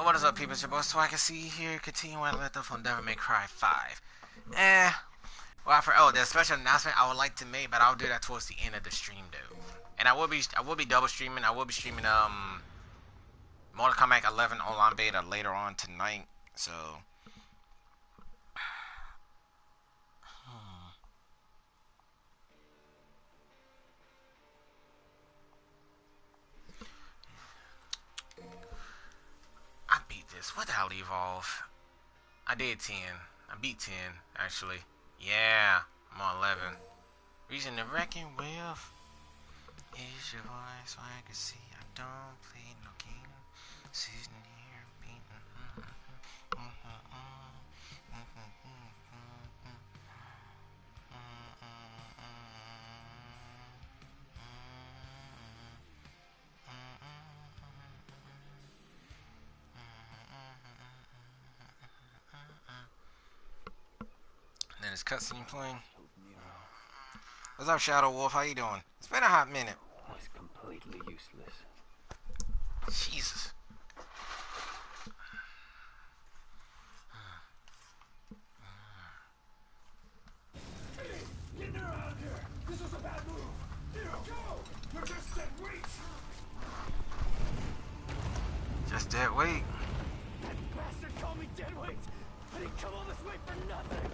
What is up, people? It's your boy Swag. I see you here. Continue where I left off on Devil May Cry 5. Eh. Well, there's a special announcement I would like to make, but I'll do that towards the end of the stream, though. And I will be double streaming. I will be streaming Mortal Kombat 11 online beta later on tonight. So, I beat this. What the hell, Evolve? I did 10. I beat 10, actually. Yeah, I'm on 11. Reason to reckon with is your voice, so I can see I don't play no game. Sitting here beating. And then it's cutscene playing. What's up, Shadow Wolf? How you doing? It's been a hot minute. Was completely useless. Jesus. Get her out of here! This was a bad move! Here, go! You're just dead weight! Just dead weight. That bastard called me dead weight! I didn't come all this way for nothing!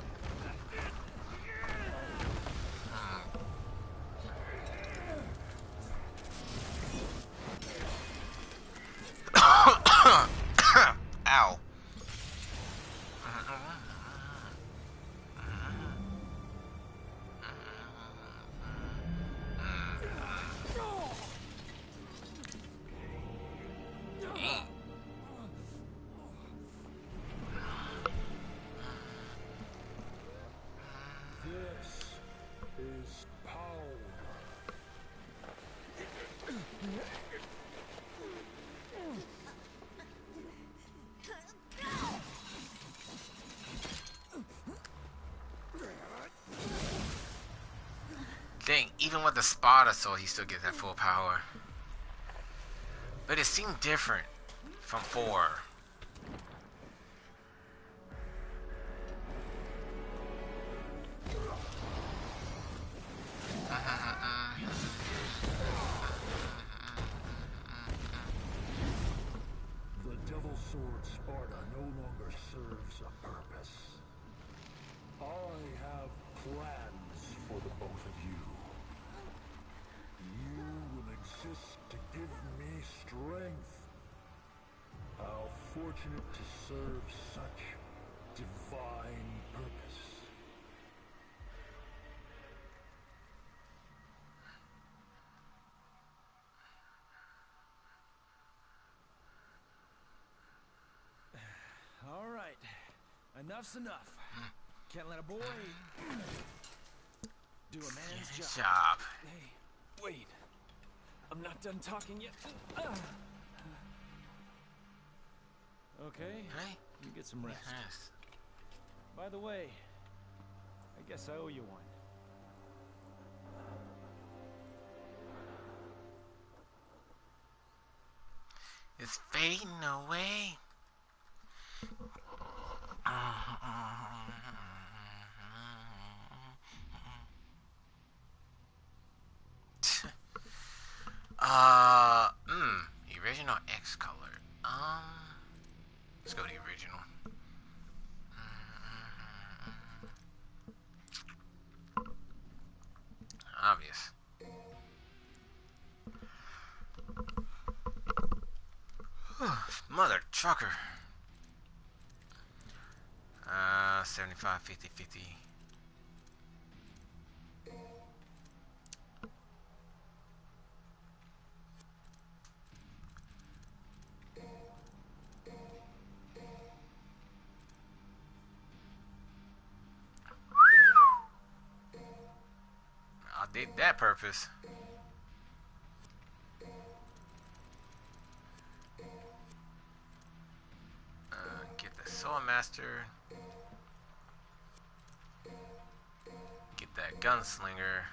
Ow. This is power. Dang, even with the Sparta Sword, he still gets that full power. But it seemed different from 4. The Devil Sword Sparta no longer serves a purpose. I have plans for the both of you. You will exist to give me strength. How fortunate to serve such divine purpose. All right, enough's enough. Can't let a boy do a man's Good job. job. Hey, wait. I'm not done talking yet. Okay, Hey, you get some rest. yes. By the way, I guess I owe you one. It's fading away. Original X color. Let's go to the original. Obvious. Mother trucker. 75, 50, 50. I'll did that purpose. Get the Sword Master. Get that Gunslinger.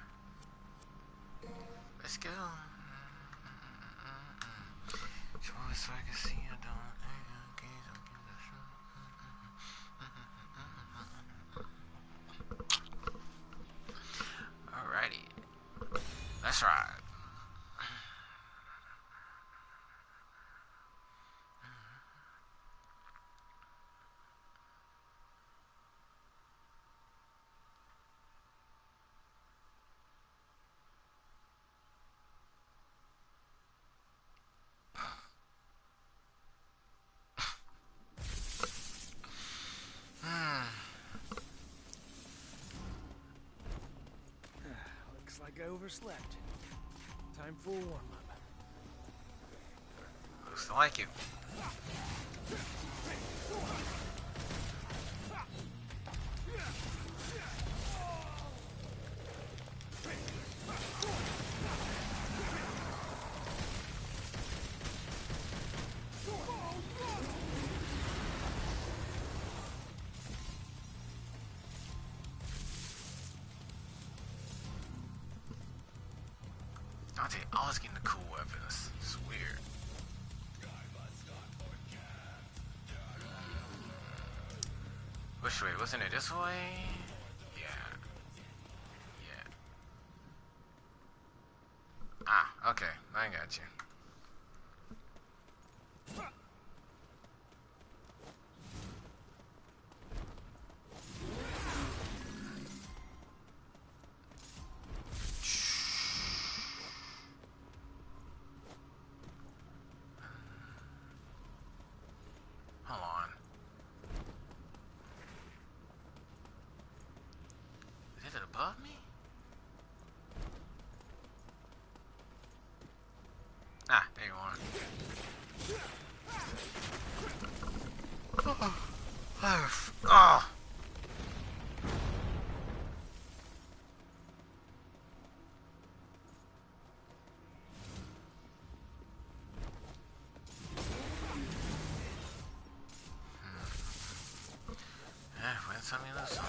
Let's go. So I can see you don't. like I overslept. Time for a warm-up. Looks like it. Dante always getting the cool weapons. It's weird. Which way? Wasn't it this way? Yeah. Yeah. Ah, okay. I got you. Hold on. Is it above me? Ah, there you are. Oh. Win some, you lose some.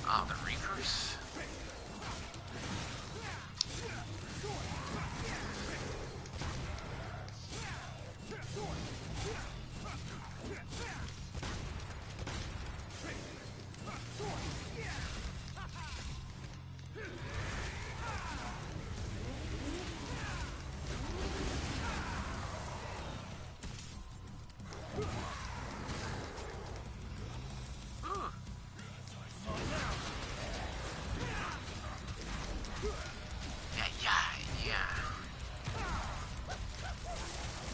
Oh, the Reapers?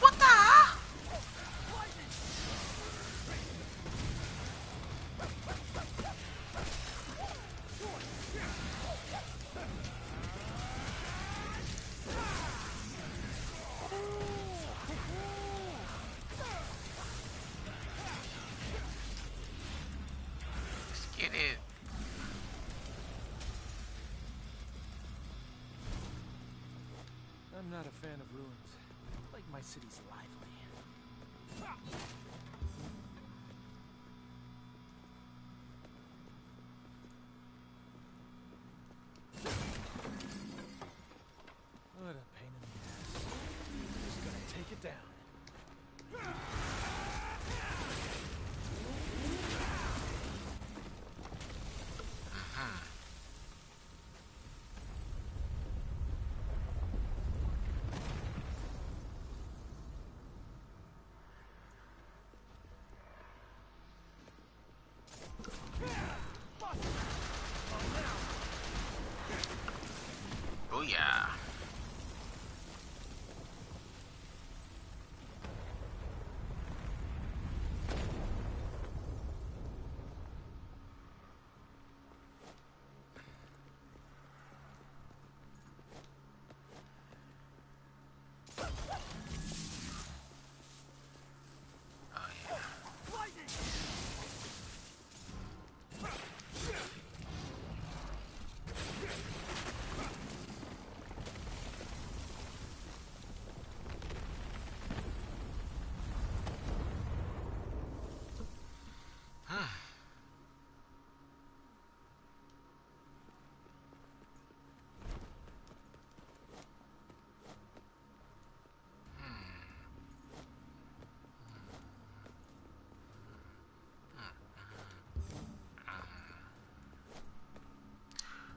What the? Let's get it. I'm not a fan of ruins. I like my cities lively. What a pain in the ass. Just gonna take it down. Oh yeah. Oh yeah.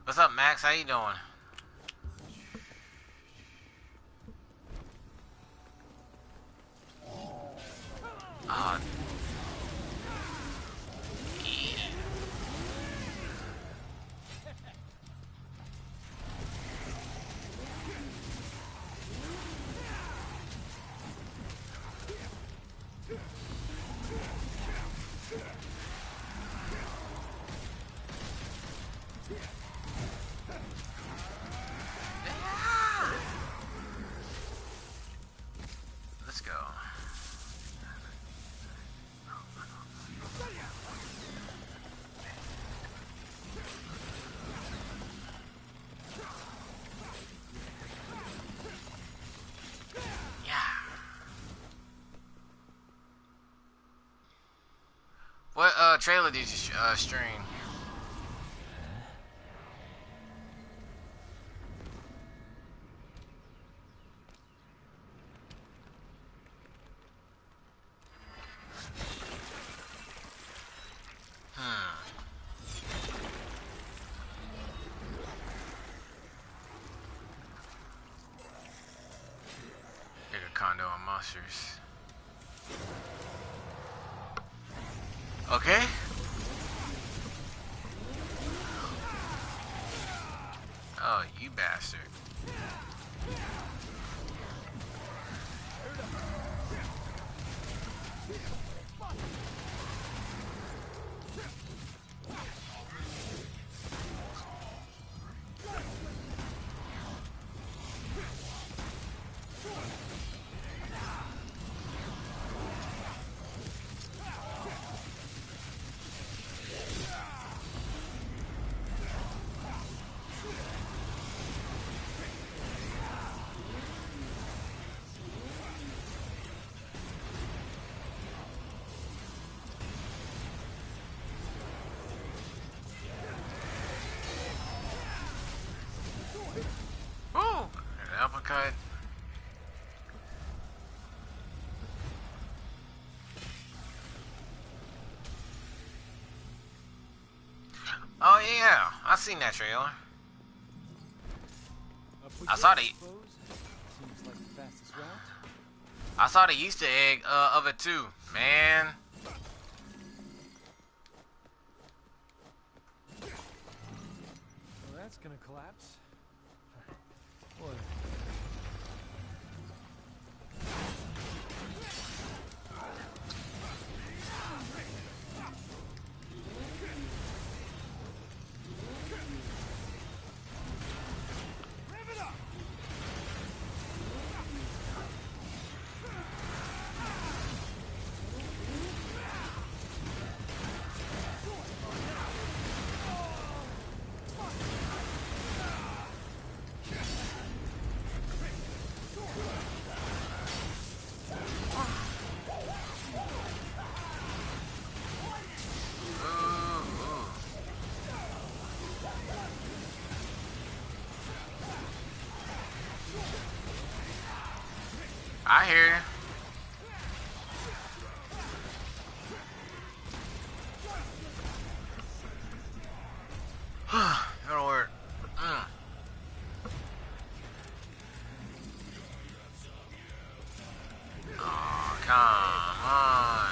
What's up, Max? How you doing? Oh. Yeah. Let's go. What trailer did you stream? Take a condo on monsters. Okay. Oh, you bastard. Ooh, an uppercut. Oh yeah, I seen that trailer. I saw the Seems like the fastest route. I saw the Easter egg of it too, man. Well, that's gonna collapse. What? I hear you. That'll work. Oh, come on.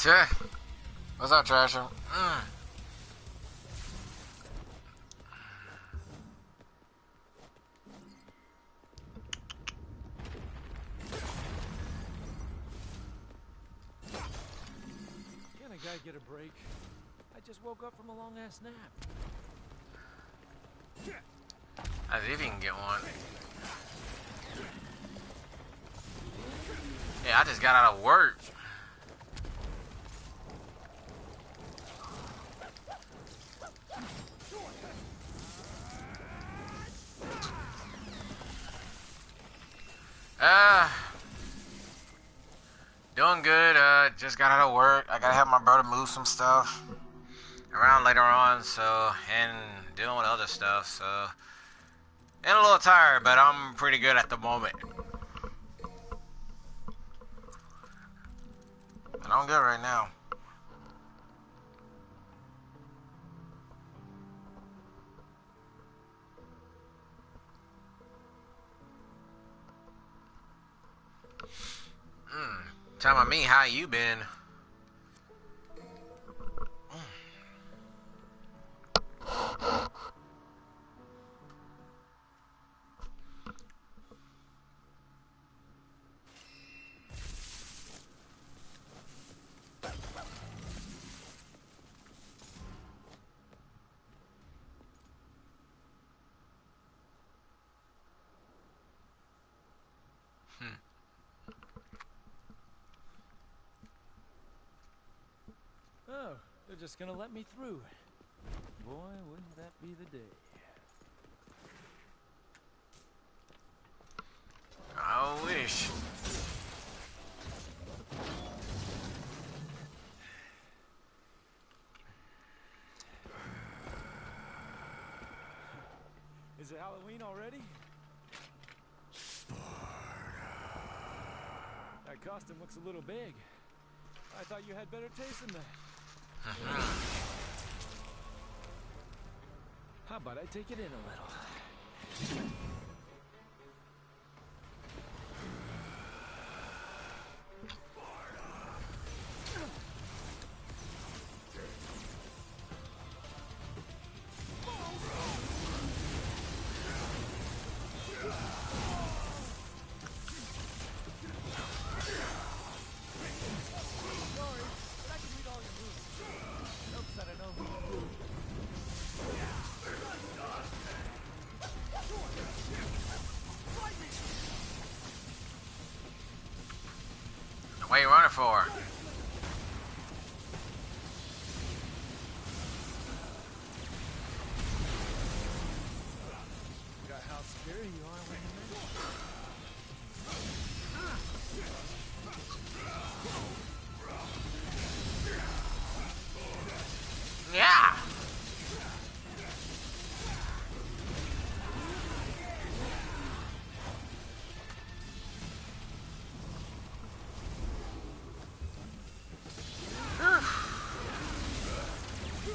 Tuh. What's up, Trasher? Can a guy get a break? I just woke up from a long ass nap. I see if you can get one. Yeah, I just got out of work. Doing good. Just got out of work. I gotta help my brother move some stuff around later on, so, and dealing with other stuff, so, and a little tired, but I'm pretty good at the moment. don't good right now. Tell me how you been. Oh, they're just gonna let me through. Boy, wouldn't that be the day. I wish. Is it Halloween already? That costume looks a little big. I thought you had better taste than that. How about I take it in a little? What are you running for? Forgot how scary you are when you're mad. Yeah.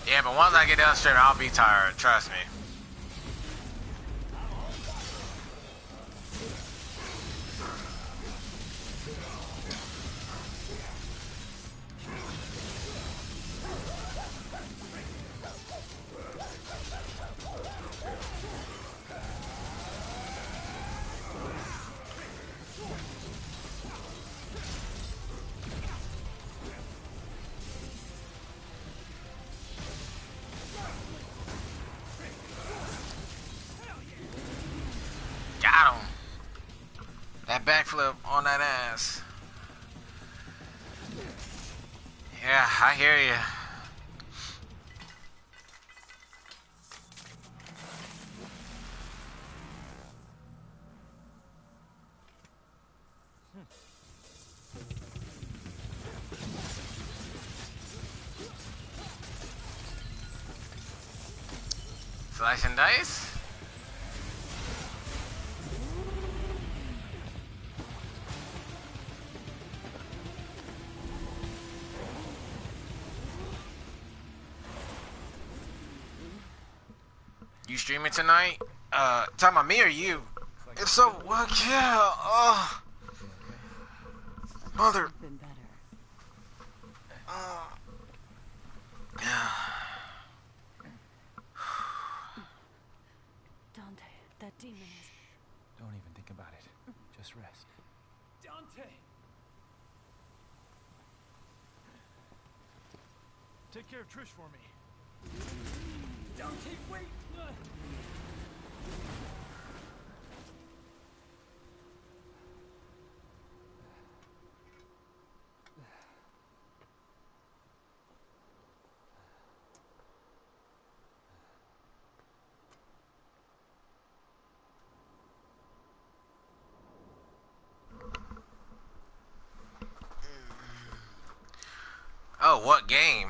Yeah, but once I get downstairs, I'll be tired. Trust me. Got him. That backflip on that ass. Yeah, I hear you. Slice and dice. You streaming tonight? Talking about me or you? If so, well, yeah. Mother. Been better. Yeah. Dante, that demon is... Don't even think about it. Just rest. Dante! Take care of Trish for me. Dante, wait! Oh, what game?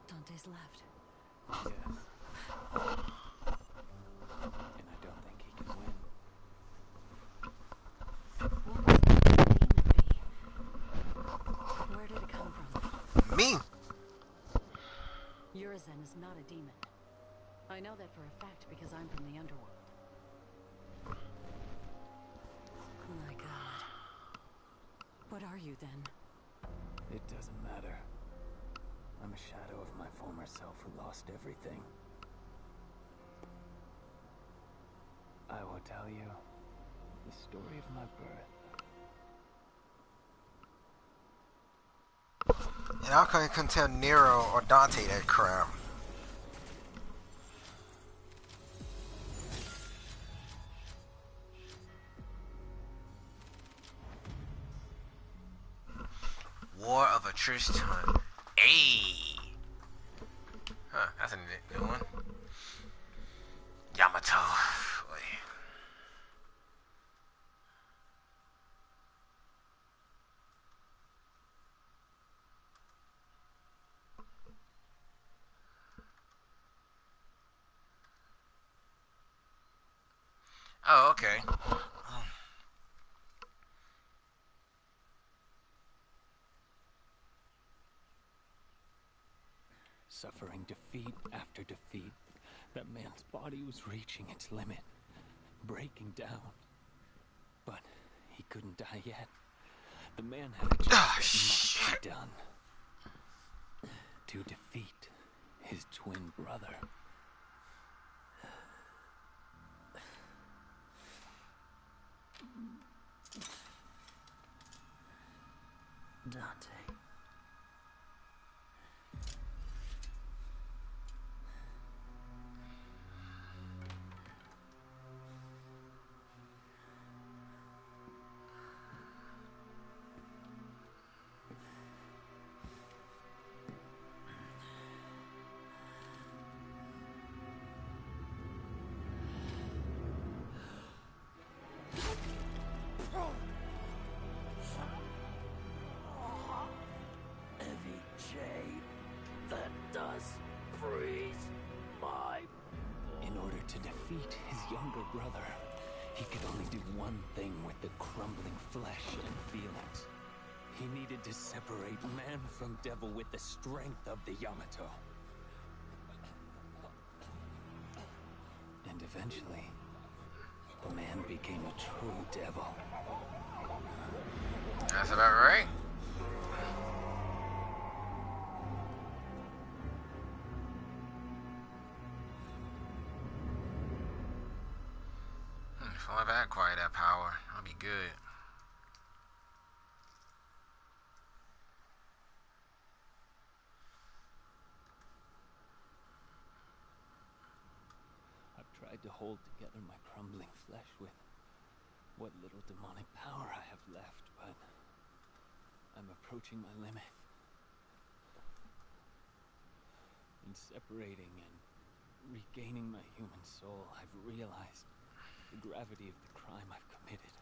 Dante's left. Yes. is not a demon. I know that for a fact because I'm from the underworld. My God. What are you then? It doesn't matter. I'm a shadow of my former self who lost everything. I will tell you the story of my birth. And how come I couldn't tell Nero or Dante that crap? War of Atristan. Ayy. Huh, that's a good one. Yamato. Boy. Oh, okay. Suffering defeat after defeat, that man's body was reaching its limit, breaking down. But he couldn't die yet. The man had a job that must be done. To defeat his twin brother. Dante. Heavy chain that does freeze my... In order to defeat his younger brother, he could only do one thing with the crumbling flesh and feelings. He needed to separate man from devil with the strength of the Yamato. And eventually, the man became a true devil. That's about right. If I ever acquire that power, I'll be good. I've tried to hold together my crumbling flesh with what little demonic power I have left, but I'm approaching my limit. In separating and regaining my human soul, I've realized the gravity of the crime I've committed.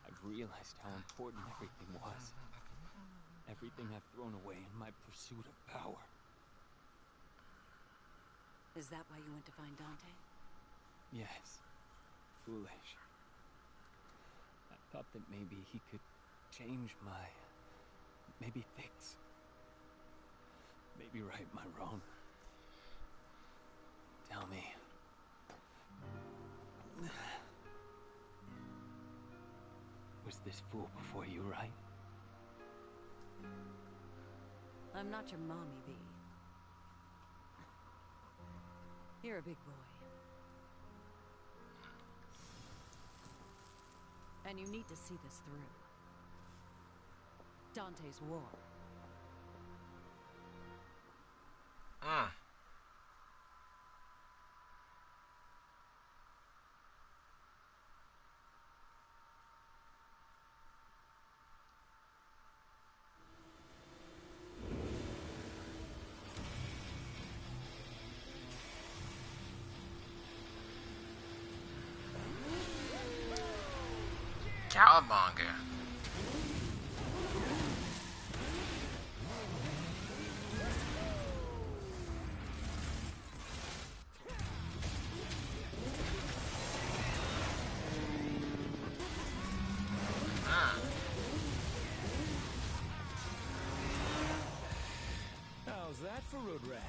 I've realized how important everything was. Everything I've thrown away in my pursuit of power. Is that why you went to find Dante? Yes. Foolish. I thought that maybe he could change my... maybe fix... maybe right my wrong. Tell me. Was this fool before you, right? I'm not your mommy, V. You're a big boy. And you need to see this through. Dante's war. Cowabunga. How's that for road rash?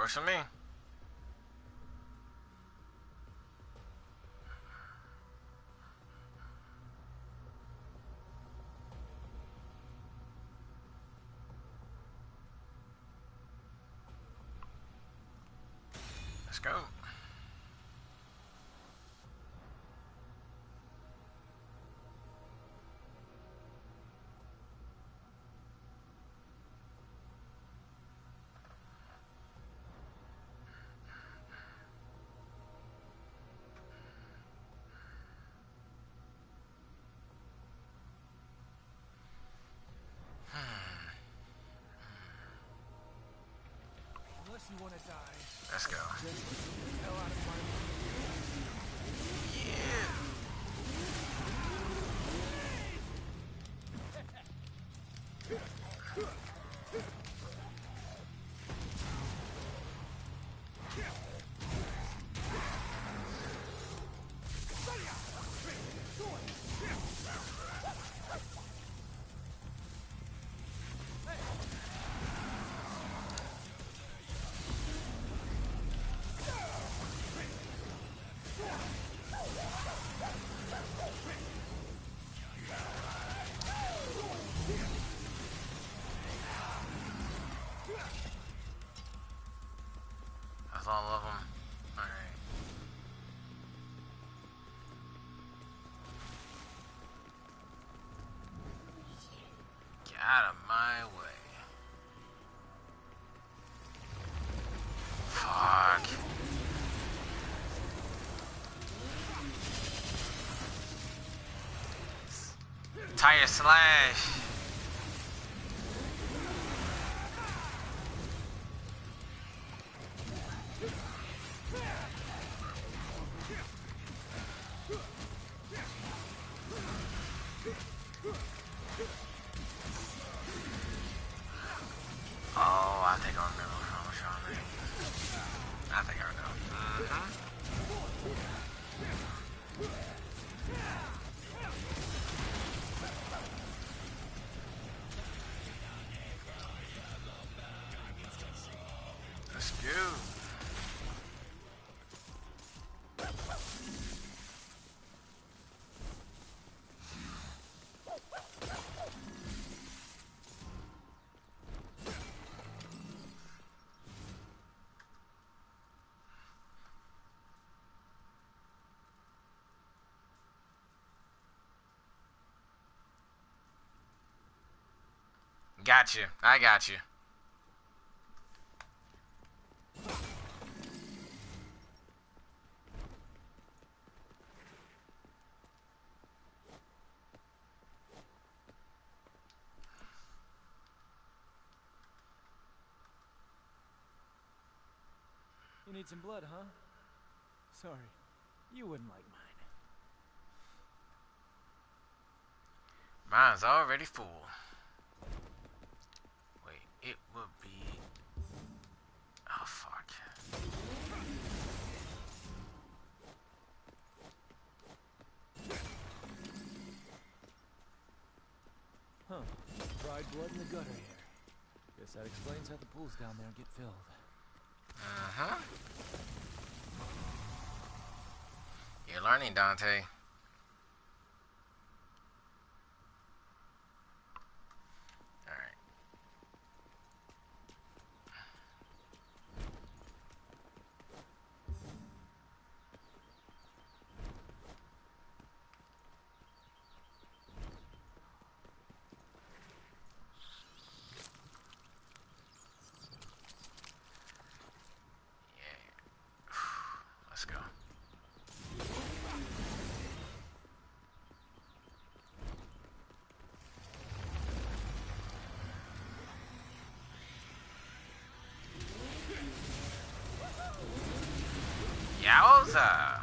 Works for me. Let's go. Unless you want to die. Let's go. Just get the hell out of my That's all of them. Alright. Get out of my way. Fuck. Tire slash. Oh, I think I remember what I'm trying to. I think I know. Let's go. Got you. I got you. You need some blood, huh? Sorry, you wouldn't like mine. Mine's already full. Wait, it would be... Oh, fuck. Huh. Dried blood in the gutter here. Guess that explains how the pools down there get filled. Uh-huh. You're learning, Dante. Alright. Let's go. Yowza!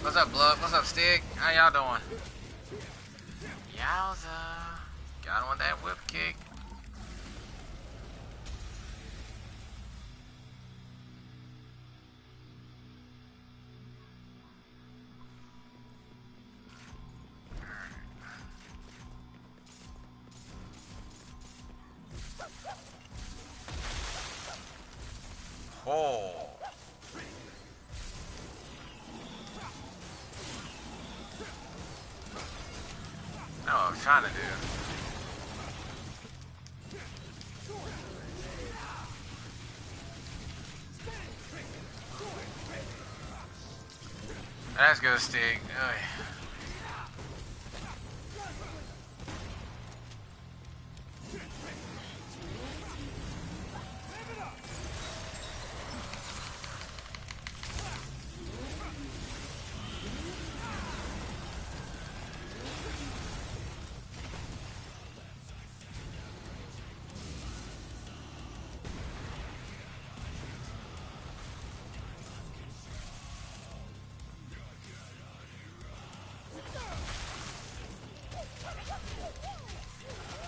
What's up, Blood? What's up, Stig? How y'all doing? Yowza. Got him with that whip kick. Oh. That's what I'm trying to do. That's good, Stig. Oh, yeah.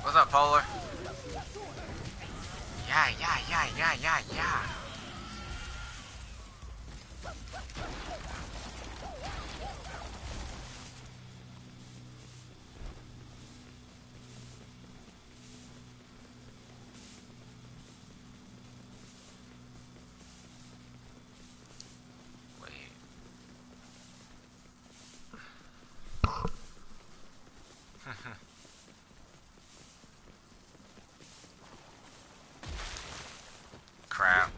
What's up, Polar? Yeah. Wait. Crap.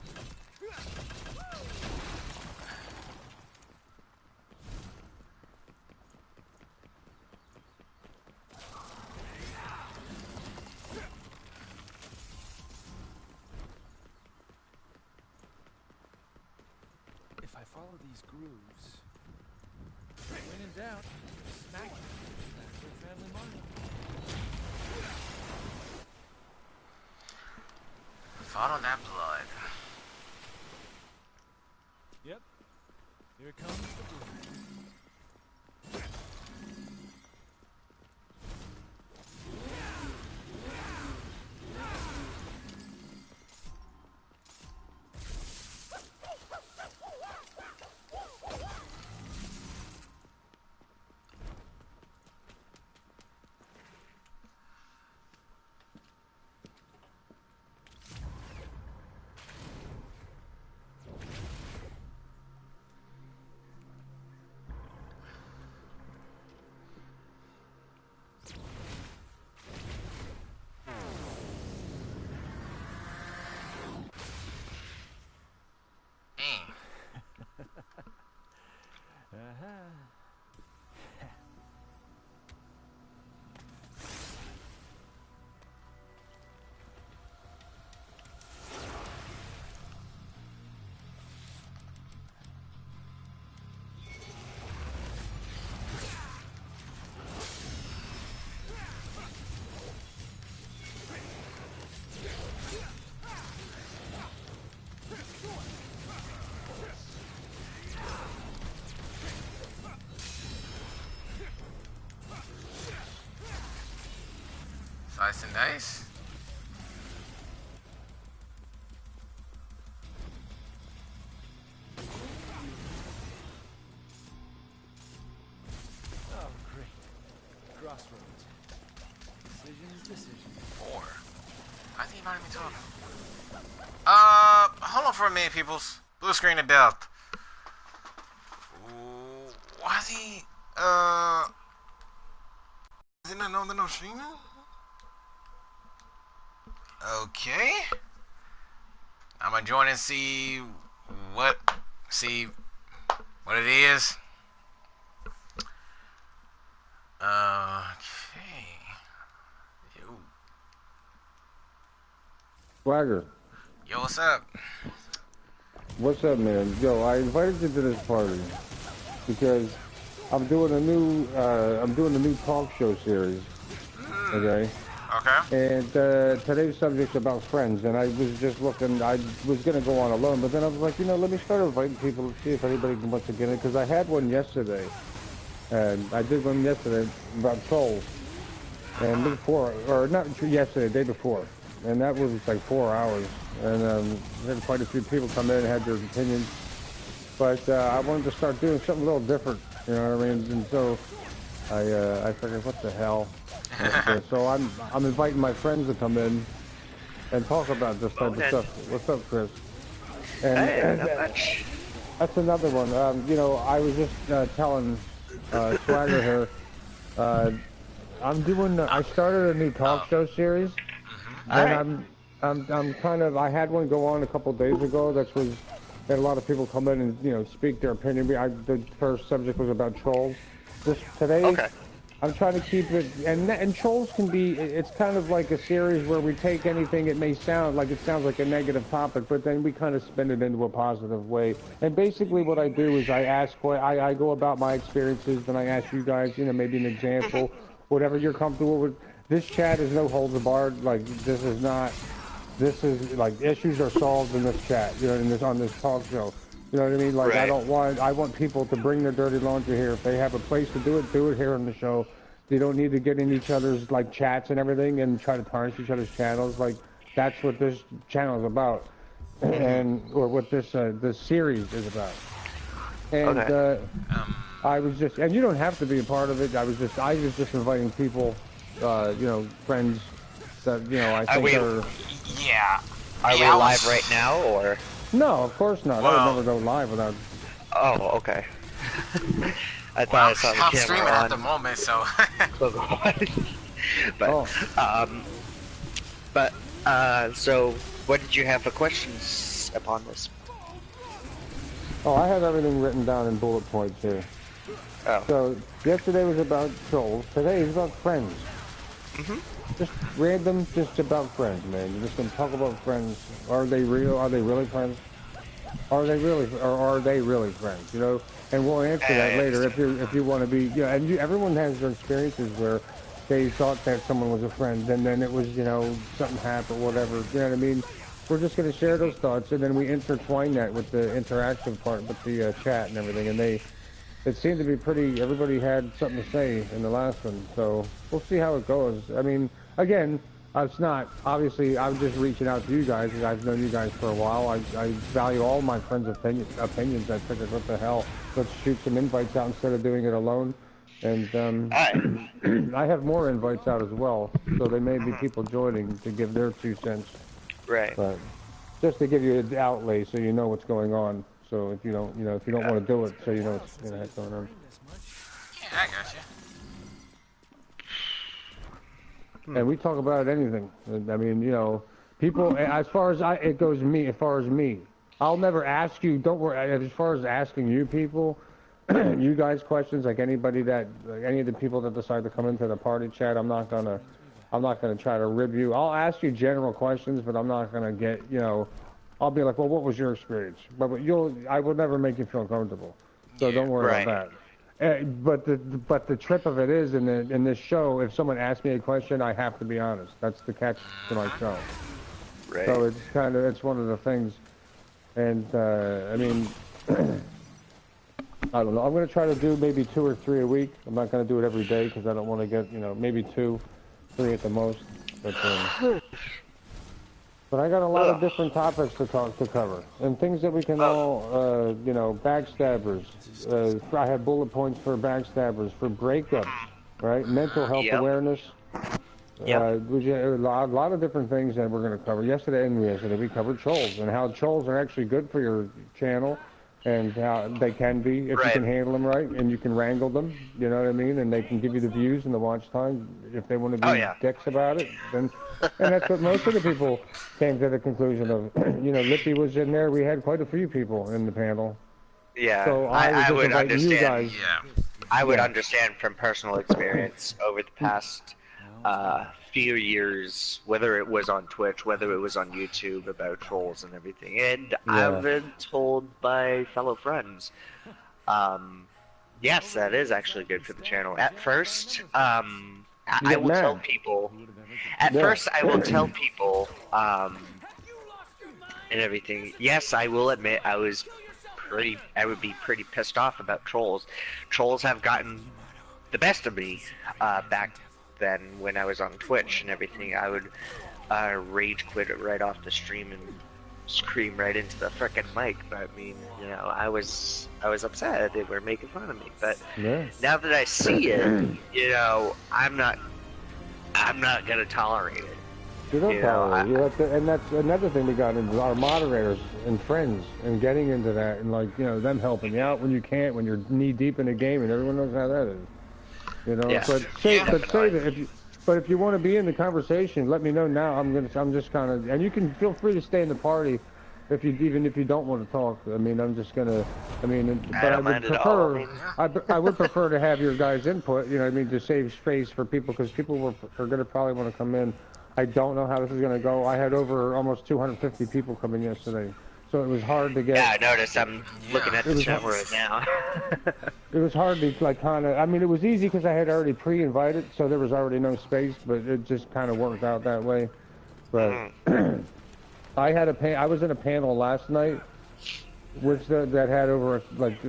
If I follow these grooves, when in doubt, smack it. That's your family money. Follow that blood. Yep. Here comes the blood. Nice and nice. Oh, great. Crossroads. Decision. 4. I think you might be talking. Hold on for a minute, peoples. Blue screen of death. Ooh, why is he, is it not known that no streaming? Okay. I'm gonna join and see what it is. Okay. Yo. Swagger. Yo, what's up? What's up, man? Yo, I invited you to this party because I'm doing a new talk show series. Okay. Okay. And today's subject's about friends, and I was just looking. I was gonna go on alone, but then I was like, let me start inviting people to see if anybody wants to get in, because I had one yesterday, and I did one yesterday about trolls, and before, or not yesterday, the day before, and that was like 4 hours, and we had quite a few people come in and had their opinions, but I wanted to start doing something a little different, you know what I mean? And so I figured, what the hell? So I'm inviting my friends to come in and talk about this type of stuff. What's up, Chris? And that's another one. I was just telling Swagger here. I started a new talk show series, and I'm kind of. I had one go on a couple days ago. Had a lot of people come in and speak their opinion. The first subject was about trolls. Today. I'm trying to keep it, and trolls can be, it's kind of like a series where we take anything, it sounds like a negative topic, but then we kind of spin it into a positive way. And basically what I do is I go about my experiences, then I ask you guys, maybe an example, whatever you're comfortable with. This chat is no holds barred, like this is like issues are solved in this chat, on this talk show. You know what I mean? Like, right. I want people to bring their dirty laundry here. If they have a place to do it here on the show. They don't need to get in each other's, like, chats and everything and try to tarnish each other's channels. Like, that's what this channel is about. Or what this series is about. And, I was just, and you don't have to be a part of it. I was just inviting people, friends that, I think are... Yeah. Are we live right now, or...? No, of course not. Well, I would never go live without... Oh, okay. I thought I saw the camera I'm streaming at the moment, so... So what did you have for questions upon this? Oh, I have everything written down in bullet points here. Oh. So, yesterday was about trolls. Today is about friends. Just random, just about friends, man. You're just gonna talk about friends. Are they real? Are they really friends? Are they really friends? And we'll answer that later if you want to be. Yeah, and everyone has their experiences where they thought that someone was a friend, and then it was something happened, whatever. You know what I mean? We're just gonna share those thoughts, and then we intertwine that with the interaction part, with the chat and everything. And it seemed to be pretty. Everybody had something to say in the last one, so we'll see how it goes. I mean, again. It's not, obviously, I'm just reaching out to you guys, because I've known you guys for a while. I value all my friends' opinions. I figured, what the hell, let's shoot some invites out instead of doing it alone. And I have more invites out as well, so there may be people joining to give their 2 cents. Right. But just to give you an outlay so you know what's going on. So if you don't, if you don't want to do it, so you know what's going on. Yeah, I got you. And we talk about anything. I mean, people, as far as me, I'll never ask you, don't worry, as far as asking you people, you guys questions, like any of the people that decide to come into the party chat, I'm not gonna try to rib you. I'll ask you general questions, but I'm not gonna get, I'll be like, well, what was your experience? But I will never make you feel comfortable. So don't worry about that. But the trip of it is in this show, if someone asks me a question, I have to be honest. That's the catch to my show. Right. So it's one of the things, and I mean, I don't know. I'm gonna try to do maybe 2 or 3 a week. I'm not gonna do it every day because I don't want to get maybe 2, 3 at the most. But I got a lot of different topics to cover, and things that we can all, backstabbers. I have bullet points for backstabbers, for breakups, right? Mental health awareness. A lot of different things that we're going to cover. Yesterday we covered trolls, and how trolls are actually good for your channel, and how they can be if you can handle them right, and you can wrangle them, you know what I mean? And they can give you the views and the watch time if they want to be dicks about it. And that's what most of the people came to the conclusion of. Lippy was in there. We had quite a few people in the panel. Yeah, so I would understand. You guys. I would understand from personal experience over the past few years, whether it was on Twitch, whether it was on YouTube, about trolls and everything. And I've been told by fellow friends, yes, that is actually good for the channel. At first, I will tell people. At first, I will tell people, and everything. Yes, I will admit I would be pretty pissed off about trolls. Trolls have gotten the best of me back then when I was on Twitch and everything. I would rage quit it right off the stream and scream right into the frickin' mic. But I mean, you know, I was upset they were making fun of me. But now that I see it, you know, I'm not gonna tolerate it. You don't tolerate it. You have to, and that's another thing we got into our moderators and friends and getting into that, and like, you know, them helping you out when you can't, when you're knee deep in a game, and everyone knows how that is. You know, but say that if you want to be in the conversation, let me know now. I'm just kind of, and you can feel free to stay in the party even if you don't want to talk. I mean, I'm just gonna, I mean, but I would prefer, I would prefer to have your guys' input. You know what I mean, to save space for people, because people are gonna probably want to come in. I don't know how this is gonna go. I had over almost 250 people come in yesterday. So it was hard to get. Yeah, I noticed. I'm looking at the chat right now. It was hard to, like, kind of. I mean, it was easy because I had already pre-invited, so there was already no space. But it just kind of worked out that way. But I was in a panel last night, which that had over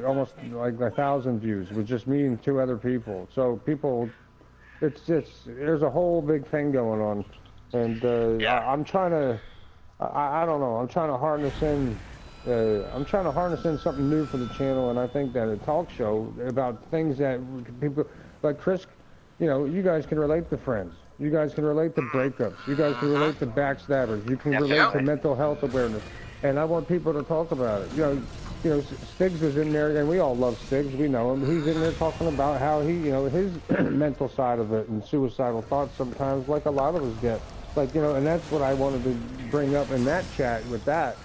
almost 1,000 views. It was just me and 2 other people. So people, it's just, there's a whole big thing going on, and I'm trying to. I don't know. I'm trying to harness in. I'm trying to harness in something new for the channel, and I think that a talk show about things that people like Chris, you know, you guys can relate to friends. You guys can relate to breakups. You guys can relate to backstabbers. You can relate to mental health awareness, and I want people to talk about it. You know, Stiggs is in there, and we all love Stiggs. We know him. He's in there talking about how he, you know, his mental side of it and suicidal thoughts sometimes, like a lot of us get. Like, you know, and that's what I wanted to bring up in that chat with that,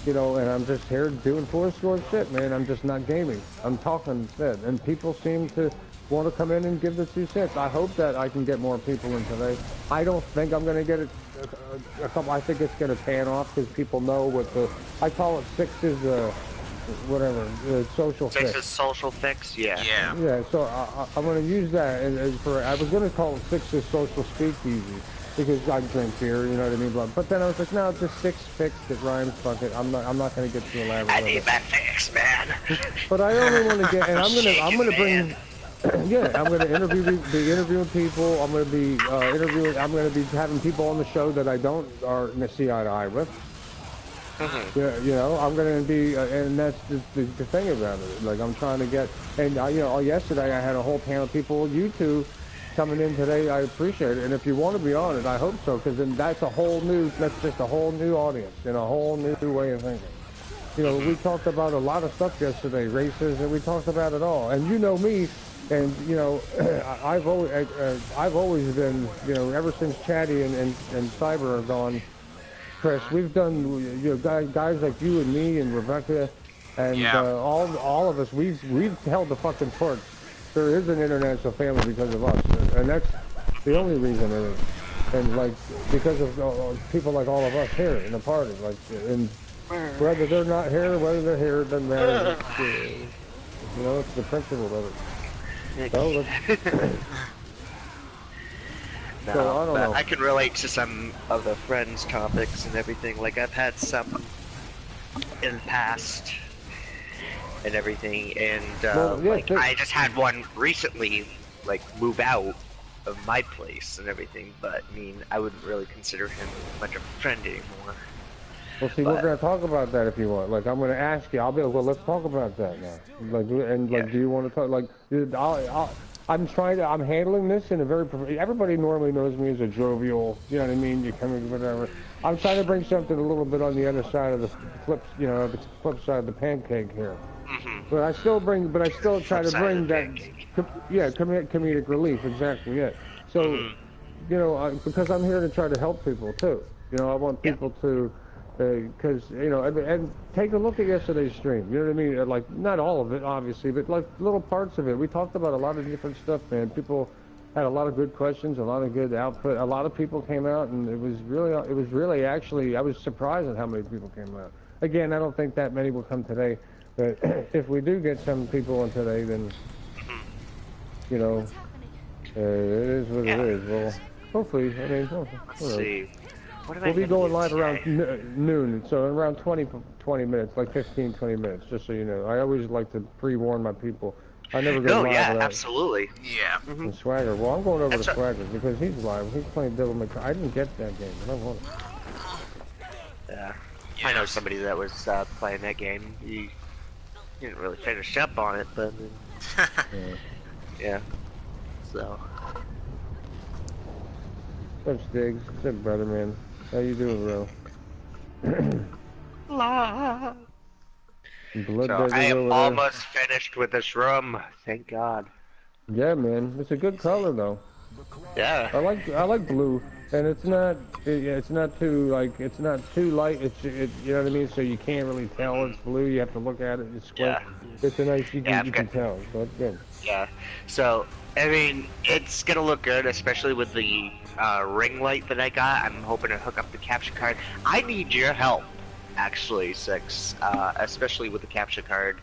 you know, and I'm just here doing Fourscore shit, man. I'm just not gaming. I'm talking instead. And people seem to want to come in and give the 2 cents. I hope that I can get more people in today. I don't think I'm going to get a couple. I think it's going to pan off because people know what I call it Six's, whatever, social fix. Six's social fix, yeah. Yeah, so I'm going to use that I was going to call it Six's social speakeasy. Because I drink beer, you know what I mean? But then I was like, no, it's just 6 fix that rhymes. Fuck it. I'm not gonna get too elaborate. I need that fix, man. But I only want to get, and I'm gonna bring, yeah, I'm gonna be interviewing people. I'm gonna be having people on the show that I don't see eye to eye with. Yeah, you know, I'm gonna be, and that's the thing about it. Like, I'm trying to get, and you know, yesterday I had a whole panel of people, you two, coming in today. I appreciate it, and if you want to be on it, I hope so, because then that's just a whole new audience and a whole new way of thinking. You know, we talked about a lot of stuff yesterday, races, and we talked about it all. And you know me, and you know, I've always been, you know, ever since Chatty and Cyber are gone, Chris, we've done, you know, guys like you and me and Rebecca, and all of us, we've held the fucking fort. There is an international family because of us, and that's the only reason it is. And like, because of people like all of us here in the party, like, and whether they're not here, whether they're here, it doesn't matter. You know, it's the principle of it. So, no, so I don't know. I can relate to some of the friends' topics and everything. Like, I've had some in the past and everything, and I just had one recently, like, move out of my place and everything, but I mean, I wouldn't really consider him much of a friend anymore. Well, see, we're gonna talk about that if you want. Like, I'm gonna ask you. I'll be like, well, let's talk about that now. Like, and like, do you want to talk? Like, I'm handling this in a very. Everybody normally knows me as a jovial. You know what I mean? You come in, whatever. I'm trying to bring something a little bit on the other side of the flip. You know, the flip side of the pancake here. But I still try to bring that, comedic relief, exactly, yeah. So, you know, because I'm here to try to help people, too. You know, I want people to, because, you know, and take a look at yesterday's stream, you know what I mean? Like, not all of it, obviously, but, like, little parts of it. We talked about a lot of different stuff, man. People had a lot of good questions, a lot of good output. A lot of people came out, and it was really, actually, I was surprised at how many people came out. Again, I don't think that many will come today. But if we do get some people in today, then, you know, it is what it is. Well, hopefully, I mean, Let's see. What am I we'll be gonna going do live today? around noon, so around 20 minutes, like 15, 20 minutes, just so you know. I always like to pre-warn my people. I never go No, live yeah, without absolutely. Yeah. the Swagger. Well, I'm going over That's to a- Swagger because he's live. He's playing Devil May Cry. I didn't get that game, but I want it. Yeah. I know somebody that was playing that game. He didn't really finish up on it, but yeah. So. What's up, Stiggs? What's up, brother, man? How you doing, bro? La. Blood So Beggar's I am over there. almost finished with this room. Thank God. Yeah, man. It's a good color, though. Yeah. I like blue, and it's not too it's not too light. You know what I mean. So you can't really tell it's blue. You have to look at it and squint. Yeah. It's a nice. You Yeah, can tell. So it's good. Yeah. So I mean, it's gonna look good, especially with the ring light that I got. I'm hoping to hook up the capture card. I need your help, actually, Six. Especially with the capture card.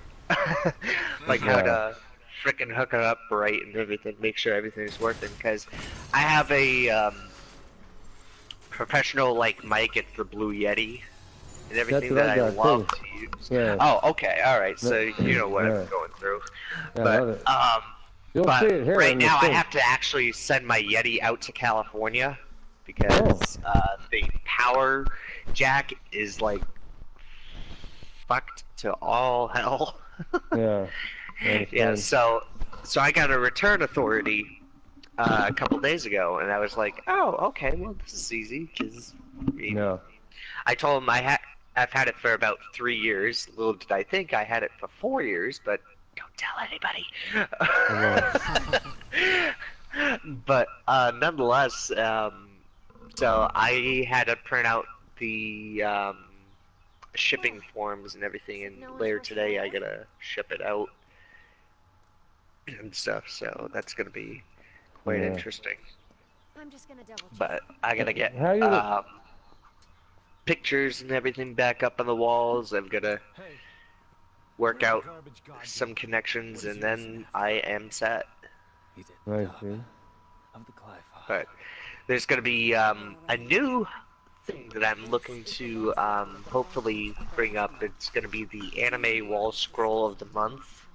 Like how to frickin' hook it up right and everything, make sure everything's working, because I have a professional like mic. It's the Blue Yeti and everything That's what that I I got, love too. to use. Yeah. Oh, okay, all right. So Yeah. you know what Yeah. I'm going through. Yeah, I love it. But You'll but see it here right in the now I States. have to actually send my Yeti out to California because the power jack is like fucked to all hell. Yeah. Yeah, so I got a return authority a couple days ago, and I was like, oh, okay, well this is easy because No. I told him I've had it for about 3 years. Little did I think I had it for 4 years, but don't tell anybody. But nonetheless, so I had to print out the shipping forms and everything, and later today I gotta ship it out and stuff. So that's gonna be quite interesting. I'm just gonna double check. But I gotta get How you pictures and everything back up on the walls. I'm gonna work out some connections, and then I am set. I see. Of the Clive. But there's gonna be a new thing that I'm looking to hopefully bring up. It's gonna be the anime wall scroll of the month.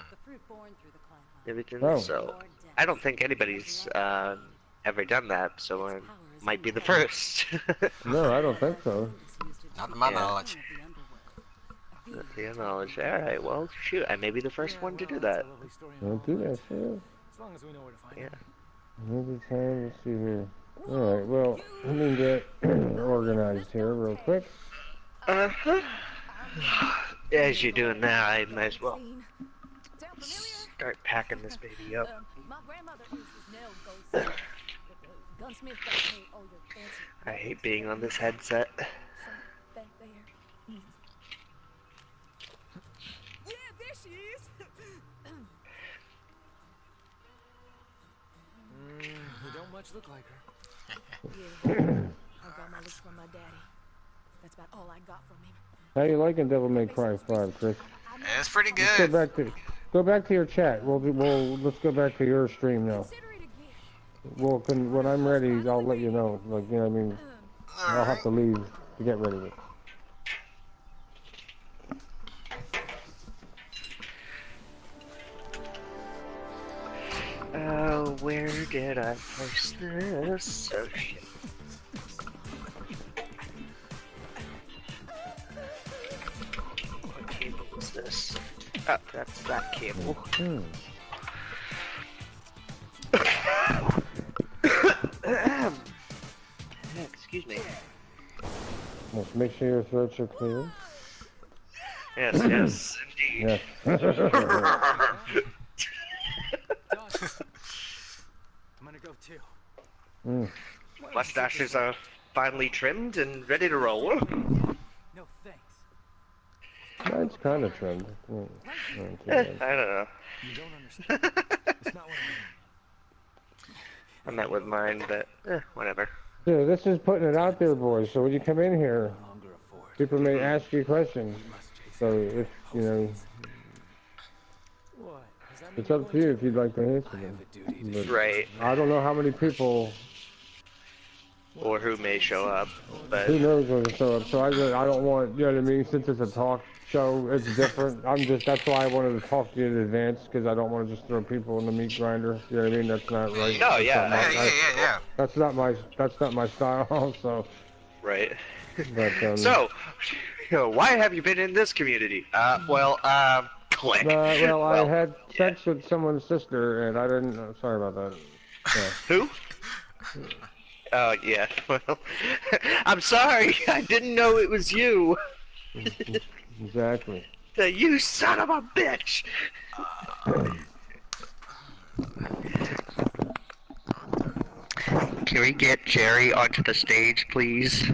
The fruit born through the Clive. Everything. Oh. So I don't think anybody's ever done that, so I might be the first. No, I don't think so. Not to my Yeah. knowledge. To your knowledge. Alright, well, shoot, I may be the first one to do that. Don't do that shit. As long as we know where to find Yeah. Maybe time. Let's see here. All right. Well, let me get organized here real quick. Uh-huh. As you're doing that, I might as well start packing this baby up. My grandmother uses nail ghosts. Gunsmith got me all your fancy. I hate being on this headset. Back there. Yeah, there she is. You don't much look like her. Yeah, I got my looks from my daddy. That's about all I got from him. How you liking Devil May Cry 5, Chris? It's pretty Let's good. go back to your chat. Let's go back to your stream now. Consider it a gift. Well, when I'm ready, I'll let you know. Like, you know what I mean? I'll have to leave to get rid of it. Where did I place this? Oh shit. What cable is this? Oh, that's that cable. Excuse me. Let's make sure your throats are clear. Yes, yes, indeed. Yes. I'm gonna go too. Mustaches are finally trimmed and ready to roll. No thanks. Mine's kind of trimmed. Not too I bad. don't know. You don't understand. It's not what I met with mine, but whatever. Dude, this is putting it out there, boys. So when you come in here, No longer afford. people may ask you questions. Must chase So if, you know, What? It's up to you if you'd like to answer them. But Right. I don't know how many people Or who may show up, but who knows when to show up. So I don't want, you know what I mean? Since it's a talk show, it's different. That's why I wanted to talk to you in advance, because I don't want to just throw people in the meat grinder. You know what I mean? That's not right. No, yeah. Yeah. That's not my style. So. Right. But, so, why have you been in this community? Click. Well, I had sex with someone's sister, and I didn't. Sorry about that. Yeah. Who? Oh, yeah. Well, I'm sorry. I didn't know it was you. Exactly. You son of a bitch! Can we get Jerry onto the stage, please?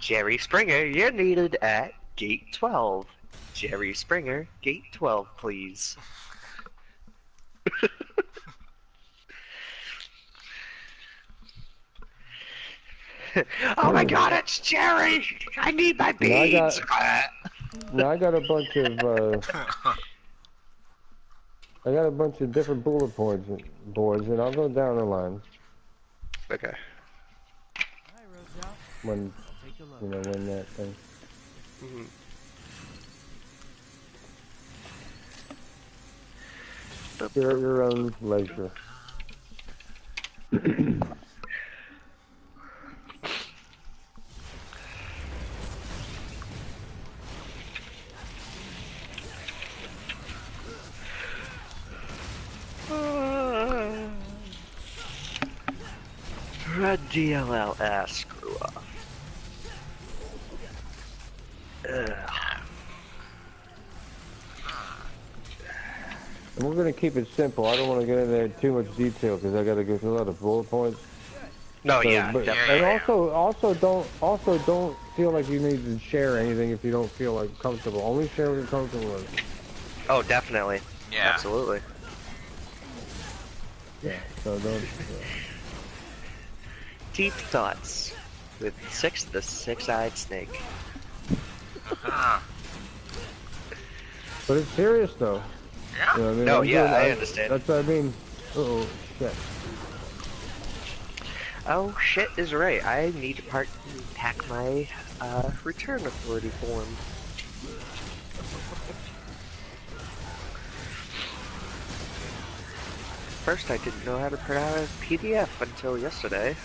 Jerry Springer, you're needed at Gate 12. Jerry Springer, Gate 12, please. Oh my god, it's Jerry! I need my beans! Now I got a bunch of different bullet points, boys, and I'll go down the line. Okay. When, you know, when that thing. You're at your own leisure. Red DLLS, screw off. And we're gonna keep it simple. I don't want to get into too much detail because I got to go through a lot of bullet points. No, So, yeah, but, definitely. and also don't feel like you need to share anything if you don't feel like comfortable. Only share what you're comfortable with. Oh, definitely. Yeah. Absolutely. Yeah. So don't. Deep thoughts with the six-eyed snake. But it's serious though. Yeah. You know what I mean? No, I'm yeah, doing- I understand. That's what I mean. Uh-oh, shit. Oh, shit is right. I need to pack my return authority form. First, I didn't know how to print out a PDF until yesterday.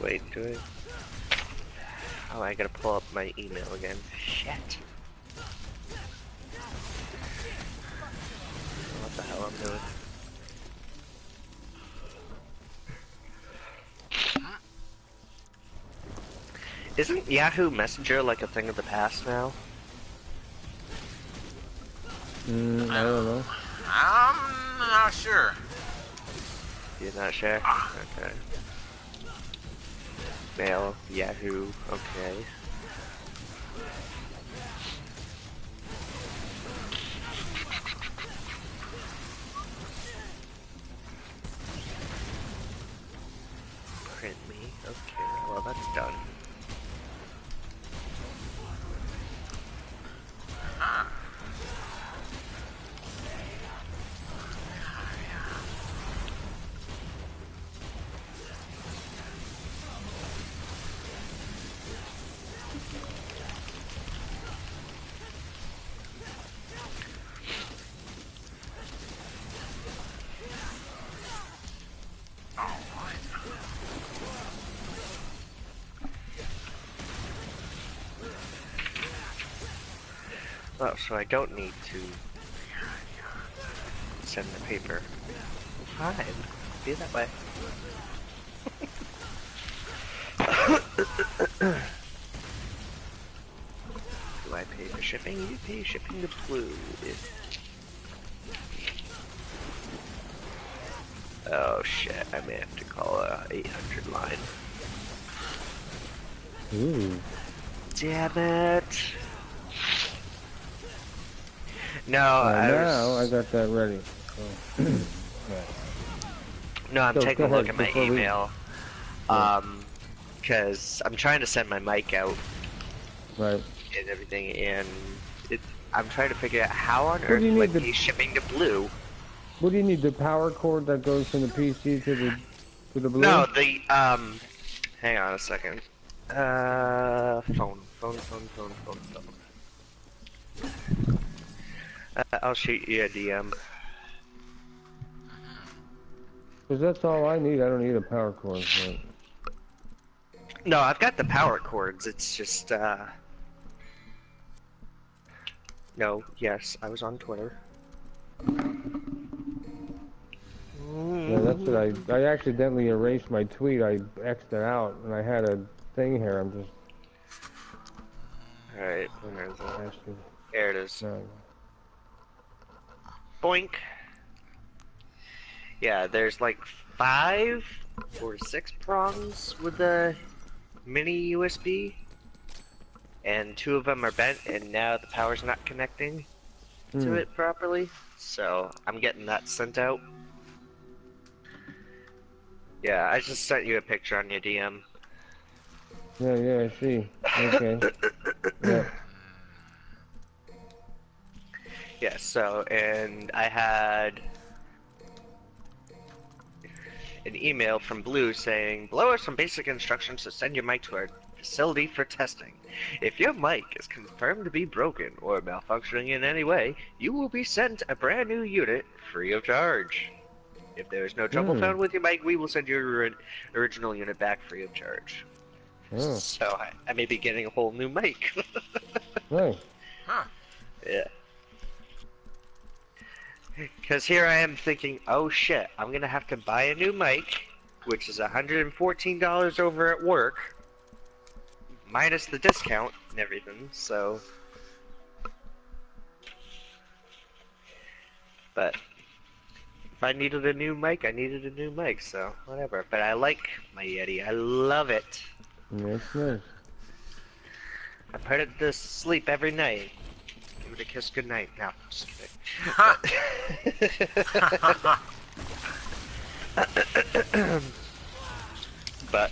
Wait, do I? Oh, I gotta pull up my email again. Shit. What the hell I'm doing? Isn't Yahoo Messenger like a thing of the past now? I don't know. I'm not sure. You're not sure? Okay. Mail, Yahoo, okay. Print me, okay, well that's done. Oh, so I don't need to send the paper. Fine, be that way. Do I pay for shipping? You pay shipping to Blue. Oh shit, I may have to call a 800 line. Ooh. Damn it! No, Now I got that ready. So. Yeah. No, I'm So, taking a go look ahead, at my before we- email. Because I'm trying to send my mic out Right. and everything, and I'm trying to figure out how on do earth you would need be shipping to Blue. What do you need? The power cord that goes from the PC to the Blue? No, the hang on a second. Phone. I'll shoot you a DM. Because that's all I need. I don't need a power cord. But... No, I've got the power cords. It's just No, yes, I was on Twitter. Yeah, that's what I accidentally erased my tweet. I X'd it out, and I had a thing here. I'm just... Alright, where is it? Actually, There it is. no. Boink. Yeah, there's like 5 or 6 prongs with the mini USB, and 2 of them are bent, and now the power's not connecting to it properly. So I'm getting that sent out. Yeah, I just sent you a picture on your DM. Yeah, I see. Okay. Yeah. Yeah, so, and I had an email from Blue saying, below are some basic instructions to send your mic to our facility for testing. If your mic is confirmed to be broken or malfunctioning in any way, you will be sent a brand new unit free of charge. If there is no trouble found with your mic, we will send your original unit back free of charge. Oh. So I may be getting a whole new mic. Nice. Huh. Yeah. Because here I am thinking, oh shit, I'm gonna have to buy a new mic, which is $114 over at work, minus the discount and everything, so... But, if I needed a new mic, I needed a new mic, so whatever. But I like my Yeti, I love it. Yeah, it's nice. I put it to sleep every night. Give it a kiss goodnight. No, just kidding. But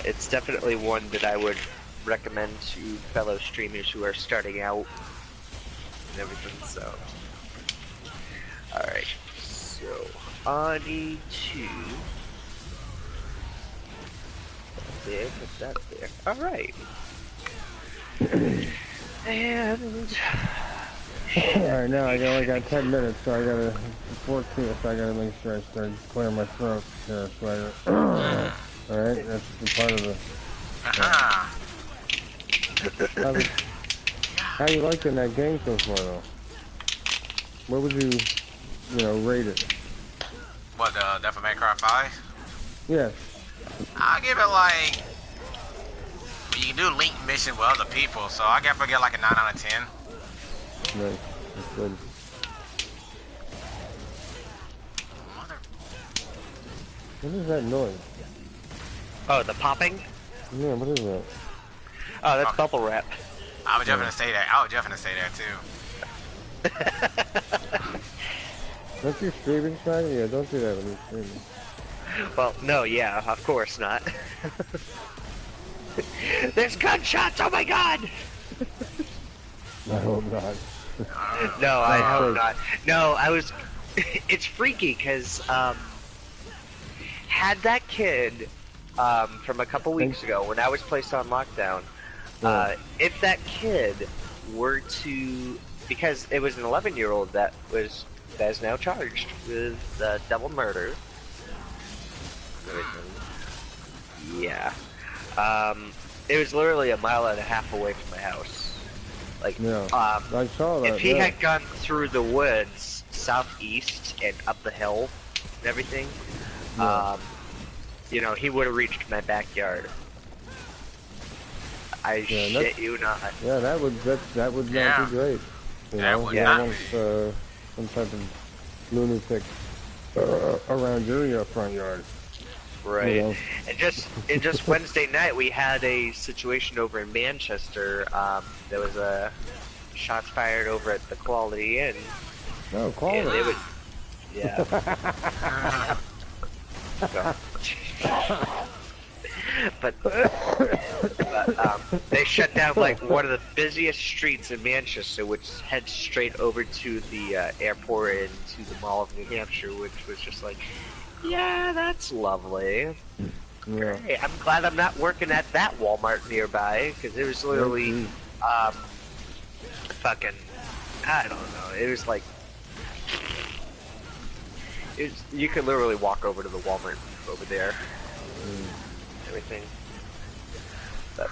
it's definitely one that I would recommend to fellow streamers who are starting out and everything, so. Alright, so I need to there, put that there. Alright. And Alright, now I only got 10 minutes, so I gotta, 14, so I gotta make sure I start clearing my throat here, so alright, that's the part of the... How you liking that game so far, though? What would you rate it? What, Devil May Cry 5? Yes. I'll give it like... You can do link mission with other people, so I guess I'll get like a 9 out of 10. Nice. That's good. Mother... What is that noise? oh, the popping? Yeah, what is that? Oh, that's bubble wrap. I was just gonna say that. I was just gonna say that too. Don't you streaming, Shiny? Yeah, don't do that when you're streaming. Well, no, yeah, of course not. There's gunshots! Oh my god! I hope not. No, I hope not. No, I was... It's freaky, because, had that kid, from a couple weeks ago, when I was placed on lockdown, if that kid were to... Because it was an 11-year-old that is now charged with double murder. Yeah. It was literally a mile and a half away from my house. Like, I saw that. If he had gone through the woods, southeast and up the hill and everything, he would have reached my backyard. I shit you not. Yeah, that would not be great. That would not be. Some type of lunatic around your front yard. Right. And just Wednesday night we had a situation over in Manchester. There was a shots fired over at the Quality Inn. No, Quality. They would, yeah. but they shut down like one of the busiest streets in Manchester, which heads straight over to the airport and to the Mall of New Hampshire, which was just like, yeah, that's lovely. Yeah. Hey, I'm glad I'm not working at that Walmart nearby, because it was literally, fucking, I don't know, it was like, you could literally walk over to the Walmart over there. Everything. But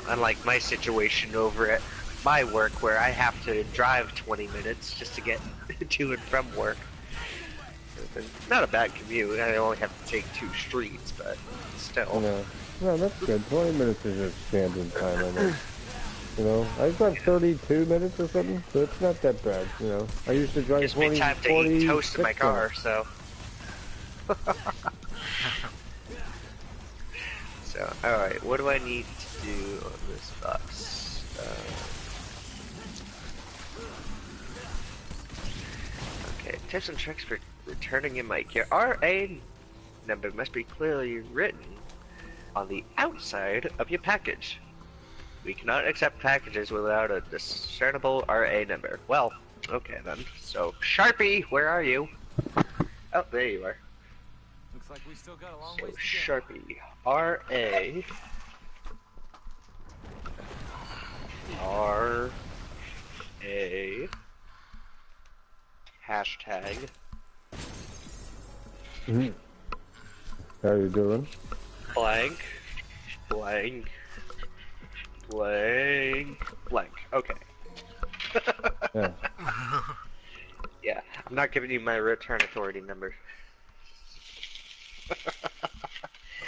unlike my situation over at my work, where I have to drive 20 minutes just to get to and from work. Not a bad commute. I only have to take 2 streets, but still. Yeah. No, that's good. 20 minutes is a standard time, I know. You know, I drive 32 minutes or something, so it's not that bad, you know. I used to drive 20, gives me time to eat toast in my car, so. So, alright, what do I need to do on this box? Okay, tips and tricks for returning in my care. RA number must be clearly written on the outside of your package. We cannot accept packages without a discernible RA number. Well, okay then. So, Sharpie, where are you? Oh, there you are. Looks like we still got a long So, ways to Sharpie, R-A... R-A... Hashtag... How you doing? Blank... Blank... Blank... Blank. Okay. Yeah. Yeah, I'm not giving you my return authority number.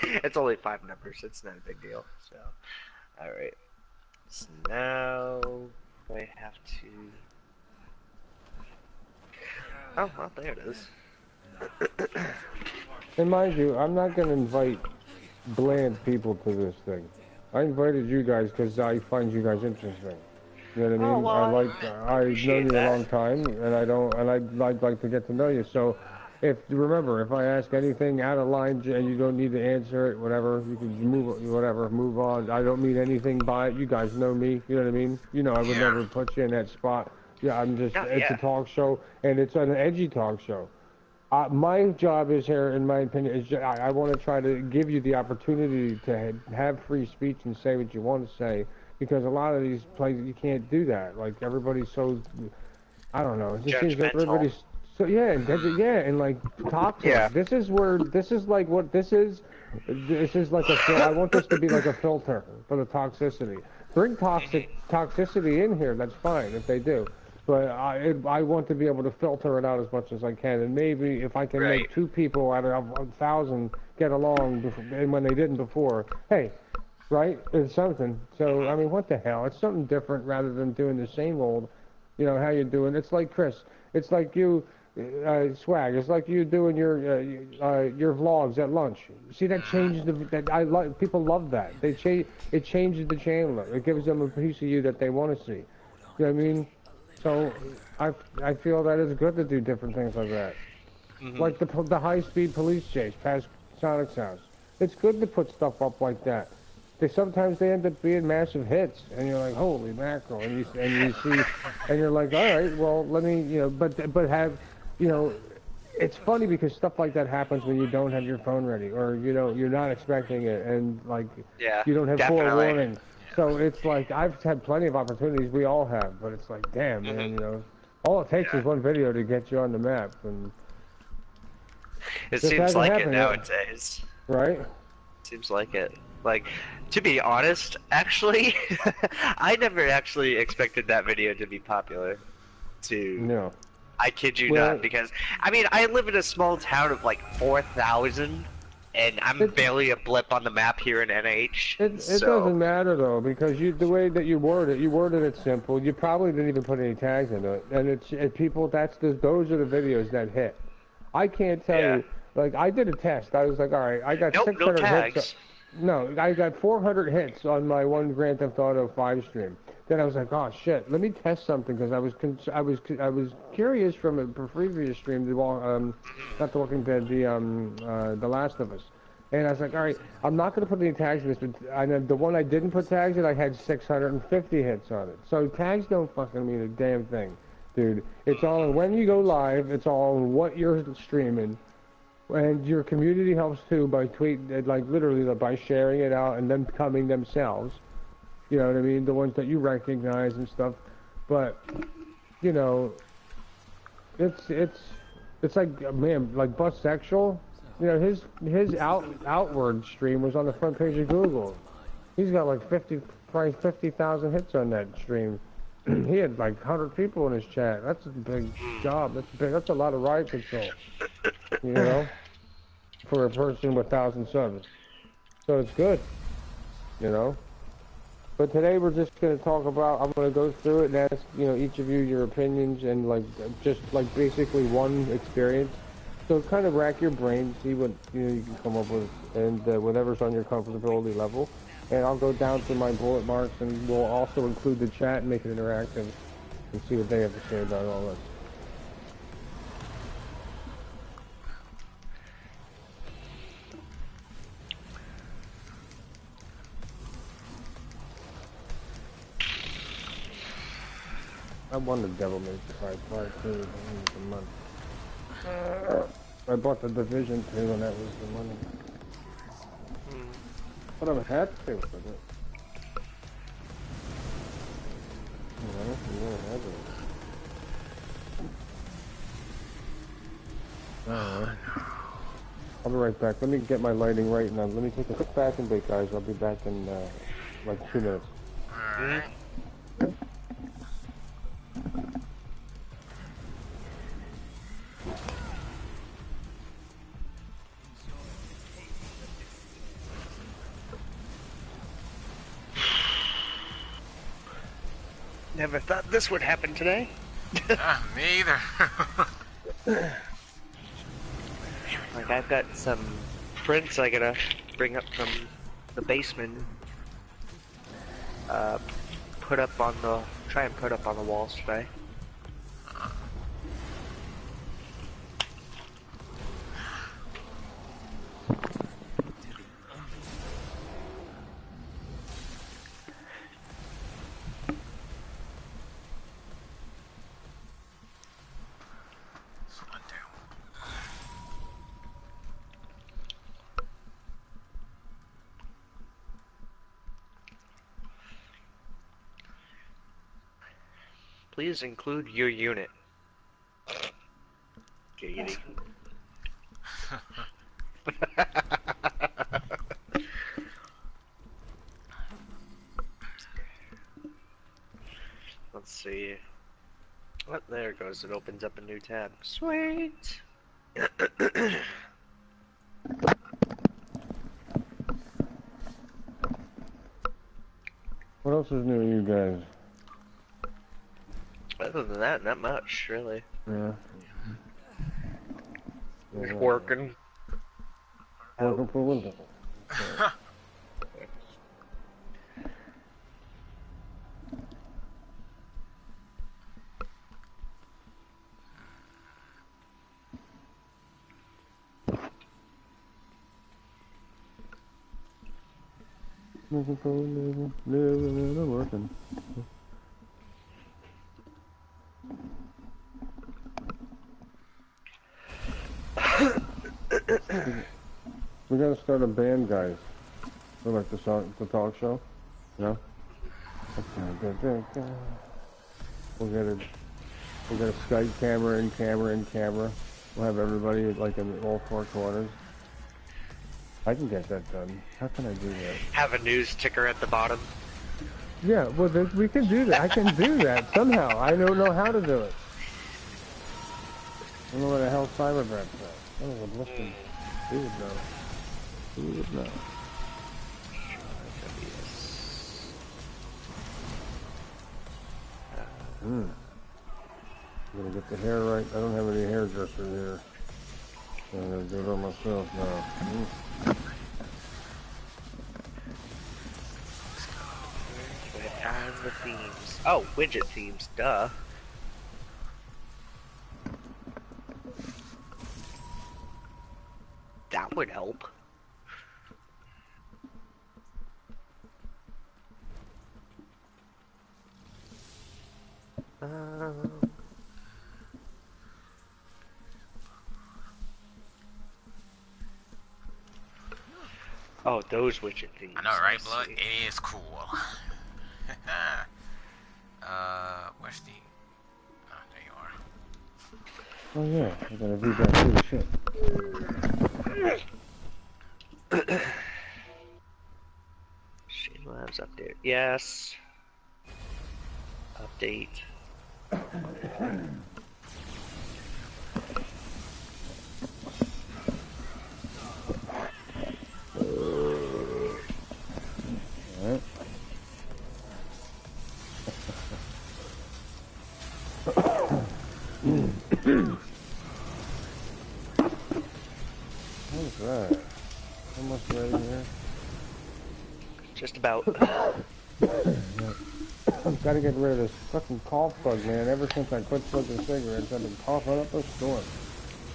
It's only 5 numbers, it's not a big deal, so... Alright. So now... I have to... Oh, well, there it is. And mind you, I'm not going to invite bland people to this thing. I invited you guys because I find you guys interesting. You know what I mean? Oh, well, I've known you a long time, and I'd like to get to know you. So, remember, if I ask anything out of line and you don't need to answer it, whatever, you can move on. I don't mean anything by it. You guys know me. You know what I mean? You know, I would never put you in that spot. Yeah, it's a talk show, and it's an edgy talk show. My job is here, in my opinion, is I want to try to give you the opportunity to have free speech and say what you want to say, because a lot of these places you can't do that. Like, everybody's so, I don't know, it just seems like everybody's so, and like toxic. Yeah. This is like I want this to be like a filter for the toxicity. Bring toxicity in here, that's fine if they do. But I want to be able to filter it out as much as I can, and maybe if I can make 2 people out of 1,000 get along, and when they didn't before, hey, right? It's something. So I mean, what the hell? It's something different rather than doing the same old. You know how you doing? It's like Chris. It's like you, Swag. It's like you doing your vlogs at lunch. See, that changes people love that. It changes the channel. It gives them a piece of you that they want to see. You know what I mean? So I feel that it's good to do different things like that. Like the high-speed police chase past Sonic's house. It's good to put stuff up like that. Sometimes they end up being massive hits, and you're like, holy mackerel, and you see, and you're like, all right, well, let me, but have, it's funny because stuff like that happens when you don't have your phone ready, or you're not expecting it, and like, you don't have forewarning. So it's like, I've had plenty of opportunities, we all have, but it's like, damn, man, all it takes is one video to get you on the map, and it seems like it nowadays. Right? Seems like it. Like, to be honest, actually, I never actually expected that video to be popular. No. I kid you not, because, I mean, I live in a small town of like 4,000, and I'm barely a blip on the map here in NH. It doesn't matter though, because the way that you worded it simple. You probably didn't even put any tags into it, and those are the videos that hit. I can't tell you. Like, I did a test. I was like, all right, I got 600 hits. No, I got 400 hits on my one Grand Theft Auto 5 stream. then I was like, oh shit, let me test something because I was curious from a previous stream, not The Walking Dead, The Last of Us, and I was like, all right, I'm not gonna put any tags in this, but I know the one I didn't put tags in, I had 650 hits on it. So tags don't fucking mean a damn thing, dude. It's all on when you go live. It's all on what you're streaming. And your community helps too by literally by sharing it out and them coming themselves. You know what I mean? The ones that you recognize and stuff. But, you know, it's like, man, like Busexual, you know, his outward stream was on the front page of Google. He's got like probably 50,000 hits on that stream. He had like 100 people in his chat. That's a big job. That's a lot of riot control. You know, for a person with 1,000 subs. So it's good, you know. But today we're just going to talk about, I'm going to go through it and ask, you know, each of you your opinions and just basically one experience. So kind of rack your brain, see what, you know, you can come up with, and whatever's on your comfortability level. And I'll go down through my bullet marks, and we'll also include the chat and make it interactive and see what they have to say about all this. I won the Devil May Cry Part 2 the month. I bought the Division 2 and that was the money. But I've had to with it. You know, you never had it. Alright. I'll be right back. Let me get my lighting right and let me take a quick bathroom break, guys. I'll be back in like 2 minutes. Alright. Never thought this would happen today. Me either. Like, I've got some prints I gotta bring up from the basement. Try and put up on the walls today. Please include your unit. Giggity. Let's see. Oh, there it goes. It opens up a new tab. Sweet! What else is new to you guys? Other than that, not much, really. Yeah. Just working. Working for Windows. Working for Windows. Living, working. We gotta start a band, guys. For like the talk show, you know. We'll get a Skype camera and camera. We'll have everybody like in all 4 corners. I can get that done. How can I do that? Have a news ticker at the bottom. Yeah, well, we can do that. I can do that somehow. I don't know how to do it. I don't know what the hell Cyberbat said. I don't know, listen. Who would know? Who would know? I'm gonna get the hair right. I don't have any hairdresser here. I'm gonna do it on myself now. I'm the themes. Oh, widget themes, duh. That would help. Oh, those widget themes. I know, right, Blood? It is cool. Where's the... Oh, there you are. Oh yeah, I gotta read that through the shit. Streamlabs update. Yes. Update. Alright. What's that? How much right in here? Just about. I've got to get rid of this fucking cough bug, man. Ever since I quit smoking cigarettes, I've been coughing up a storm.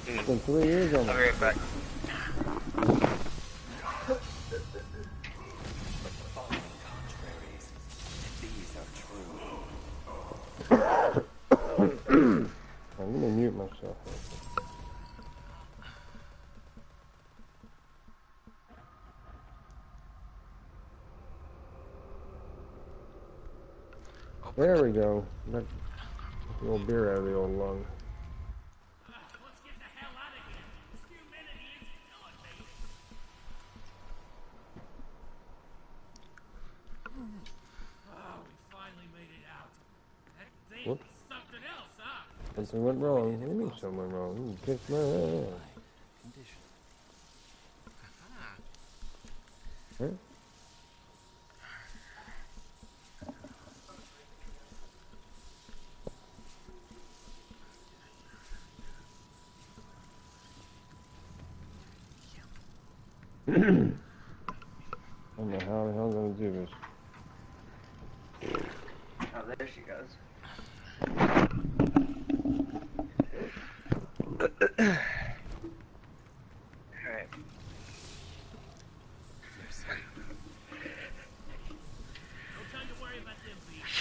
It's been 3 years almost. I'll be right back. I'm gonna mute myself. There we go. Let the old beer out of the old lung. Let's get the hell out of here. This humidity is killing me. Oh, we finally made it out. That thing was something else, huh? Something went wrong. What do you mean something went wrong? You kissed my ass. Huh? I don't know how the hell I'm gonna do this. Oh, there she goes. Alright. No time to worry about them bees.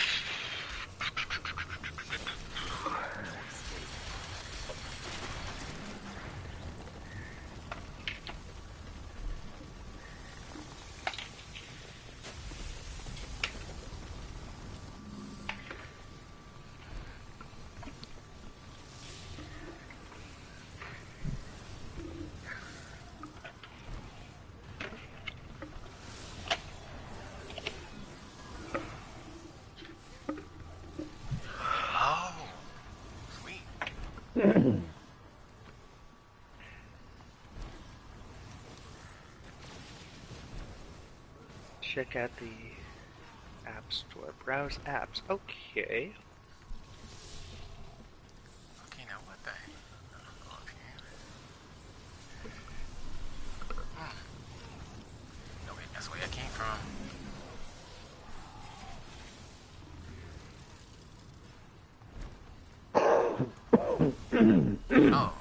Check out the App Store. Browse apps. Okay. Okay, now what the heck? Go up here. No, wait, that's where I came from. Oh.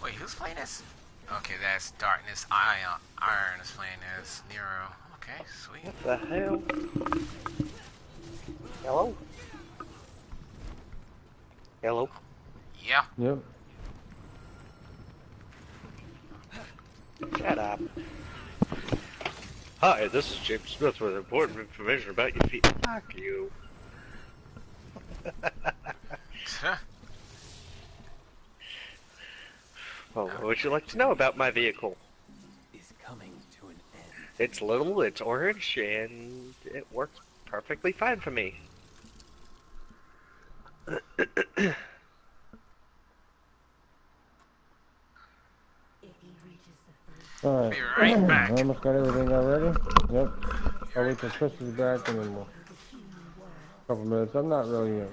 Wait, who's playing this? Okay, that's Darkness Iron is playing as Nero. Okay, sweet. What the hell? Hello? Hello? Yeah. Yep. Shut up. Hi, this is James Smith with important information about your feet. Fuck you. Well, what would you like to know about my vehicle? Is coming to an end. It's little, it's orange, and it works perfectly fine for me. Alright. Be right back. I almost got everything already. Yep. I'll wait till Chris is back and then we'll... Couple minutes. I'm not really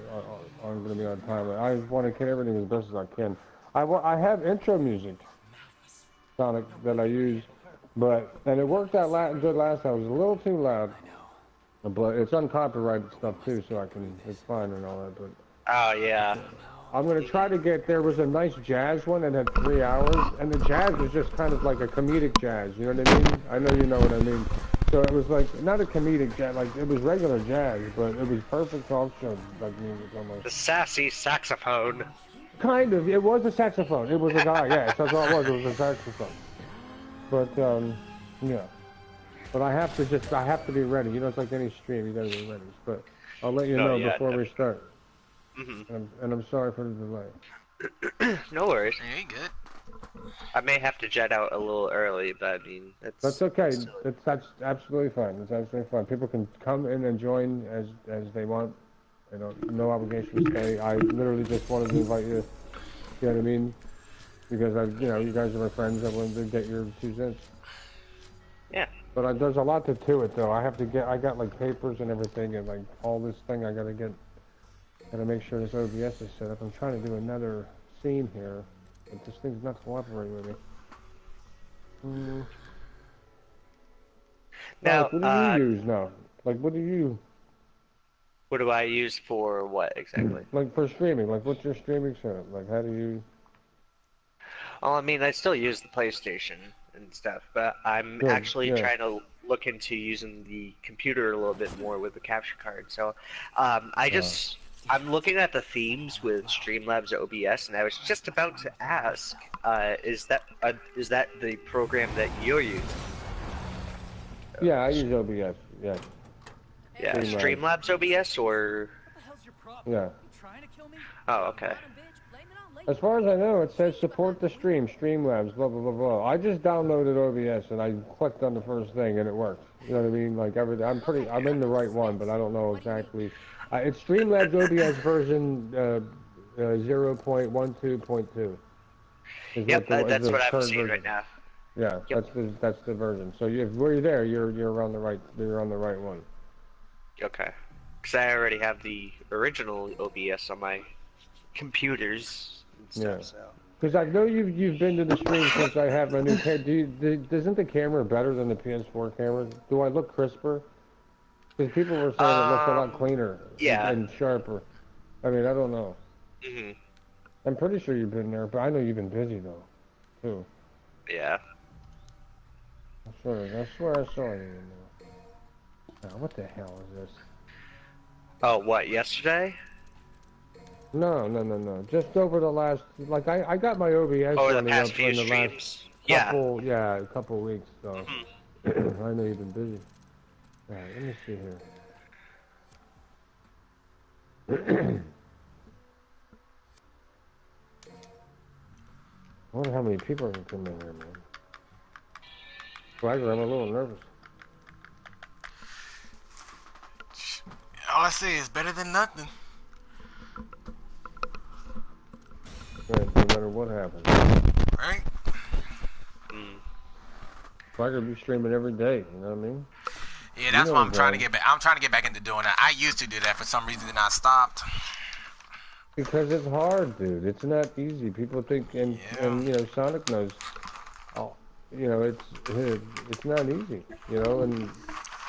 I'm going to be on time. I want to get everything as best as I can. I have intro music, Sonic, that I use, and it worked out good last time. It was a little too loud, but it's uncopyrighted stuff too, so it's fine and all that. But oh yeah. I'm going to try to get. There was a nice jazz one that had 3 hours, and the jazz was just kind of like a comedic jazz. You know what I mean? I know you know what I mean. So it was like, not a comedic jazz, like it was regular jazz, but it was perfect talk show like music almost. The sassy saxophone. Kind of, it was a saxophone. It was a guy, yes, that's all it was a saxophone. But, yeah. But I have to be ready. You know, it's like any stream, you gotta be ready. But I'll let you know before we start. And I'm sorry for the delay. No worries. Yeah, you good. I may have to jet out a little early, but I mean, that's okay. That's absolutely fine. It's absolutely fine. People can come in and join as they want. You know, no obligation to stay. I literally just wanted to invite you. You know what I mean? Because you guys are my friends. I wanted to get your 2 cents. Yeah. But there's a lot to it though. I got like papers and everything and like all this thing. I gotta make sure this OBS is set up. I'm trying to do another scene here. But this thing's not cooperating with me. Now, what do you use now? Like, what do I use for what exactly? Like for streaming. Like, what's your streaming setup? Like, how do you? Well, I mean, I still use the PlayStation and stuff, but I'm actually trying to look into using the computer a little bit more with the capture card. So, I'm looking at the themes with Streamlabs OBS, and I was just about to ask, is that the program that you're using? Yeah, I use OBS. Yeah. Yeah, Streamlabs OBS or? What the hell's your problem? Yeah. You trying to kill me? Oh, okay. As far as I know, it says support the stream, Streamlabs, blah blah blah blah. I just downloaded OBS and I clicked on the first thing and it worked. You know what I mean? Like everything. I'm in the right one, but I don't know exactly. It's Streamlabs OBS version 0.12.2. Yep, that's what I'm seeing right now. Yeah, yep. that's the version. So if you're there, you're on the right one. Okay, because I already have the original OBS on my computers and stuff. So. Because I know you've been to the stream since I have my new camera. Isn't the camera better than the PS4 camera? Do I look crisper? Because people were saying it looks a lot cleaner and sharper. I mean, I don't know. I'm pretty sure you've been there, but I know you've been busy though, too. Yeah. I swear I saw you in there. Oh, what the hell is this? Oh, what, yesterday? No. Just over the last, like, I got my OBS over the past up few in the streams. last a couple weeks, so I know you've been busy. Alright, let me see here. I wonder how many people are going to come in here, man. Swagger, I'm a little nervous. All I say is better than nothing. Right, no matter what happens. Right? Swagger be streaming every day, you know what I mean? Yeah, that's why I'm trying to get back. I'm trying to get back into doing that. I used to do that for some reason, and I stopped. Because it's hard, dude. It's not easy. People think, and you know, Sonic knows. Oh, you know, it's not easy. You know, and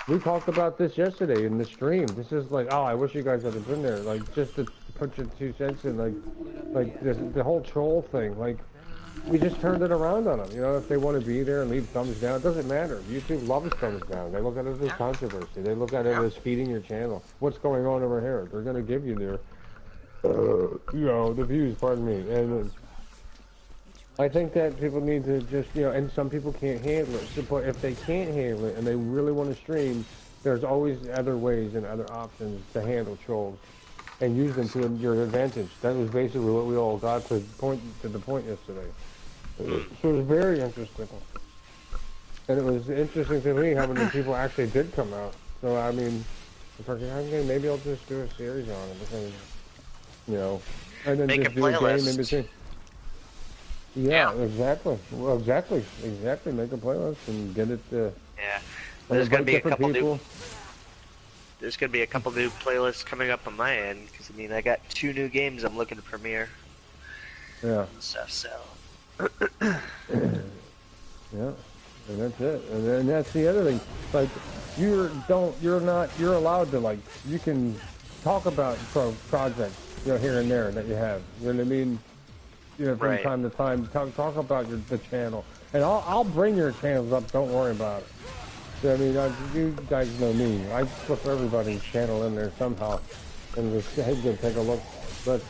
we talked about this yesterday in the stream. This is like, oh, I wish you guys had been there. Like, just to put your 2 cents in, like the whole troll thing. Like, we just turned it around on them. You know, if they want to be there and leave thumbs down, it doesn't matter. YouTube loves thumbs down. They look at it as controversy. They look at it as feeding your channel. What's going on over here? They're going to give you their, you know, the views, pardon me. And I think that people need to just, you know, and some people can't handle it. So, but if they can't handle it and they really want to stream, there's always other ways and other options to handle trolls and use them to your advantage. That was basically what we all got to the point yesterday. So it was very interesting. And it was interesting to me how many people actually did come out. So, I mean, maybe I'll just do a series on it because, you know, and then make just a do a game in playlist. between. Yeah, exactly. Well, exactly. Make a playlist and get it. Yeah. There's gonna be a couple people. new. There's gonna be a couple new playlists coming up on my end because I mean I got 2 new games I'm looking to premiere. Yeah. And stuff. So. Yeah, and that's it. And that's the other thing. Like, you're allowed to, like, you can talk about projects, you know, here and there that you have. You know what I mean? You know, from time to time, talk about the channel, and I'll bring your channels up. Don't worry about it. You know what I mean? You guys know me. I put everybody's channel in there somehow, and just hey, go take a look. But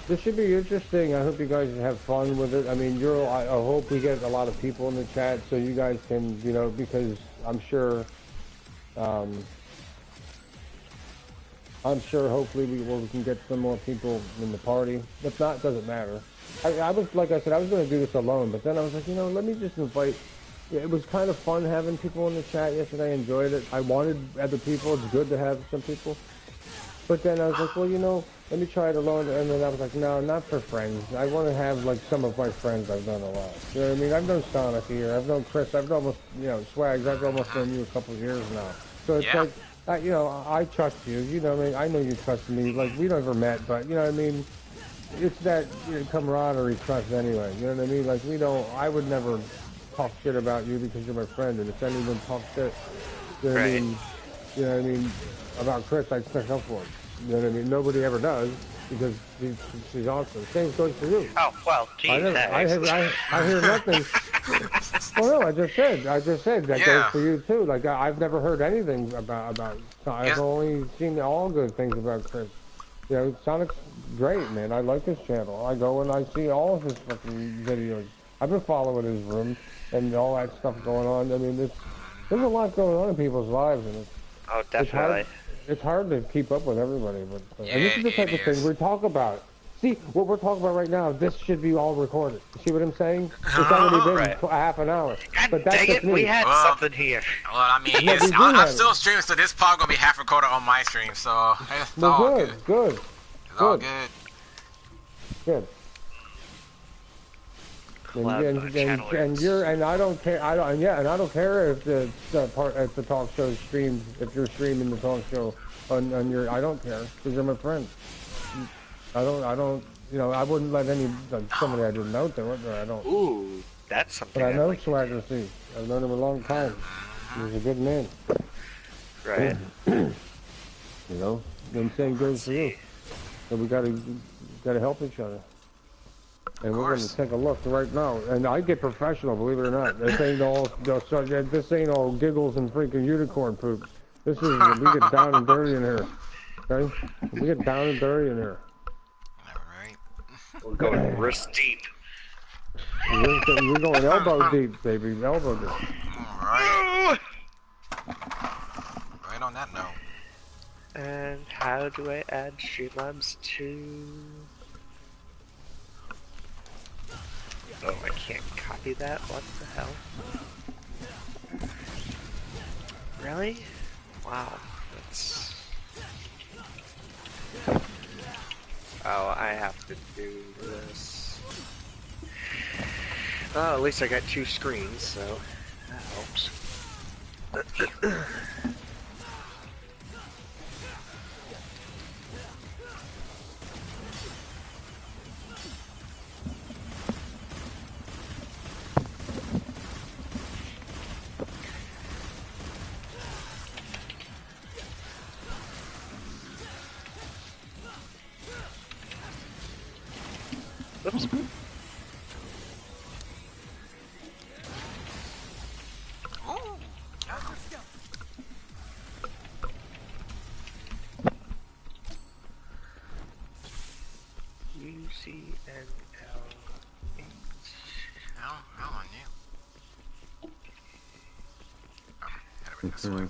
this should be interesting. I hope you guys have fun with it. I mean, I hope we get a lot of people in the chat so you guys can, you know, because I'm sure hopefully we can get some more people in the party. If not, it doesn't matter. I was, like I said, I was going to do this alone, but then I was like, you know, let me just invite. Yeah, it was kind of fun having people in the chat yesterday. I enjoyed it. I wanted other people. It's good to have some people. But then I was like, well, you know, let me try it alone. And then I was like, no, not for friends. I want to have, like, some of my friends I've done a lot. You know what I mean? I've known Sonic here. I've known Chris. I've almost, you know, Swags. I've almost known you a couple of years now. So it's like, you know, I trust you. You know what I mean? I know you trust me. Like, we never met, but, you know what I mean? It's that, you know, camaraderie trust anyway. You know what I mean? Like, I would never talk shit about you because you're my friend. And if anyone talks shit, you know what I mean? You know what I mean? About Chris, I'd stick up for him. You know what I mean? Nobody ever does because she's awesome. Same goes for you. Oh well, geez, I hear nothing. Well, no, I just said that goes for you too. Like I've never heard anything about. I've only seen all good things about Chris. You know, Sonic's great, man. I like his channel. I go and I see all of his fucking videos. I've been following his room and all that stuff going on. I mean, there's a lot going on in people's lives, and definitely. It's hard to keep up with everybody, but and this is the type of thing we talk about. See, what we're talking about right now, this should be all recorded. You see what I'm saying? It's already been a half an hour. But that's dang it, we had something here. Well, I mean, I'm still streaming, so this part gonna be half recorded on my stream, so it's all good. It's all good. Good. And I don't care. I don't care if the talk show streamed. If you're streaming the talk show on your, I don't care because you're my friend. I don't. You know, I wouldn't let somebody I didn't know do it. I don't. Ooh, that's something. But I know Swagger C. I've known him a long time. He's a good man. Right. You know, the same goes for you. So we gotta help each other. And we're going to take a look right now. And I get professional, believe it or not. This ain't all giggles and freaking unicorn poop. We get down and dirty in here. Okay? We get down and dirty in here. Alright. We're going wrist deep. We're going elbow deep, baby. Elbow deep. Alright. Right on that note. And how do I add Streamlabs to... Oh, I can't copy that? What the hell? Really? Wow, that's... Oh, I have to do this. Oh, at least I got 2 screens, so that helps. Oops. UCNL8. How on you? Head over this way.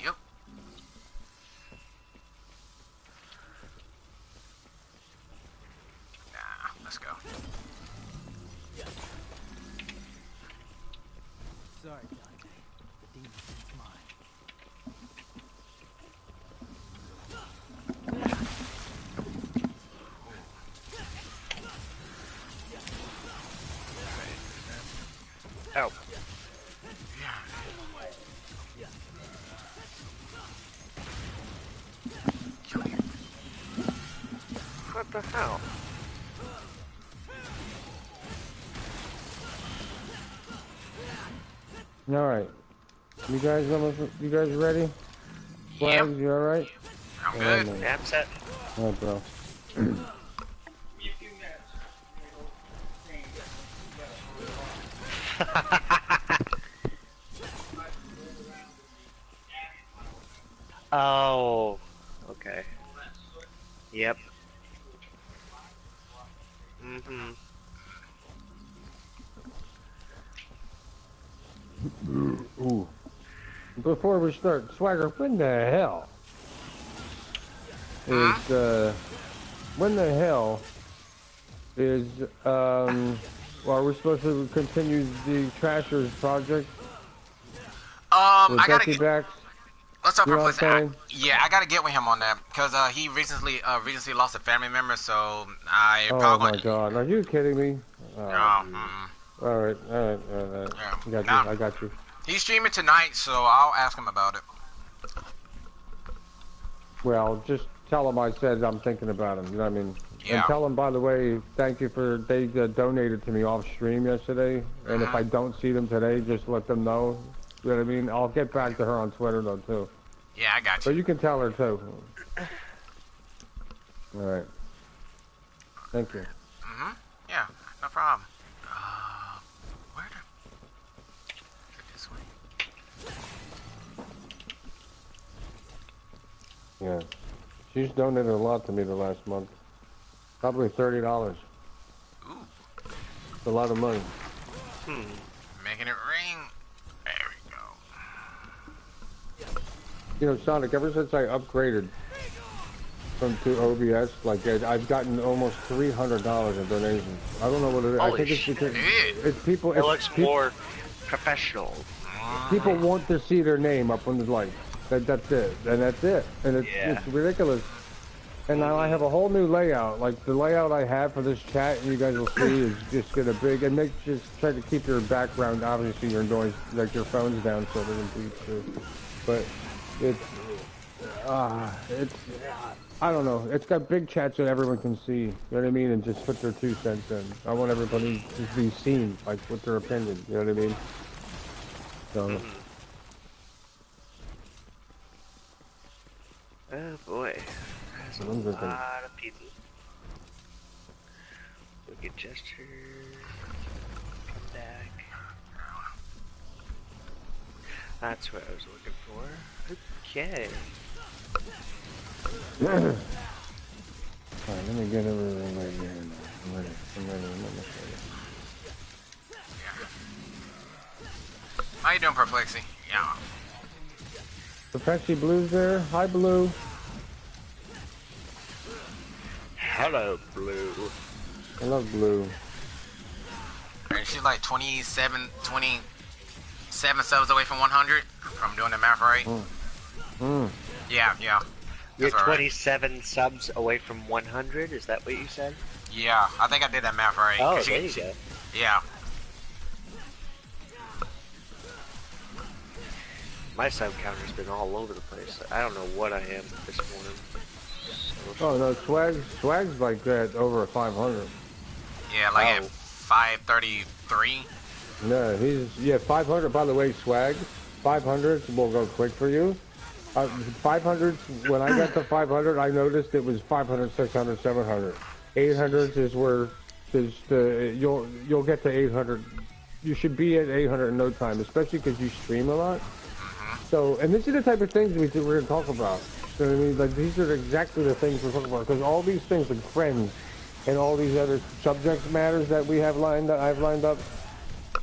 Yep. Let's go. Sorry, Dante. The demon is mine. Oh. What the hell? All right. You guys ready? Yep. Flags, you all right? I'm good. Yeah, I'm set. All right, bro. Oh. Okay. Yep. Mm-hmm. Ooh. Before we start, Swagger, when the hell is, when the hell is, well, are we supposed to continue the Trashers project? With I gotta Becky Backs? What's up, You know what I'm Perplexity? saying? Yeah, I gotta get with him on that because he recently lost a family member, so I Oh probably. my God! Are you kidding me? No. All right. Yeah. I got you. He's streaming tonight, so I'll ask him about it. Well, just tell him I said I'm thinking about him. You know what I mean? Yeah. And tell him, by the way, thank you for they donated to me off stream yesterday. And if I don't see them today, just let them know. You know what I mean? I'll get back to her on Twitter though too. Yeah, I got you. But you can tell her too. All right. Thank you. Yeah, no problem. Where this way? Yeah. She's donated a lot to me the last month. Probably $30. Ooh. It's a lot of money. Making it ring. There we go. You know, Sonic, ever since I upgraded to OBS, like I've gotten almost $300 in donations. I don't know what it is. I think it's because it's people. It looks more professional. People want to see their name up on the lights. That's it, and that's it, and it's ridiculous. And now I have a whole new layout. Like the layout I have for this chat, and you guys will see, is just get a big and just try to keep your background, obviously your noise, like your phone's down so it doesn't beep through. But it's I don't know. It's got big chat so everyone can see. You know what I mean? And just put their 2 cents in. I want everybody to be seen, like with their opinion. You know what I mean? So. Oh boy, that's a lot of people. Look at Jester. Come back. That's what I was looking for. Okay. Alright, let me get everything right here. I'm ready. How you doing, Perplexity? Yeah. Perplexity Blue's there. Hi, Blue. Hello, Blue. I love Blue. And she's like 27 subs away from 100. If I'm doing the math right. Yeah. You're That's 27 subs away from 100? Is that what you said? Yeah, I think I did that math right. Oh, there you go. Yeah. My sub counter's been all over the place. I don't know what I am this morning. Oh no, Swag's like that over 500. Yeah, like at 533. No, he's 500. By the way, Swag, 500 will go quick for you. 500. When I got to 500, I noticed it was 500, 600, 700. 800 is where you'll get to 800. You should be at 800 in no time, especially because you stream a lot. So, and this is the type of things we're going to talk about. You know what I mean? Like, these are exactly the things we're talking about. Because all these things, like friends, and all these other subject matters that we have I've lined up,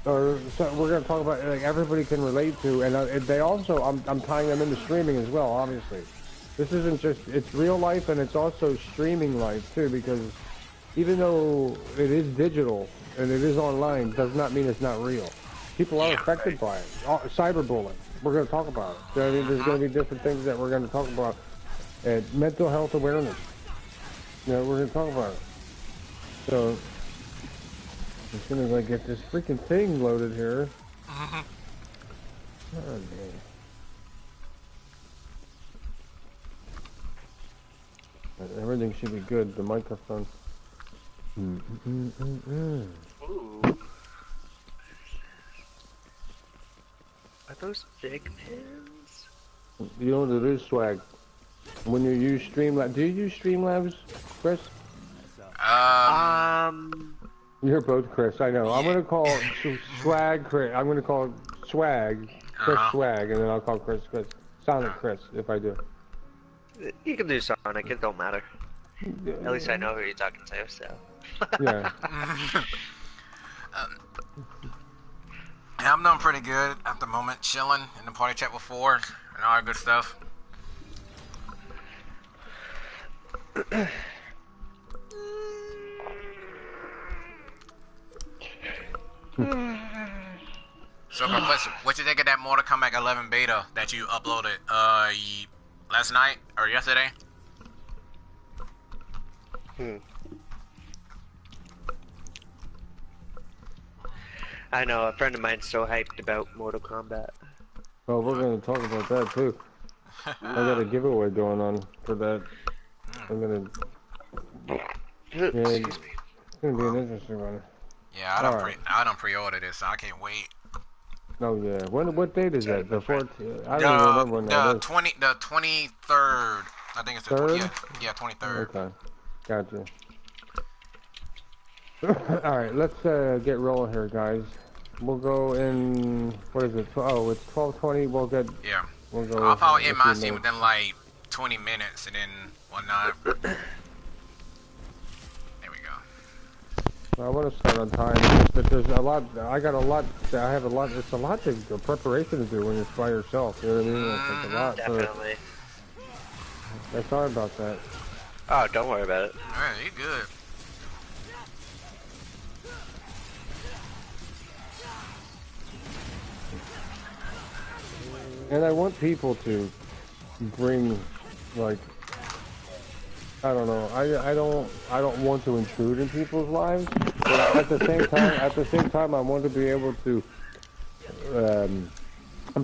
or so we're going to talk about, like, everybody can relate to. And they also, I'm tying them into streaming as well, obviously. This isn't just, it's real life, and it's also streaming life, too, because even though it is digital, and it is online, does not mean it's not real. People are affected by it. Cyberbullying. We're going to talk about it. So, I mean, there's going to be different things that we're going to talk about. And mental health awareness. You know, we're going to talk about it. So, as soon as I get this freaking thing loaded here. Oh, man. Everything should be good. The microphone. Ooh. Are those big pins? You know what it is, Swag? When you use Streamlabs, do you use Streamlabs, Chris? You're both Chris, I know. Yeah. I'm gonna call Swag Chris. I'm gonna call Swag Chris Swag, and then I'll call Chris Sonic Chris if I do. You can do Sonic. It don't matter. At least I know who you're talking to, so. Yeah. I'm doing pretty good at the moment, chilling in the party chat before and all that good stuff. So, what you think of that Mortal Kombat 11 beta that you uploaded last night or yesterday? I know, a friend of mine's so hyped about Mortal Kombat. Oh, we're going to talk about that too. I got a giveaway going on for that. I'm going to... Yeah, it's going to be an interesting one. Yeah, I don't pre-order this, so I can't wait. Oh yeah, what date is that? The 14th? I don't remember when that is. The 23rd. I think it's the 3rd? Yeah, 23rd. Okay, gotcha. All right, let's get rolling here, guys. We'll go in. What is it? Oh, it's 12:20. We'll get. Yeah. We'll go. I'll probably end my scene within like 20 minutes, and then whatnot. I want to start on time. It's just that there's a lot. I have a lot. It's a lot of preparation to do when you're by yourself. You know what I mean? It's like a lot. Definitely. So, sorry about that. Oh, don't worry about it. Alright, you good. And I want people to bring, like, I don't know. I don't want to intrude in people's lives, but at the same time, I want to be able to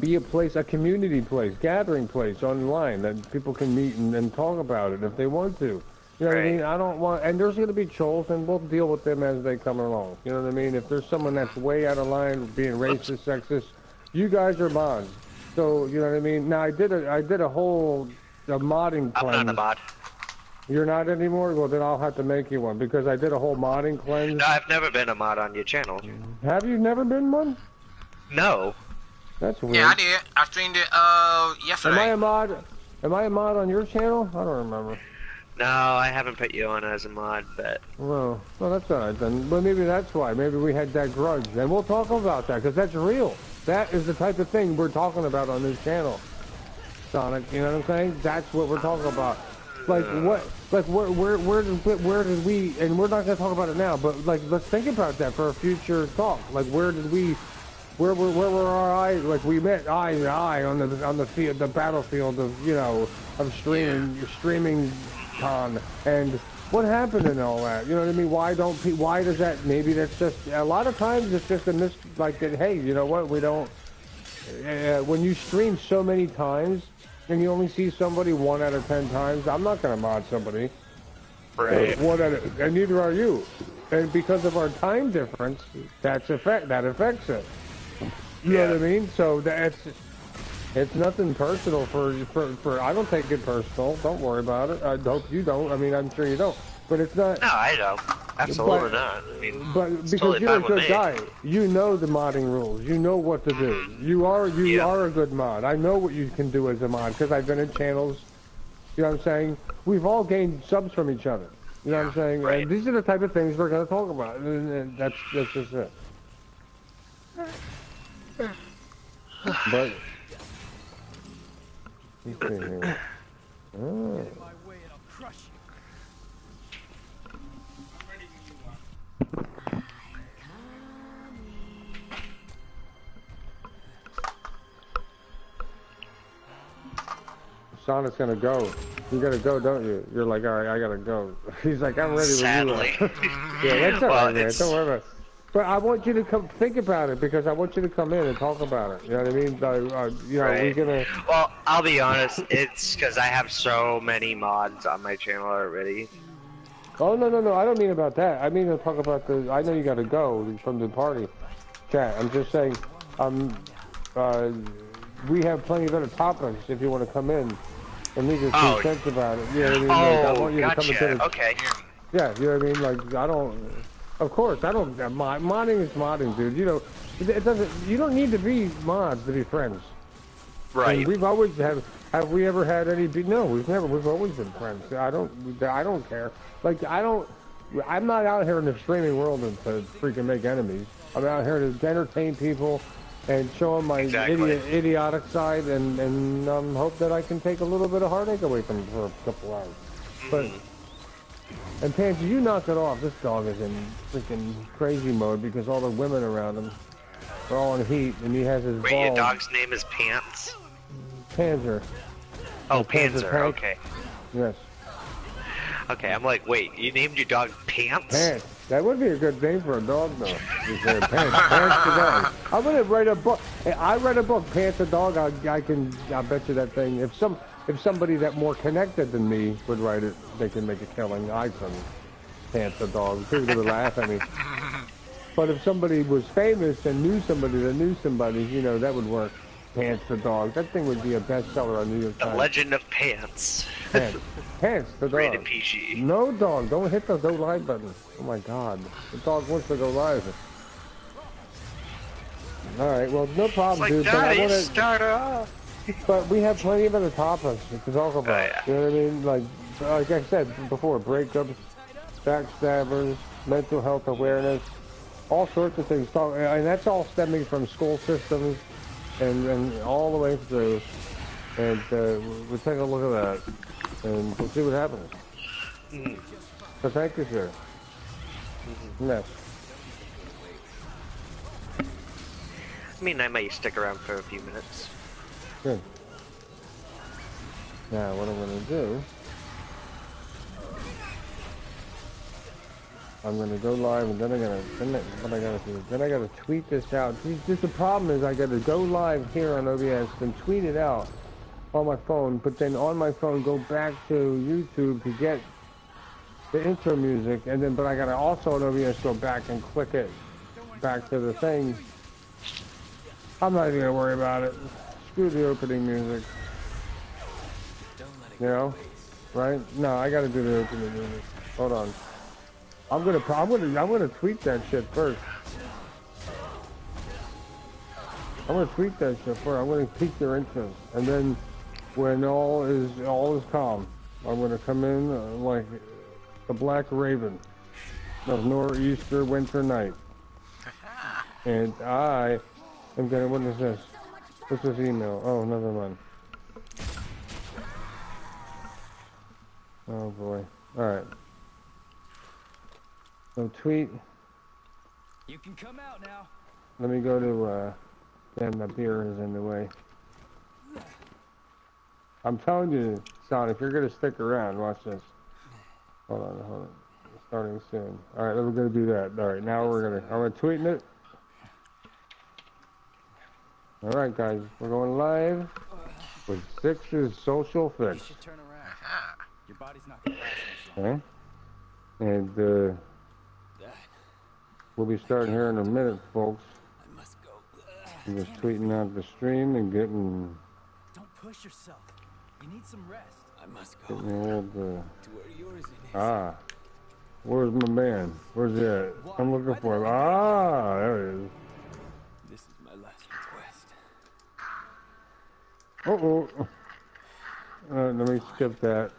be a community place, gathering place online that people can meet and talk about it if they want to. You know what I mean? I don't want, and there's going to be trolls, and we'll deal with them as they come along. You know what I mean? If there's someone that's way out of line, being racist, sexist, you guys are mods. So you know what I mean? Now I did a whole modding cleanse. I'm not a mod. You're not anymore? Well, then I'll have to make you one, because I did a whole modding cleanse. No, I've never been a mod on your channel. Have you never been one? No. That's weird. Yeah, I did. I streamed it yesterday. Am I a mod on your channel? I don't remember. No, I haven't put you on as a mod, but... Well, that's all right then. But maybe that's why. Maybe we had that grudge. And we'll talk about that, because that's real. That is the type of thing we're talking about on this channel, Sonic. You know what I'm saying? That's what we're talking about. Like what? Like where did we? And we're not gonna talk about it now, but like let's think about that for a future talk. Like where were our eyes? Like we met eye to eye on the field, the battlefield of of streaming con, and what happened and all that. You know what I mean? Why does that? Maybe that's just a lot of times it's just like that. Hey, you know what? We don't. When you stream so many times. And you only see somebody 1 out of 10 times, I'm not going to mod somebody. Right. And neither are you. And because of our time difference, that affects it. You know what I mean? So it's nothing personal for I don't take it personal. Don't worry about it. I hope you don't. I mean, I'm sure you don't. But it's not. No, I don't. Absolutely not. I mean, but because you're a good guy, you know the modding rules. You know what to do. You are a good mod. I know what you can do as a mod because I've been in channels. You know what I'm saying? We've all gained subs from each other. You know what I'm saying? Right. And these are the type of things we're going to talk about. And that's just it. But let's see here. Oh. Sonic's gonna go. You gotta go, don't you? You're like, all right, I gotta go. He's like, I'm ready with you. Sadly. Yeah, that's all right, man. Don't worry about it. But I want you to come think about it because I want you to come in and talk about it. You know what I mean? You know, Right. we're gonna. Well, I'll be honest. It's because I have so many mods on my channel already. Oh no! I don't mean about that. I mean to talk about the. I know you got to go from the party, chat. I'm just saying. We have plenty of other topics if you want to come in and leave your 2 cents about it. You know what I mean? Like, I want you to come into the. Okay. Yeah, you know what I mean? Like I don't. Of course, I don't. Modding is modding, dude. You know, it doesn't. You don't need to be mods to be friends. Right. And we've always had. Have we ever had any? No, we've never. We've always been friends. I don't care. Like I'm not out here in the streaming world to freaking make enemies. I'm out here to entertain people and show them my idiotic side and hope that I can take a little bit of heartache away from them for a couple hours. But. And Pansy, you knock it off. This dog is in freaking crazy mode because all the women around him are all in heat, and he has his Wait, balls. your dog's name is Pants? Panzer. Oh, Panzer. Okay. Yes. Okay, I'm like, wait, you named your dog Pants? Pants. That would be a good name for a dog, though. Pants. Pants the dog. I'm gonna write a book. I read a book, Pants the dog. I'll bet you that thing. If somebody that more connected than me would write it, they can make a killing. I couldn't. Pants the dog. People would laugh at me. But if somebody was famous and knew somebody that knew somebody, you know, that would work. Pants the dog. That thing would be a bestseller on New York Times. The Legend of Pants. Pants the dog. Rated PG. No dog. Don't hit the go live button. Oh my God. The dog wants to go live. All right. Well, no problem, dude. But I want to start off. But we have plenty of other topics to talk about. Oh, yeah. You know what I mean? Like I said before, breakups, backstabbers, mental health awareness, all sorts of things. And that's all stemming from school systems and all the way through. And we'll take a look at that, and we'll see what happens. So thank you, sir. Yes. I mean, I might stick around for a few minutes. Good. Now, what I'm going to do, I'm going to go live, and then I got to tweet this out. Just the problem is I got to go live here on OBS and tweet it out on my phone, but then on my phone go back to YouTube to get the intro music, and then but I got to also on OBS go back and click it back to the thing. I'm not even going to worry about it. Screw the opening music. You know, right? No, I gotta do the opening music. Hold on. I'm gonna tweet that shit first. I'm gonna tweet that shit first. I'm gonna pique their interest, and then when all is calm, I'm gonna come in like the Black Raven of Nor'easter Winter Night, and I am gonna. What is this? What's this email? Oh, never mind. Oh boy. Alright. So tweet. You can come out now. Let me go to damn, the beer is in the way. I'm telling you, Son, if you're gonna stick around, watch this. Hold on. Starting soon. Alright, we're gonna do that. Alright, now I'm gonna tweet it. Alright guys, we're going live with Six's Social Fix. You should turn around. Your body's not gonna last much longer. Okay? And we'll be starting here in a minute, folks. I must go. I'm just tweeting out the stream and getting... Don't push yourself. You need some rest. I must go. Getting old, to where yours is. Where's my man? Where's he at? I'm looking for him. There he is. This is my last request. Uh-oh. Let me skip that.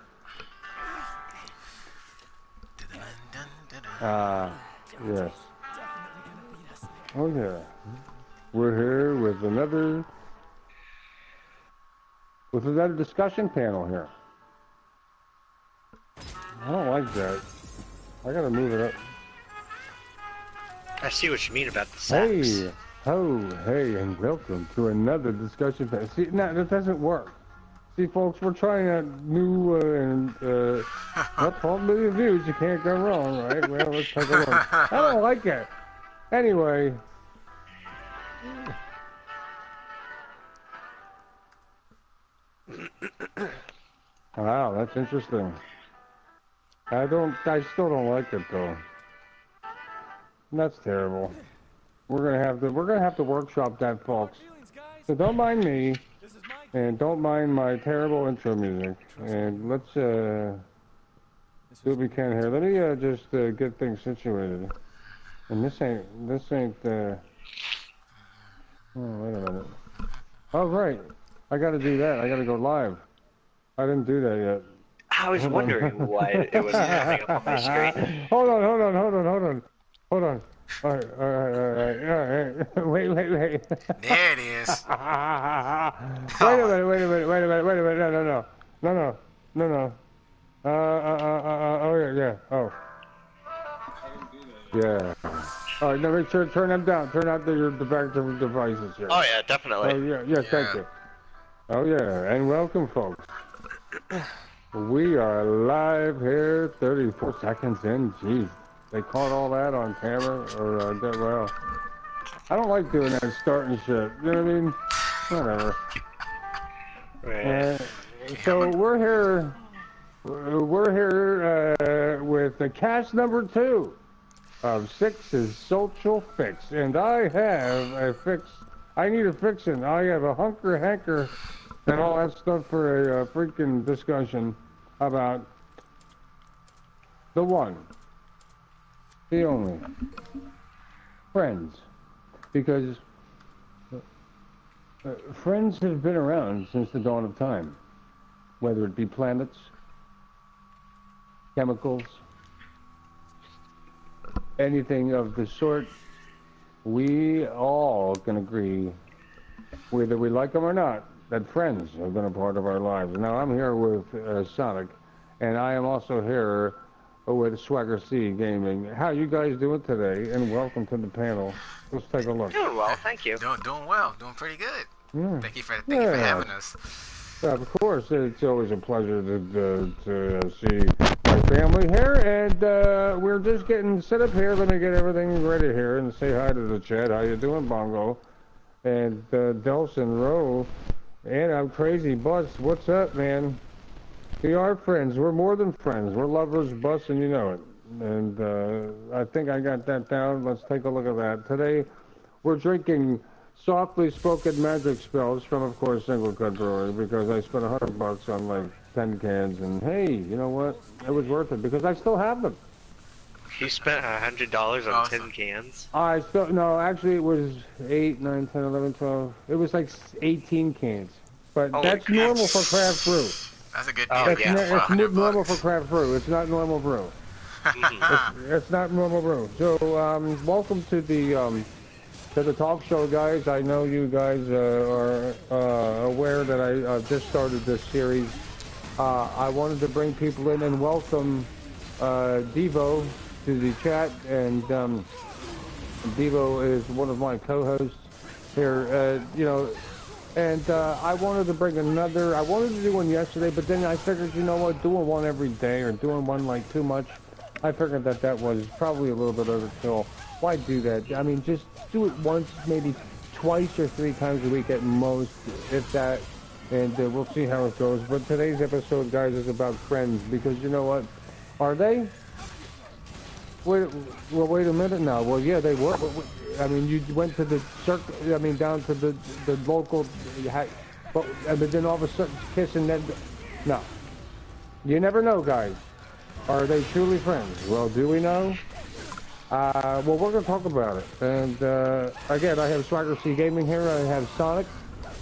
Yes. Oh yeah. We're here with another discussion panel here. I don't like that. I gotta move it up. I see what you mean about the sex. Hey, and welcome to another discussion panel. See, now that doesn't work. See, folks, we're trying out new not 12 million views. You can't go wrong, right? Well, let's take a look. I don't like it. Anyway. Wow, that's interesting. I still don't like it though. That's terrible. We're gonna have to workshop that, folks. So don't mind me, and don't mind my terrible intro music. And let's do what we can here. Let me just get things situated. And this ain't oh, wait a minute. Oh, right. I gotta do that. I gotta go live. I didn't do that yet. I was wondering why it wasn't coming up on my screen. Hold on. All right. Wait. There it is. Wait a minute. No. Oh, yeah. Oh. Yeah. All right, now make sure turn them down. Turn out the back devices here. Oh yeah, definitely. Oh yeah, thank you. Oh yeah, and welcome, folks. We are live here, 34 seconds in. Jeez, they caught all that on camera, or well, I don't like doing that starting shit. You know what I mean? Whatever. Right. So we're here. With the cast number 2 of 6's Social Fix, and I have a fix. I need a fixin'. I have a hanker, and all that stuff for a freaking discussion about the one, the only, Friends, because Friends have been around since the dawn of time, whether it be planets, chemicals, anything of the sort. We all can agree, whether we like them or not, that Friends have been a part of our lives. Now I'm here with Sonic, and I am also here with Swagger C Gaming. How you guys doing today? And welcome to the panel. Let's take a look. Doing well, thank you. Doing well, doing pretty good. Yeah. Thank you for having us. Of course, it's always a pleasure to see my family here, and we're just getting set up here. Let me get everything ready here and say hi to the chat. How you doing, Bongo? And Delson Rowe, and I'm Crazy Bus. What's up, man? We are friends. We're more than friends. We're lovers, Bus, and you know it. And I think I got that down. Let's take a look at that. Today, we're drinking softly spoken magic spells from, of course, Single Cut Brewery, because I spent $100 on like 10 cans, and hey, you know what? It was worth it because I still have them. You spent $100 on 10 cans? No, actually it was 8, 9, 10, 11, 12. It was like 18 cans. But that's normal for craft brew. That's a good deal. It's normal for craft brew. It's not normal brew. It's not normal brew. So, welcome to the talk show, guys. I know you guys are aware that I just started this series. I wanted to bring people in and welcome Devo to the chat, and Devo is one of my co-hosts here. And I wanted to bring another. I wanted to do one yesterday, but then I figured, you know what, doing one every day or doing one like too much, I figured that was probably a little bit overkill. Why do that? I mean, just do it once, maybe twice or 3 times a week at most, if that, and we'll see how it goes. But today's episode, guys, is about Friends, because you know what? Are they? Wait a minute now. Well, yeah, they were. But, I mean, you went to the circle. I mean, down to the local. But then all of a sudden, kissing that. No. You never know, guys. Are they truly friends? Well, do we know? Well, we're going to talk about it. And, again, I have Swagger C Gaming here. I have Sonic.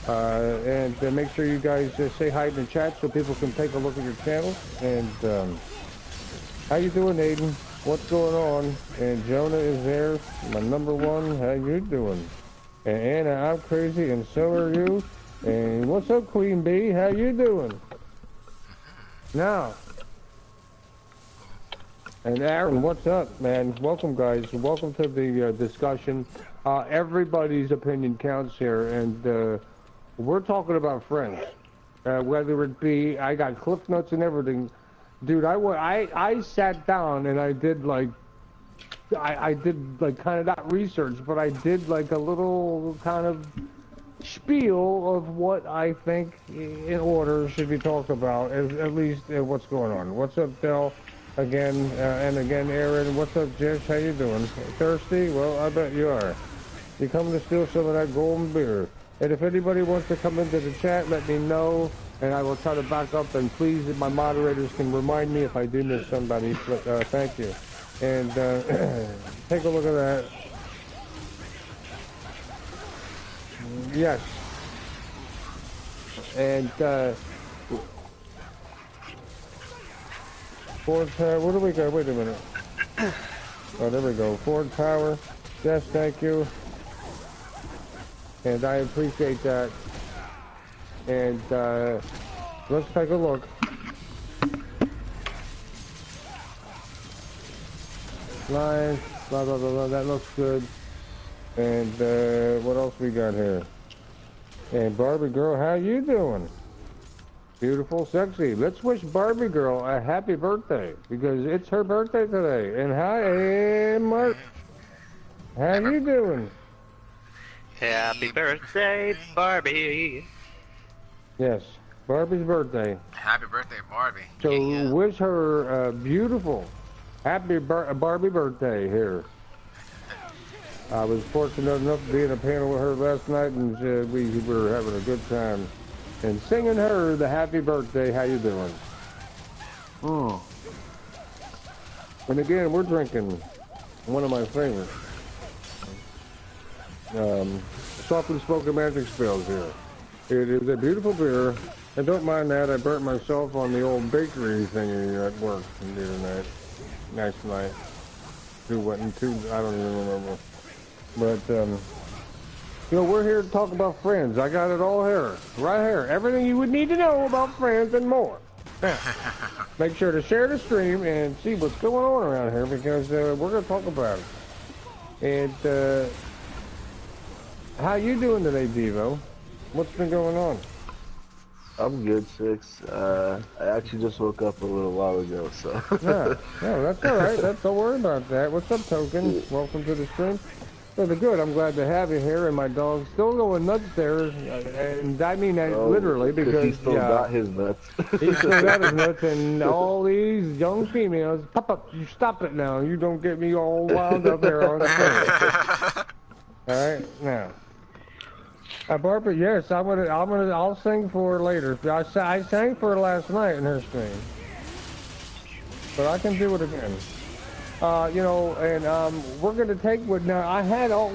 And make sure you guys say hi in the chat so people can take a look at your channel. And, how you doing, Aiden? What's going on? And Jonah is there, my number 1. How you doing? And Anna, I'm crazy, and so are you. And what's up, Queen Bee? How you doing? Now. And Aaron, what's up, man? Welcome, guys. Welcome to the discussion. Everybody's opinion counts here, and we're talking about Friends. Whether it be, I got cliff notes and everything. Dude, I sat down and I did like I did like kind of not research, but I did like a little kind of spiel of what I think in order should be talked about, at least what's going on. What's up, Del? Again, and again, Aaron. What's up, Jess? How you doing? Thirsty? Well, I bet you are. You coming to steal some of that golden beer. And if anybody wants to come into the chat, let me know, and I will try to back up. And please, if my moderators can remind me if I do miss somebody. Thank you. And take a look at that. Yes. And Ford Tower. What do we got? Wait a minute. Oh, there we go. Ford Tower. Yes, thank you. And I appreciate that. And let's take a look. Lines, blah, blah, blah, blah. That looks good. And what else we got here? And Barbie Girl, how you doing? Beautiful, sexy. Let's wish Barbie Girl a happy birthday because it's her birthday today. And hi, Mark. How you doing? Happy birthday, Barbie. Yes, Barbie's birthday. Happy birthday, Barbie. So wish her a beautiful, happy Barbie birthday here. I was fortunate enough to be in a panel with her last night, and we were having a good time. And singing her the happy birthday, how you doing? And again, we're drinking one of my favorites. Softly spoken magic spells here. It is a beautiful beer. And don't mind that, I burnt myself on the old bakery thingy at work the other night. Last night. I don't even remember. But, you know, we're here to talk about Friends. I got it all here. Right here. Everything you would need to know about Friends and more. Now, make sure to share the stream and see what's going on around here because we're going to talk about it. And, how you doing today, Devo? What's been going on? I'm good, Six. I actually just woke up a little while ago, so. No, that's all right. Don't worry about that. What's up, Token? Welcome to the stream. Well, good. I'm glad to have you here, and my dog's still going nuts there, and I mean that literally because he still got his nuts. He still got his nuts, and all these young females, Pop, you stop it now. You don't get me all wound up there on the stream. All right, now. Barbara, yes, I'll sing for her later. I sang for her last night in her stream, but I can do it again. You know, and we're gonna take now. I had all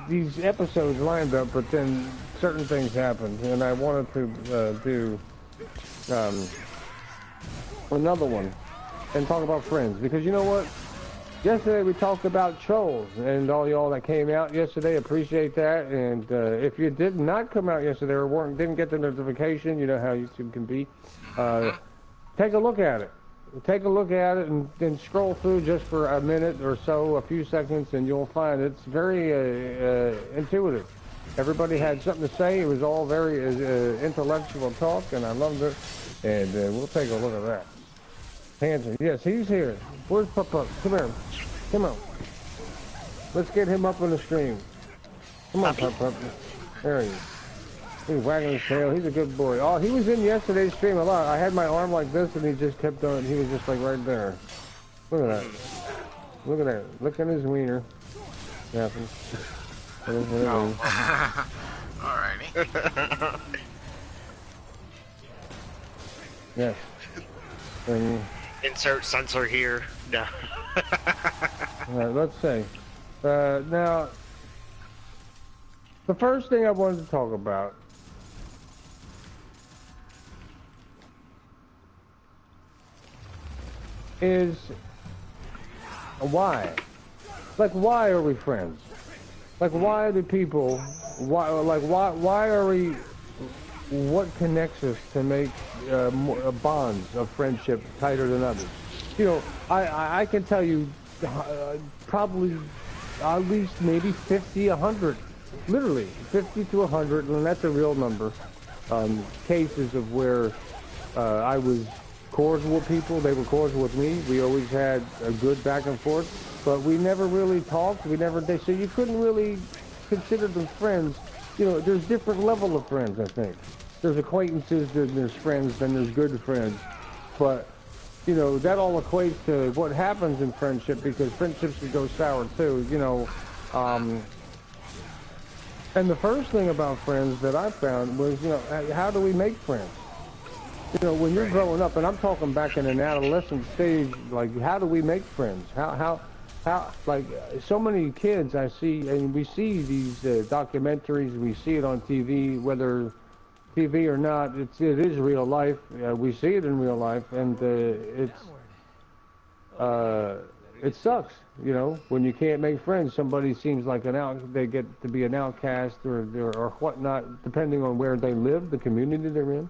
these episodes lined up, but then certain things happened, and I wanted to do another one and talk about Friends because you know what? Yesterday we talked about trolls and all y'all that came out yesterday. Appreciate that. And if you did not come out yesterday or didn't get the notification, you know how YouTube can be. Take a look at it. Take a look at it and then scroll through just for a minute or so, a few seconds, and you'll find it's very intuitive. Everybody had something to say. It was all very intellectual talk, and I loved it. And we'll take a look at that. Hanson, yes, he's here. Where's Pup-Pup? Come here. Come on. Let's get him up on the stream. Come on, Pup-Pup. There he is. He's wagging his tail. He's a good boy. Oh, he was in yesterday's stream a lot. I had my arm like this, and he just kept on. He was just like right there. Look at that. Look at that. Look at his wiener. Nothing. Oh. Alrighty. Yes. Insert sensor here. No. All right, let's see. Now, the first thing I wanted to talk about is why. Like, why are we friends? Like, why do people? Why are we? What connects us to make bonds of friendship tighter than others? You know, I can tell you probably at least maybe 50, 100, literally 50 to 100, and that's a real number, cases of where I was cordial with people, they were cordial with me, we always had a good back and forth, but we never really talked. We never did. So you couldn't really consider them friends. You know, there's different level of friends, I think. There's acquaintances, then there's friends, then there's good friends. But, you know, that all equates to what happens in friendship, because friendships can go sour too, you know. And the first thing about friends that I found was, you know, how do we make friends? You know, when you're growing up, and I'm talking back in an adolescent stage, like, how do we make friends? How, like, so many kids I see, and we see these documentaries, we see it on TV, whether TV or not, it is real life. We see it in real life, and it sucks, you know, when you can't make friends. Somebody seems like they get to be an outcast or whatnot, depending on where they live, the community they're in.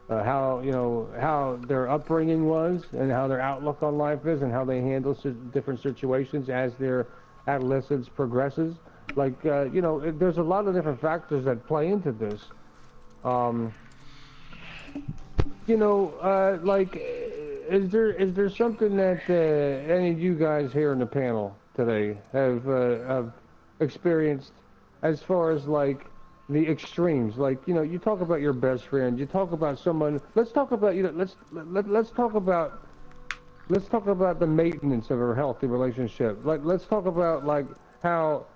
How, you know, how their upbringing was, and how their outlook on life is, and how they handle different situations as their adolescence progresses. Like, you know, there's a lot of different factors that play into this. You know, like, is there something that any of you guys here in the panel today have experienced as far as, like, the extremes? Like, you know, you talk about your best friend, you talk about someone. Let's talk about, you know, let's talk about the maintenance of a healthy relationship. Like, let's talk about, like, how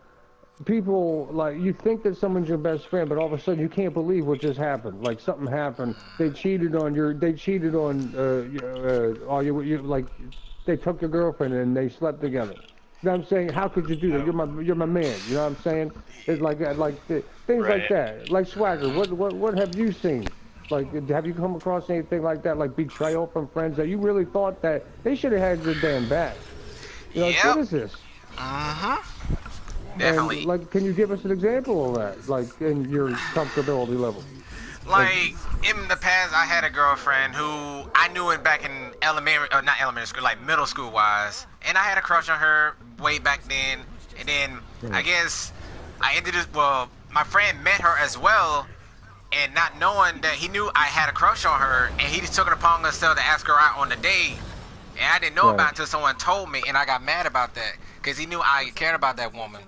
people, like, you think that someone's your best friend, but all of a sudden you can't believe what just happened. Like, something happened. They cheated on like, they took your girlfriend and they slept together. You know what I'm saying? How could you do that? You're my man. You know what I'm saying? It's like things like that. Like, Swagger, what have you seen? Like, have you come across anything like that? Like, betrayal from friends that you really thought that they should have had your damn back? You know, like, what is this? Definitely. And, like, can you give us an example of that? Like, in your comfortability level? Like, in the past, I had a girlfriend who I knew it back in not elementary school, like middle school wise. And I had a crush on her way back then. And then, I guess, my friend met her as well. And not knowing that, he knew I had a crush on her. And he just took it upon himself to ask her out on the date. And I didn't know about it until someone told me. And I got mad about that. Because he knew I cared about that woman.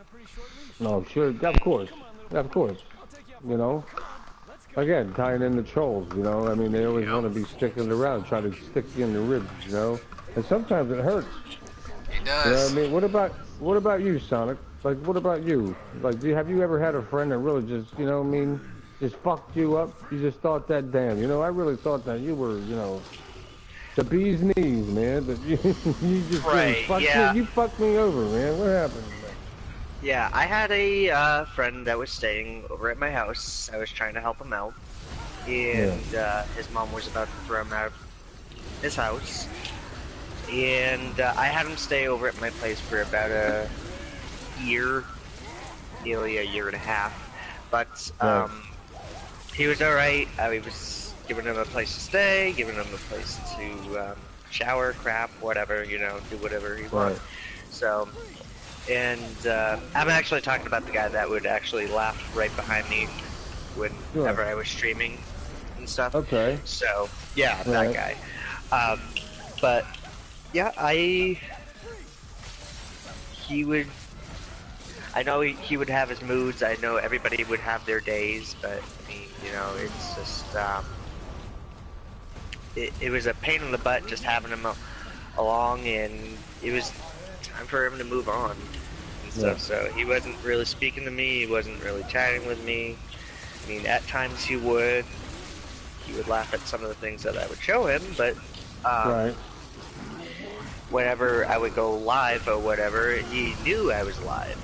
No, sure, of course. You know? Again, tying in the trolls, you know? I mean, they always want to be sticking around, try to stick you in the ribs, you know? And sometimes it hurts. It does. You know what I mean? What about you, Sonic? Like, what about you? Like, have you ever had a friend that really just, you know what I mean, just fucked you up? You just thought that, damn, you know, I really thought that you were, you know, the bee's knees, man. But you just you fucked me over, man. What happened? Yeah, I had a friend that was staying over at my house. I was trying to help him out, and his mom was about to throw him out of his house. And I had him stay over at my place for about a year, nearly a year and a half. But he was alright. I was giving him a place to stay, giving him a place to shower, crap, whatever, you know, do whatever he wanted. So... And I'm actually talking about the guy that would actually laugh right behind me whenever I was streaming and stuff. Okay. So, yeah, that guy. But, yeah, I know he would have his moods. I know everybody would have their days, but, I mean, you know, it's just, it was a pain in the butt just having him along, and it was time for him to move on and stuff. So he wasn't really speaking to me, he wasn't really chatting with me. I mean, at times he would laugh at some of the things that I would show him, but whenever I would go live or whatever, he knew I was live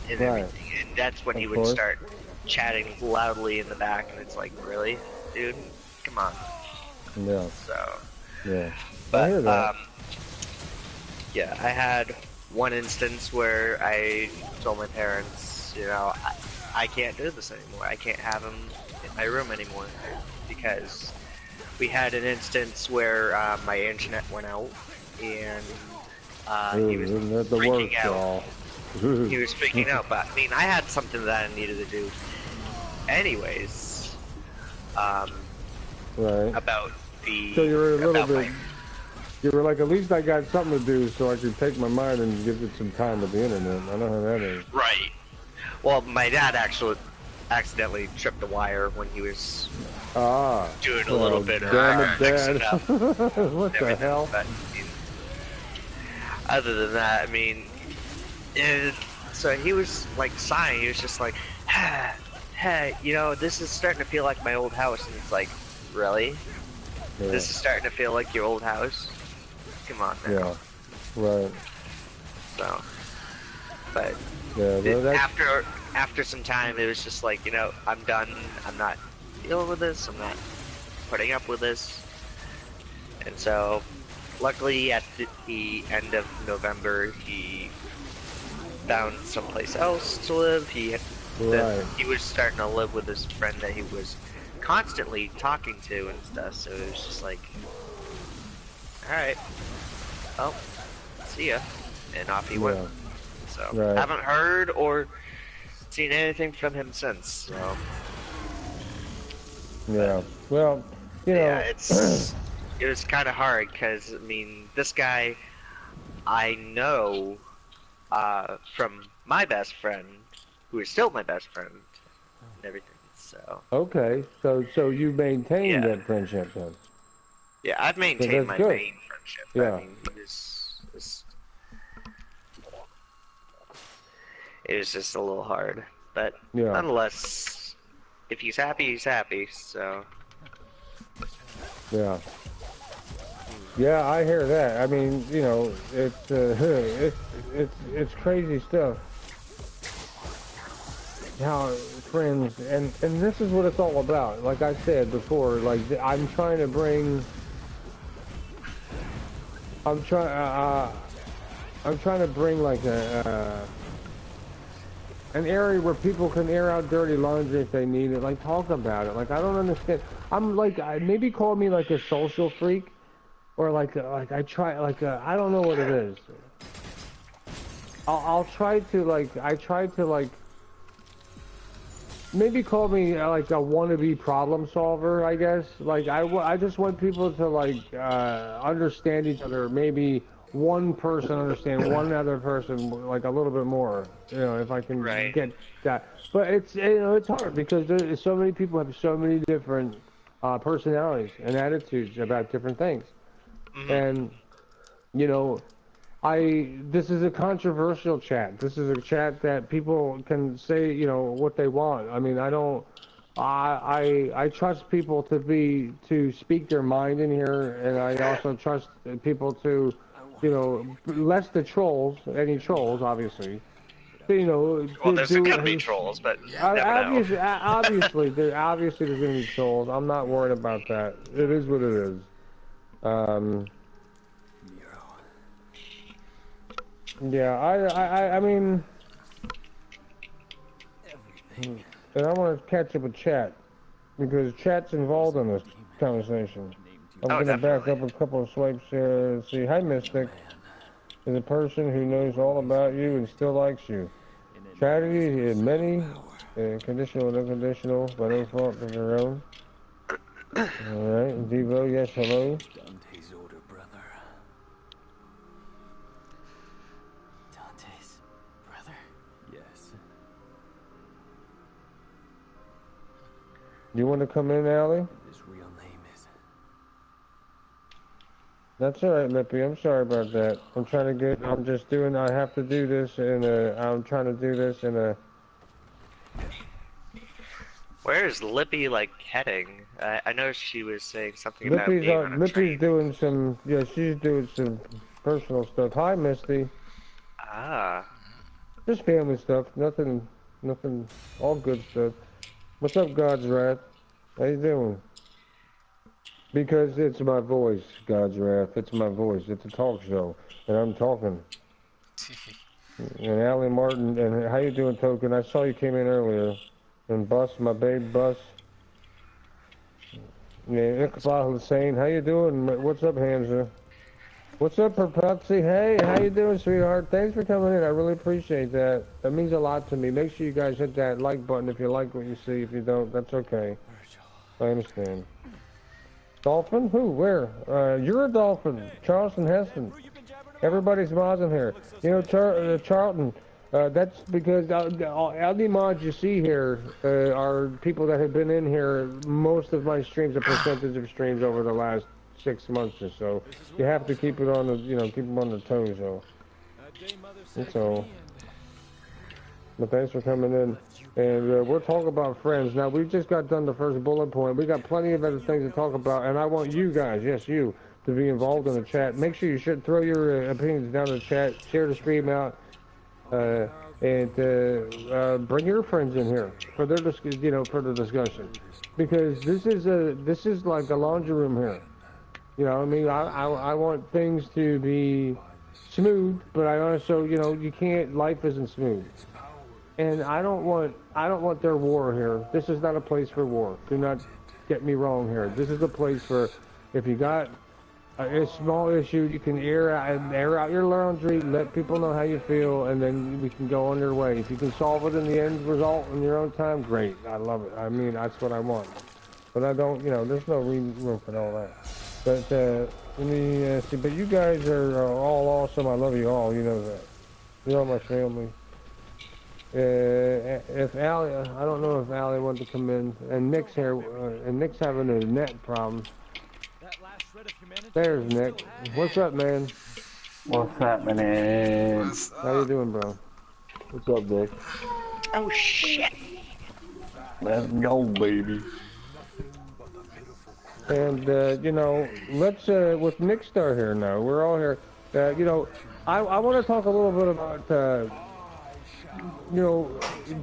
and everything, and that's when he would start chatting loudly in the back, and it's like, really, dude, come on. But yeah, I had one instance where I told my parents, you know, I can't do this anymore. I can't have him in my room anymore, because we had an instance where my internet went out, and he was freaking out. He was freaking out, but I mean, I had something that I needed to do anyways, about the... So you're a little bit... You were like, at least I got something to do so I could take my mind and give it some time with the internet. I know how that is. Right. Well, my dad actually accidentally tripped the wire when he was doing a little bit of mixing up. What the hell? But, other than that, I mean, so he was like sighing. He was just like, hey, you know, this is starting to feel like my old house. And it's like, really? Yeah. This is starting to feel like your old house? Come on now. Yeah, right. So, but yeah, after some time, it was just like, you know, I'm done. I'm not dealing with this. I'm not putting up with this. And so, luckily, at the end of November, he found someplace else to live. He was starting to live with this friend that he was constantly talking to and stuff. So it was just like, all right, well, see ya, and off he went. So haven't heard or seen anything from him since. So yeah, well, you know, yeah, it was kind of hard because I mean, this guy I know from my best friend, who is still my best friend, and everything. So okay, so you maintained that friendship then? Yeah, I've maintained my main friendship. Yeah. I mean, it was just a little hard, but nonetheless, if he's happy, he's happy. So. Yeah. Yeah, I hear that. I mean, you know, it's crazy stuff. How friends and this is what it's all about. Like I said before, like I'm trying to bring like an area where people can air out dirty laundry if they need it. Like talk about it. Like I don't understand. I'm like maybe call me like a social freak, or like I try like I don't know what it is. I'll try to like. Maybe call me like a wannabe problem solver, I guess. Like I just want people to like understand each other. Maybe one person understand one other person like a little bit more. You know, if I can get that. But it's it's hard because there's so many people have so many different personalities and attitudes about different things, and you know. This is a controversial chat. This is a chat that people can say, you know, what they want. I mean, I trust people to speak their mind in here, and I also trust people to, you know, less the trolls, any trolls, obviously. You know, well, there's gonna be trolls, but obviously there's gonna be trolls. I'm not worried about that. It is what it is. Yeah, I mean, and I want to catch up with chat because chat's involved in this conversation. I'm gonna back up a couple of swipes here. Let's see, hi Mystic is a person who knows all about you and still likes you. Tragedy in many, conditional and unconditional, by no fault of your own. All right, Devo, yes, hello. You want to come in, Allie? His real name is. That's alright, Lippy. I'm sorry about that. I'm just doing, I have to do this I'm trying to do this in a... Where is Lippy, like, heading? I know she was saying something about being on a Lippy's doing some, she's doing some personal stuff. Hi, Misty. Ah. Just family stuff. Nothing, all good stuff. What's up, God's Wrath? How you doing? Because it's my voice, God's Wrath. It's my voice. It's a talk show, and I'm talking. And Allie Martin, and how you doing, Token? I saw you came in earlier. And Bus, my babe, Bus. Yeah, Iqbal Hussein, how you doing? What's up, Hamza? What's up, Perpuzzi? Hey, how you doing, sweetheart? Thanks for coming in. I really appreciate that. That means a lot to me. Make sure you guys hit that like button if you like what you see. If you don't, that's okay. I understand. Dolphin? Who? Where? You're a dolphin. Charleston Heston. Everybody's mods in here. You know, Charlton. That's because all the mods you see here are people that have been in here most of my streams, a percentage of streams over the last 6 months or so. You have to keep it on the, keep them on the toes, though. That's all. But thanks for coming in. And we're talking about friends. Now, we just got done the first bullet point. We got plenty of other things to talk about, and I want you guys, yes, you, to be involved in the chat. Make sure you should throw your opinions down in the chat, share the stream out, and bring your friends in here for their for the discussion, because this is like a laundry room here. You know, I mean, I want things to be smooth, but I also, you can't. Life isn't smooth, and I don't want their war here. This is not a place for war. Do not get me wrong here. This is a place for, if you got a small issue, you can air out your laundry, let people know how you feel, and then we can go on your way. If you can solve it in the end result in your own time, great. I love it. I mean, that's what I want. But I don't, there's no room for all that. But let me see. But you guys are all awesome. I love you all. You know that. You're all my family. If Allie, I don't know if Allie wants to come in, and Nick's here, and Nick's having a net problem. There's Nick. What's up, man? What's happening? How you doing, bro? What's up, Nick? Oh shit! Let's go, baby. And let's with Nick Star here now. We're all here. I want to talk a little bit about.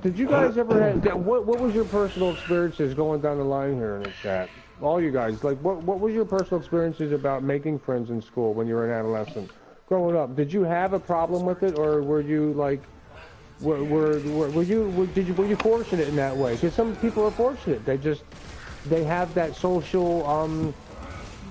Did you guys ever have? What was your personal experiences going down the line here in the chat? All you guys, like, what was your personal experiences about making friends in school when you were an adolescent? Growing up, did you have a problem with it, or were you like, were you fortunate in that way? Because some people are fortunate; they have that social,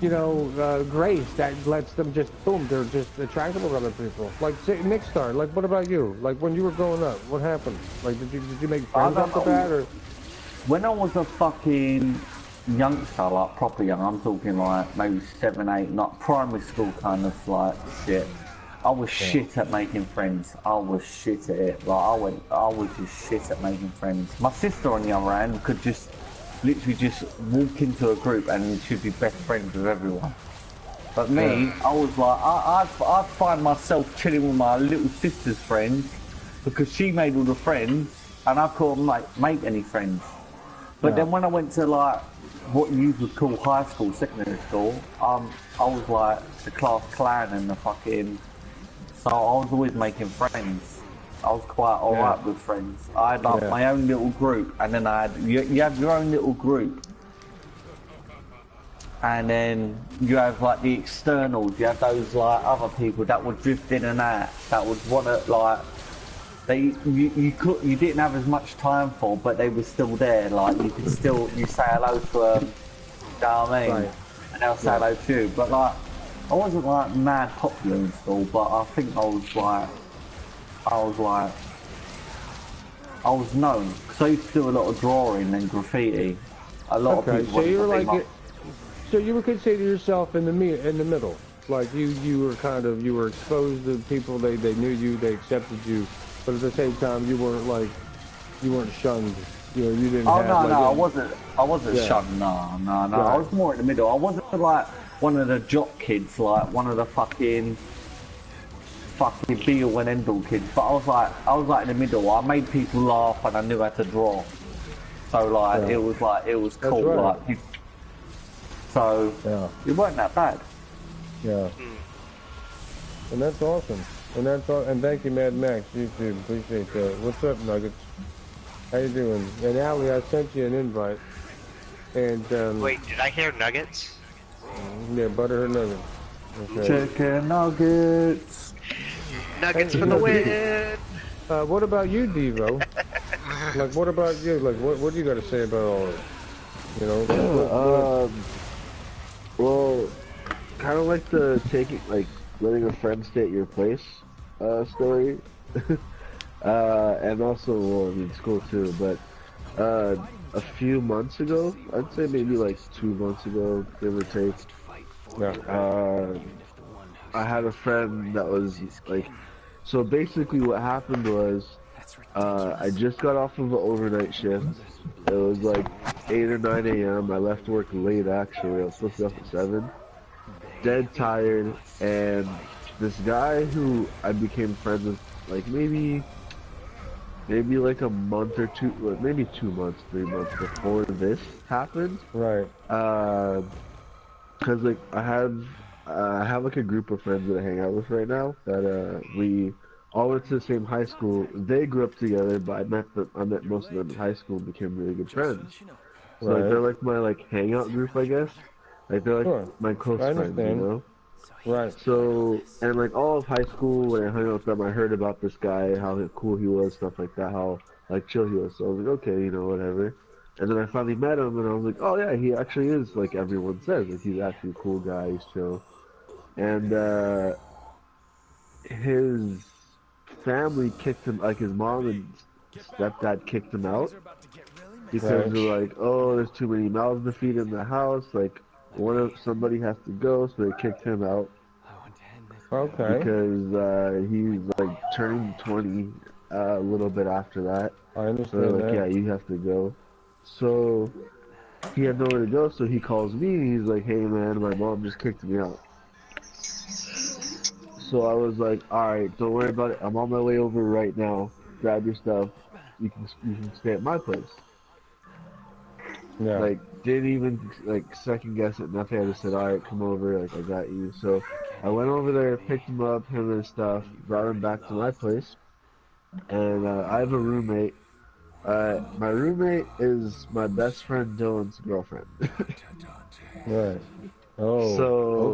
grace that lets them just boom, they're just attractable to other people. Like Nick Star, like, what about you? Like, when you were growing up, what happened? Like, did you make friends after that, or? When I was a fucking youngster, like proper young, I'm talking like maybe 7, 8, not primary school kind of like shit. I was shit at making friends. I was shit at it. Like I was just shit at making friends. My sister, on the other hand, could just literally just walk into a group and she'd be best friends with everyone. But me, I was like, I'd find myself chilling with my little sister's friends because she made all the friends and I couldn't make any friends. But then when I went to like what you would call high school, secondary school, I was like the class clown and the fucking, so I was always making friends. I was quite alright with friends. I had like my own little group, and then you have your own little group, and then you have like the externals. You have those like other people that would drift in and out, that would want to like, you didn't have as much time for, but they were still there. Like you say hello to them, you know what I mean? Right. And they'll say hello to you. But like, I wasn't like mad popular in school, but I think I was known because I used to do a lot of drawing and graffiti. A lot of people. So you were like, so you would consider yourself in the middle. Like you were exposed to people. They knew you, they accepted you. But at the same time, you weren't shunned. You didn't. Oh no, I wasn't shunned. No. Right. I was more in the middle. I wasn't like one of the jock kids, like one of the fucking be all and end all kids. But I was like in the middle. I made people laugh and I knew how to draw. So like it was cool. Right. Like it wasn't that bad. Yeah. And that's awesome. And thank you, Mad Max, YouTube. Appreciate that. What's up, Nuggets? How you doing? And Allie, I sent you an invite. And wait, did I hear Nuggets? Yeah, Butterhead Nuggets. Okay. Chicken nuggets. Nuggets for the win. What about you, Devo? Like, what about you? Like, what do you got to say about all this? You know? Well, kind of like the letting a friend stay at your place story. And also, well, in school too, but A few months ago. I'd say maybe like 2 months ago, give or take. Yeah. I had a friend that was like, so basically what happened was, I just got off of an overnight shift. It was like 8 or 9 a.m. I left work late actually. I was supposed to be up at 7. Dead tired, and this guy who I became friends with like maybe like a month or two, like maybe 2 months, 3 months before this happened. Right. Cause like I have like a group of friends that I hang out with right now that we all went to the same high school. They grew up together, but I met most of them in high school and became really good friends. So like they're like my like hangout group, I guess. Like they're like my close friends, you know. Right. So, and like all of high school, when I hung out with them, I heard about this guy, how cool he was, stuff like that, how like chill he was. So I was like, okay, you know, whatever. And then I finally met him, and I was like, oh yeah, he actually is like everyone says. Like he's actually a cool guy, he's chill. And his family kicked him, like his mom and stepdad kicked him out because they're like, oh, there's too many mouths to feed in the house. Like somebody has to go, so they kicked him out. Okay. Because he's like turning 20 a little bit after that. I understand. So they're like, that. yeah, you have to go. So he had nowhere to go, so he calls me and he's like, hey man, my mom just kicked me out. So I was like, alright, don't worry about it. I'm on my way over right now. Grab your stuff. You can stay at my place. Yeah. Like, didn't even like second guess it, nothing. I just said, alright, come over, like I got you. So I went over there, picked him up, him and his stuff, brought him back to my place. And I have a roommate. My roommate is my best friend Dylan's girlfriend. Right. Oh. So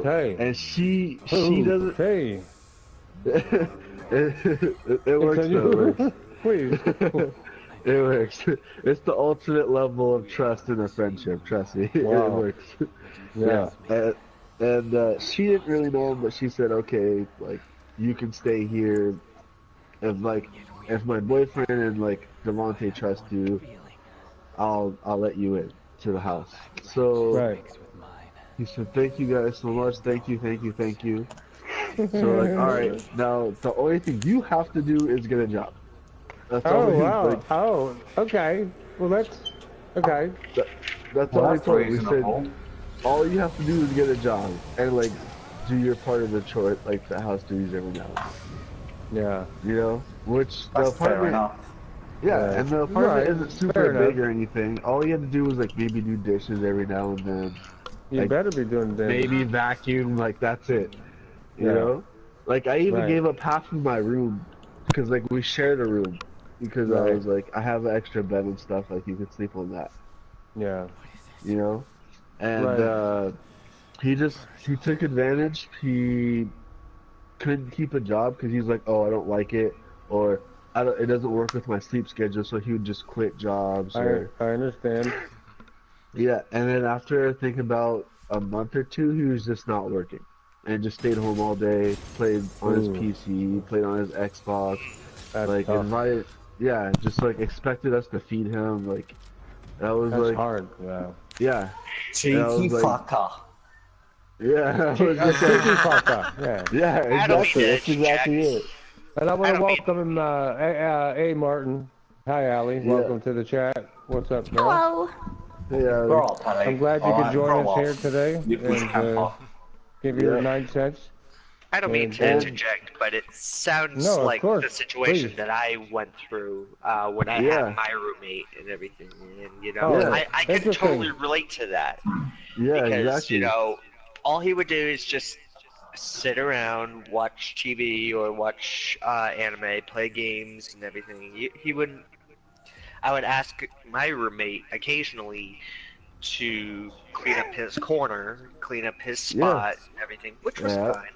okay. And she doesn't. Hey. it works though. Please. It works. It's the ultimate level of trust in a friendship. Trust me. Wow. It works. Yeah. And she didn't really know him, but she said, okay, like you can stay here. If my boyfriend and like Devontae trust you, I'll let you in to the house. So he said, thank you guys so much. Thank you. So like, all right, now the only thing you have to do is get a job. That's all. Wow. Like, oh, okay. Well, that's okay. That's all he told me. He said, all you have to do is get a job and like do your part of the chore, like the house duties every now and then. Yeah. You know, which That's the apartment. fair enough. Yeah, and the apartment isn't super big or anything. All you have to do is like maybe do dishes every now and then. You like, better be doing that. Maybe vacuum, like that's it. You know? Like I even gave up half of my room because like we shared a room because I was like I have an extra bed and stuff, like you could sleep on that. Yeah. You know? And he took advantage. He couldn't keep a job because he's like, oh, I don't like it, or it doesn't work with my sleep schedule, so he would just quit jobs. I understand. Yeah, and then after I think about a month or two, he was just not working, and just stayed home all day, played on his PC, played on his Xbox, like invited, just like expected us to feed him, like that was like hard. Yeah. Cheeky fucker. Yeah. Cheeky fucker. Yeah, exactly. That's exactly it. And I want to welcome him, A. Martin. Hi, Allie. Welcome to the chat. What's up, man? Hello. Hey, I'm glad you could join us here today and give your 9 cents. I don't mean to interject, but it sounds like the situation that I went through when I had my roommate and everything. And, you know, I can totally relate to that. Yeah, because, exactly. you know, all he would do is just sit around, watch TV or watch anime, play games and everything. He wouldn't. I would ask my roommate occasionally to clean up his corner, clean up his spot, and everything, which was fine.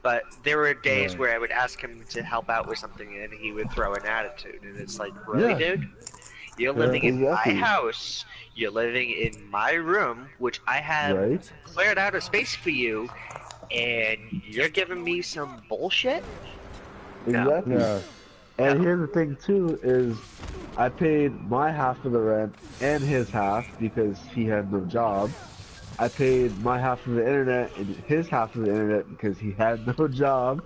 But there were days where I would ask him to help out with something, and he would throw an attitude. And it's like, really, dude? You're living in my house. You're living in my room, which I have cleared out a space for you, and you're giving me some bullshit? Exactly. No. And here's the thing too is, I paid my half of the rent and his half because he had no job. I paid my half of the internet and his half of the internet because he had no job.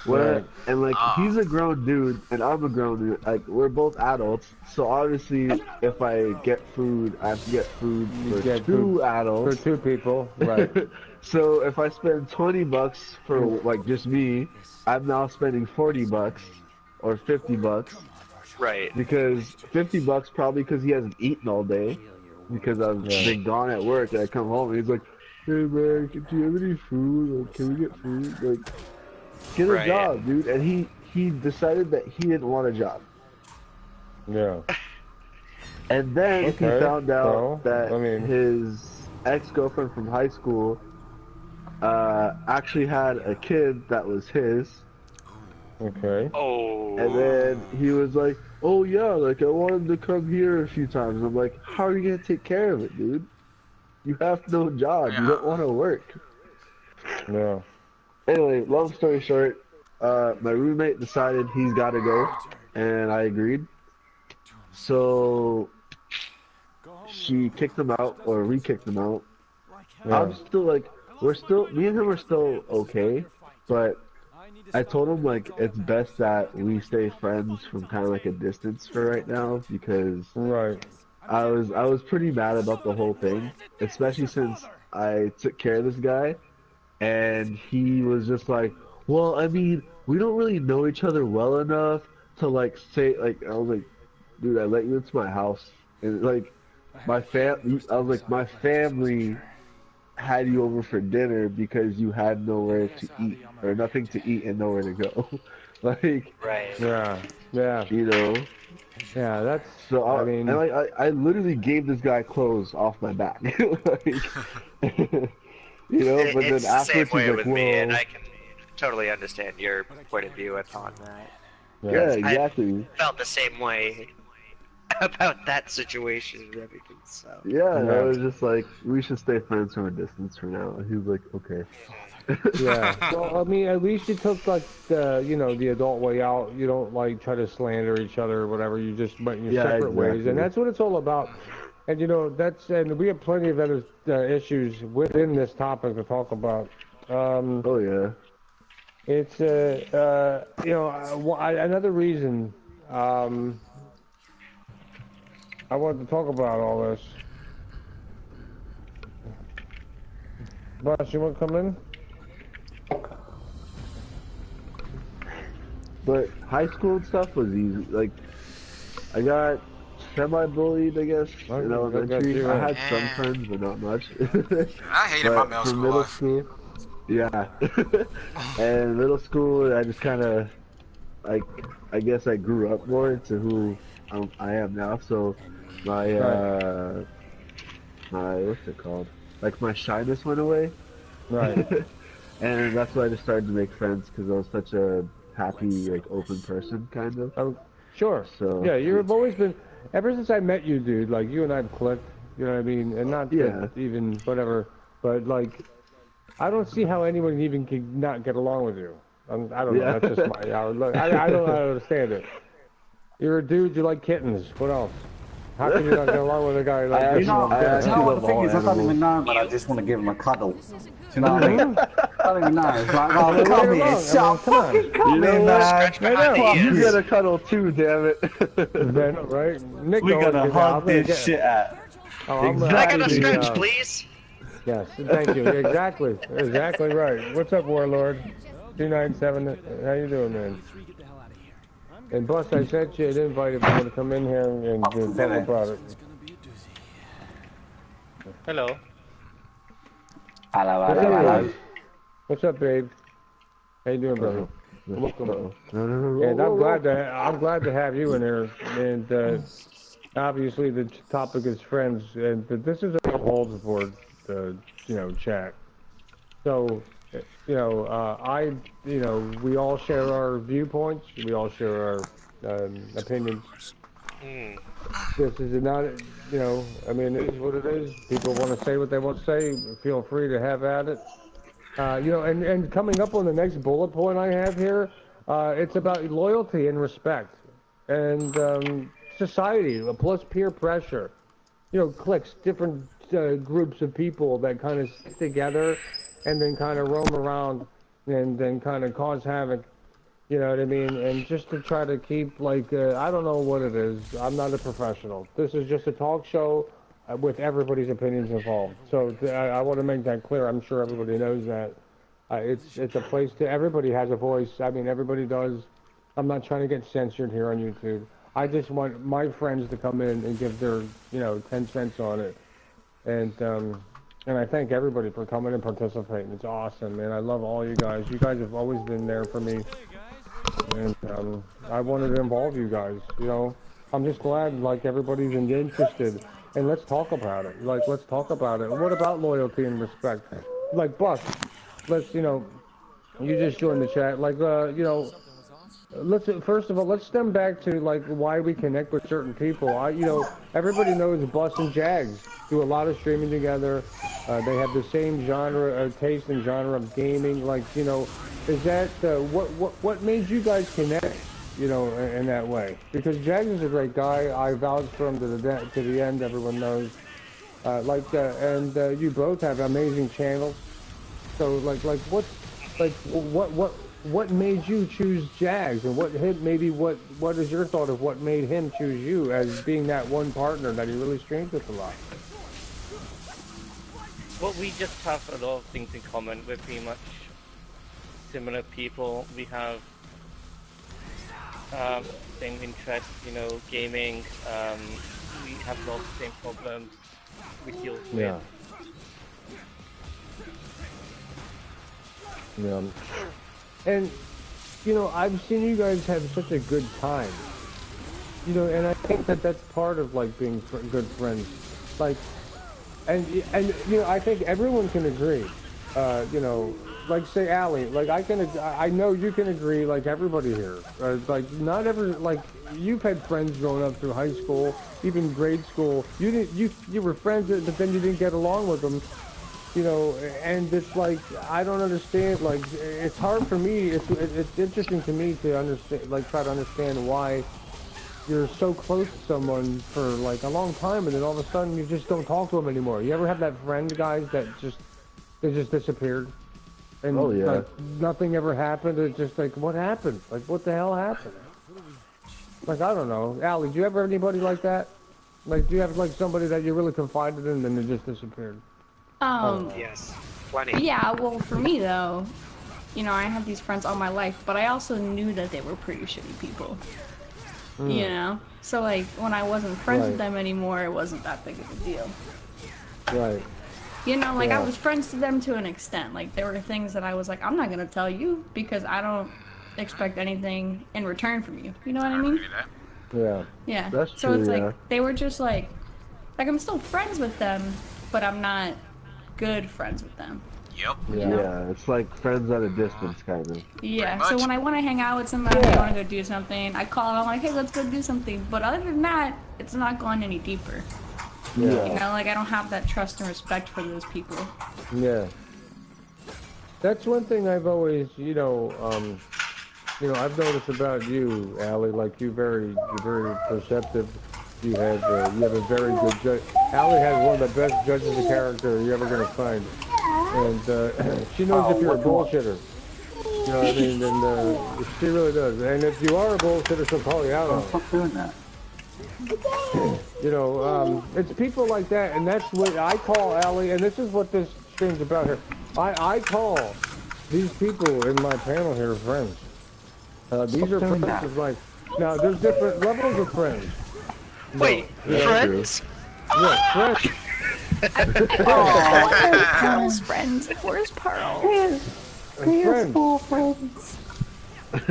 And like he's a grown dude and I'm a grown dude. Like we're both adults, so obviously if I get food, I have to get food for two adults. For two people, right? So if I spend $20 for like just me, I'm now spending $40 or $50. Right. Because $50 probably because he hasn't eaten all day. Because I've been gone at work and I come home and he's like, "Hey man, do you have any food? Like, can we get food? Like, get a job, dude." And he decided that he didn't want a job. Yeah. And then he found out that his ex-girlfriend from high school actually had a kid that was his. Okay. Oh. And then he was like, "Oh yeah, like I wanted to come here a few times." And I'm like, "How are you gonna take care of it, dude? You have no job. You don't want to work." No. Anyway, long story short, my roommate decided he's got to go, and I agreed. So she kicked him out, or re-kicked him out. Yeah. I'm still like, me and him are still okay, but I told him like it's best that we stay friends from kind of like a distance for right now because I was pretty mad about the whole thing, especially since I took care of this guy, and he was just like, "Well, I mean, we don't really know each other well enough to like say like." I was like, "Dude, I let you into my house, and like my family had you over for dinner because you had nowhere to eat or nothing to eat and nowhere to go." Like, yeah, you know, that's so. I mean, and I literally gave this guy clothes off my back, like, you know. But it's then afterwards, the same way he's like, with "Whoa." me, and I can totally understand your point of view on that. Yeah, exactly. I felt the same way about that situation and everything, so. Yeah, I was just like, we should stay friends from a distance for now. And he was like, okay. Yeah. Well, I mean, at least you took like the, you know, the adult way out. You don't like try to slander each other or whatever. You just went your separate ways, and that's what it's all about. And you know, and we have plenty of other issues within this topic to talk about. Oh yeah. It's you know, another reason. I wanted to talk about all this. Boss, you want to come in? But high school and stuff was easy. Like, I got semi-bullied, I guess, in elementary. I had some friends, but not much. I hated my middle school life. Yeah. And middle school, I just kind of, like, I guess I grew up more into who I am now. So my what's it called? Like my shyness went away. Right. And that's why I just started to make friends because I was such a happy, like, open person, kind of. Sure. So yeah, you've always been. Ever since I met you, dude, like you and I've clicked. You know what I mean? And not even whatever, but like, I don't see how anyone even can not get along with you. I don't know. That's just my outlook. I don't understand it. You're a dude. You like kittens. What else? How can you not get along with a guy like this? You know what the thing is? I don't even know, but I just want to give him a cuddle. Do you know what I mean? I don't even know. It's like, oh, come here, shut fucking come here, man. You get a cuddle too, damn it. Then, right? Nick, we're gonna hug this shit out. Can I get a stretch, please? Yes, thank you. Exactly. Exactly right. What's up, Warlord? 297. How you doing, man? And Bus, I sent you an invite if you want to come in here and talk about it. Hello. Hello. What's up, babe? How you doing, brother? Welcome. And I'm glad to have you in here. And obviously the topic is friends, and this is a holds board, chat. So, we all share our viewpoints. We all share our opinions. This is not, it is what it is. People want to say what they want to say. Feel free to have at it. And coming up on the next bullet point I have here, it's about loyalty and respect. And society, plus peer pressure. You know, cliques, different groups of people that kind of stick together and then kind of roam around and then kind of cause havoc. You know what I mean? And just to try to keep, like, I don't know what it is. I'm not a professional. This is just a talk show with everybody's opinions involved. So I want to make that clear. I'm sure everybody knows that. It's a place to, everybody has a voice. I mean, everybody does. I'm not trying to get censored here on YouTube. I just want my friends to come in and give their, 10 cents on it. And I thank everybody for coming and participating. It's awesome, man. I love all you guys. You guys have always been there for me. And I wanted to involve you guys, I'm just glad, like, everybody's interested. And let's talk about it. Like, let's talk about it. What about loyalty and respect? Like, Buck, let's, you just joined the chat. Like, let's, first of all, let's stem back to, like, why we connect with certain people. Everybody knows Bus and Jags do a lot of streaming together. They have the same genre, taste and genre of gaming. Like, is that, what made you guys connect, in that way? Because Jags is a great guy. I vouch for him to the end, everyone knows. And you both have amazing channels. So, what made you choose Jags, and what is your thought of what made him choose you as being that one partner that he really streams with a lot? Well, we just have a lot of things in common. We're pretty much similar people. We have same interests, gaming. We have lots of same problems we deal with. Yeah. And, I've seen you guys have such a good time. And I think that that's part of, like, being good friends. Like, and I think everyone can agree. Like, say, Allie, like, I know you can agree, like, everybody here. Like, not every, like, you've had friends growing up through high school, even grade school. You were friends, but then you didn't get along with them. And it's like, I don't understand, like, it's hard for me, it's interesting to me to understand, like, try to understand why you're so close to someone for, like, a long time, and then all of a sudden you just don't talk to them anymore. You ever have that friend, guys, that just disappeared? And, like, nothing ever happened, it's just like, what happened? Like, what the hell happened? Like, I don't know. Allie, do you ever have anybody like that? Like, do you have, like, somebody that you really confided in and then they just disappeared? Yes, plenty. Yeah, well, for me, though, I had these friends all my life, but I also knew that they were pretty shitty people. So, like, when I wasn't friends with them anymore, it wasn't that big of a deal. Right. I was friends to them to an extent. Like, there were things that I was like, I'm not gonna tell you because I don't expect anything in return from you. You know what I mean? Yeah. Yeah. That's so true, it's like, they were just like I'm still friends with them, but I'm not good friends with them. Yep. Yeah, it's like friends at a distance, kind of. Yeah, so when I want to hang out with somebody, I want to go do something, I call them, I'm like, hey, let's go do something. But other than that, it's not going any deeper. Yeah. Like, I don't have that trust and respect for those people. Yeah. That's one thing I've always, I've noticed about you, Allie, like, you're very perceptive. You have a very good judge. Allie has one of the best judges of character you're ever going to find. And she knows if you're a bullshitter. You know what I mean? And she really does. And if you are a bullshitter, she'll call you out on it. Stop doing that. It's people like that, and that's what I call, Allie, and this is what this stream's about here. I call these people in my panel here friends. These are friends of like, now there's different levels of friends. Wait, friends? Yeah, friends. Pearl's friends. Where's Pearl? Friends.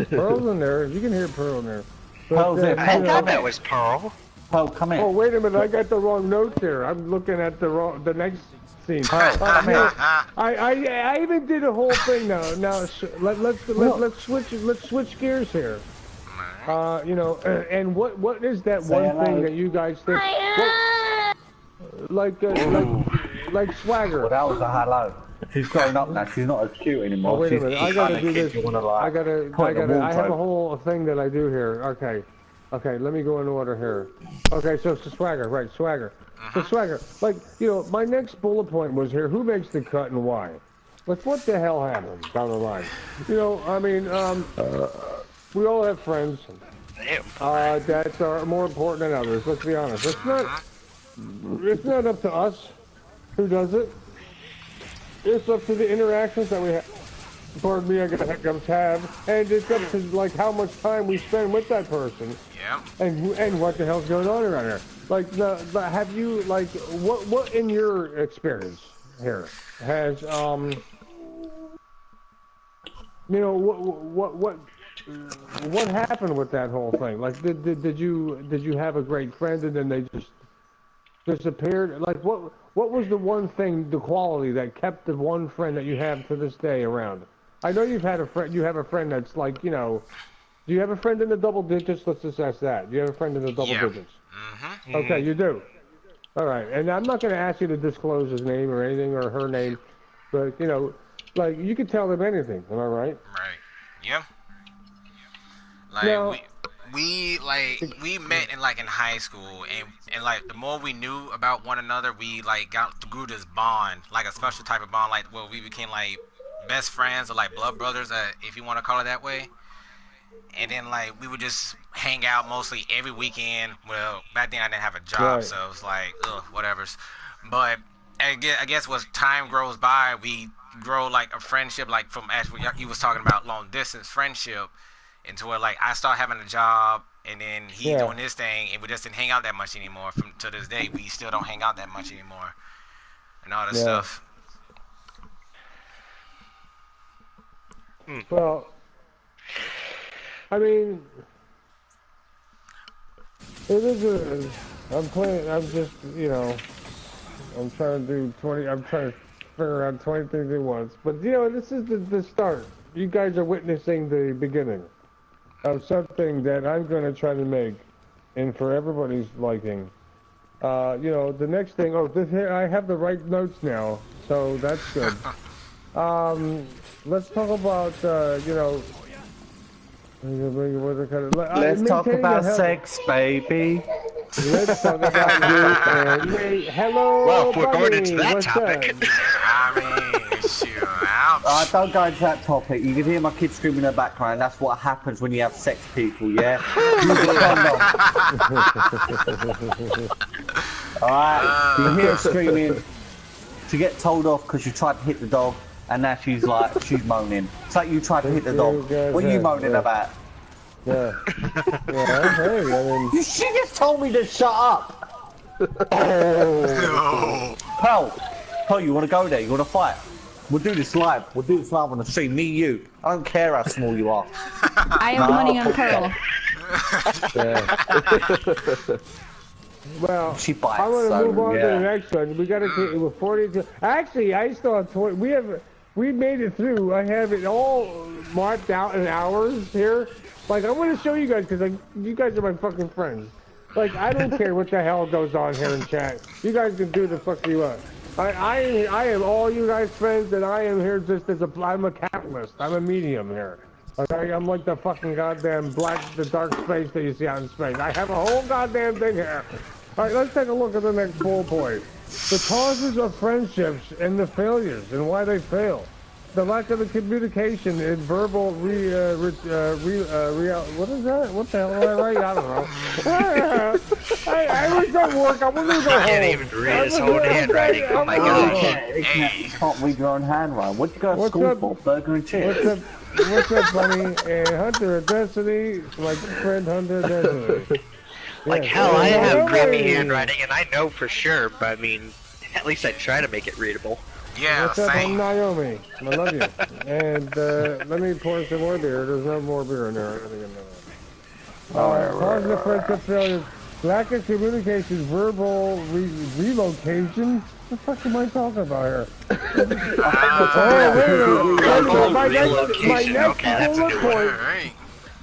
Pearl's in there. You can hear Pearl in there. Pearl's in. I thought that was Pearl. Pearl, come in. Oh, wait a minute. I got the wrong notes here. I'm looking at the next scene. Pearl, come in. I even did a whole thing now. Now let's switch gears here. And what is that one thing that you guys think? Like swagger. Well, that was a hello. She's grown up now. She's not as cute anymore. Oh, wait a minute. I gotta do this. I have a whole thing that I do here. Okay. Okay, let me go in order here. Okay, so Swagger, right, Swagger. So Swagger, like, you know, my next bullet point was here, who makes the cut and why? Like, what the hell happened down the line? You know, I mean, we all have friends that are more important than others, let's be honest. It's not up to us who does it. It's up to the interactions that we have. Pardon me, I got hiccups have, and it's up to like how much time we spend with that person. Yeah. And what the hell's going on around here? Like, have you like what in your experience here has you know what happened with that whole thing? Like, did you have a great friend and then they just disappeared? Like, what was the one thing, the quality that kept the one friend that you have to this day around? I know you've had a friend. You have a friend that's like, you know, do you have a friend in the double digits? Let's just ask that. Do you have a friend in the double digits? Okay, you do. All right, and I'm not going to ask you to disclose his name or anything or her name, but you know, like you could tell them anything. Am I right? Right. Yeah. Like now, we met in high school, and like the more we knew about one another, we like grew this bond, like a special type of bond, like where we became like best friends or like blood brothers, if you want to call it that way. And then like we would just hang out mostly every weekend. Well, back then I didn't have a job, right. So it was like whatever's. But I guess as time grows by, we grow like a friendship, like from as you was talking about long distance friendship, into where like I start having a job and then he doing this thing, and we just didn't hang out that much anymore. From to this day, we still don't hang out that much anymore, and all this stuff. Well, I mean, it is I'm just, you know, I'm trying to do 20, I'm trying to figure out 20 things at once. But, you know, this is the start. You guys are witnessing the beginning of something that I'm going to try to make, and for everybody's liking. You know, the next thing, I have the right notes now, so that's good. Let's talk about, you know, let's talk about sex, baby. Let's talk about you and me. Hello, well, if we're buddy. going into that What's topic. I mean, shoot, ouch. Don't go into that topic. You can hear my kids screaming in the background. That's what happens when you have sex people, yeah? Alright, you hear her screaming to get told off because you tried to hit the dog. And now she's moaning. It's like you tried to hit the dog. What are you moaning about? Yeah. Hey, I mean... She just told me to shut up! Pearl, you want to go there? You want to fight? We'll do this live. We'll do this live on the stream. Me, you. I don't care how small you are. I am money on Pearl. Well, she bites, I want to move on to the next one. We got to take with 42. Actually, I still have 20. We made it through. I have it all marked out in hours here. Like, I want to show you guys because you guys are my fucking friends. Like, I don't care what the hell goes on here in chat. You guys can do the fuck you want. I am all you guys friends, and I am here just as I'm a capitalist. I'm a medium here. Okay, I'm like the fucking goddamn the dark space that you see out in space. I have a whole goddamn thing here. Alright, let's take a look at the next bullet point. The causes of friendships and the failures and why they fail. The lack of the communication and verbal what is that? What the hell am I writing? I don't know. I was at work. I wasn't going home. I can't even read his own handwriting. Oh my gosh. You can't read your own handwriting. What you go to school for? Burger and chips. What's up, buddy? And Hunter of Destiny, my friend Hunter of Destiny. Like hell, I have crappy handwriting, and I know for sure, but I mean, at least I try to make it readable. Yeah, what's up, I'm Naomi. I love you. And let me pour some more beer. There's no more beer in there. Causing the friendship failures, lack of communication, verbal relocation. What the fuck am I talking about here?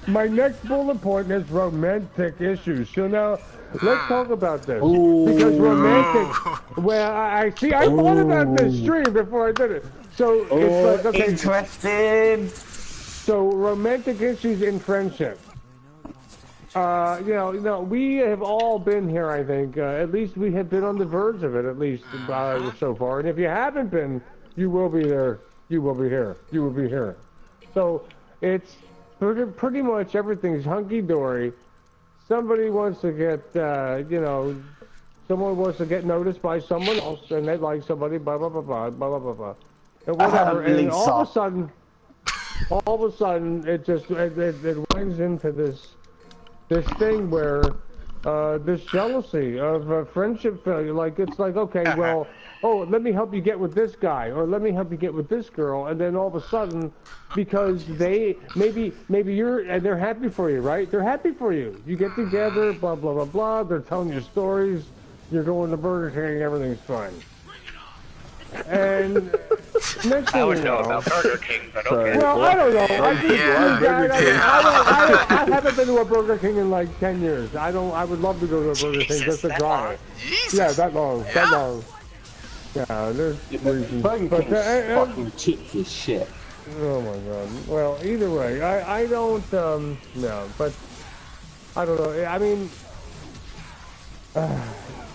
My next bullet point is romantic issues. So now, let's talk about this. Because romantic, well, I thought about this stream before I did it. So, it's like, okay. Interesting. So, romantic issues in friendship. we have all been here, I think. At least we have been on the verge of it, at least so far. And if you haven't been, you will be there. You will be here. You will be here. So it's pretty much everything's hunky-dory. Somebody wants to get, someone wants to get noticed by someone else, and they like somebody, blah, blah, blah, blah, blah, blah, blah. And whatever, and all of a sudden, it just, it winds into this thing where, this jealousy of friendship failure, like, it's like, okay, well, oh, let me help you get with this guy, or let me help you get with this girl, and then all of a sudden, because maybe and they're happy for you, right? They're happy for you. You get together, blah, blah, blah, blah, they're telling you stories, you're going to Burger King, everything's fine. And next thing I would know about Burger King, but okay. Well, I don't know. I haven't been to a Burger King in like 10 years. I would love to go to a Burger King just to try it. Yeah, that long. Yeah, there's reasons. Burger King's fucking cheap as shit. Oh my god. Well, either way, I don't, no, but I don't know. I mean,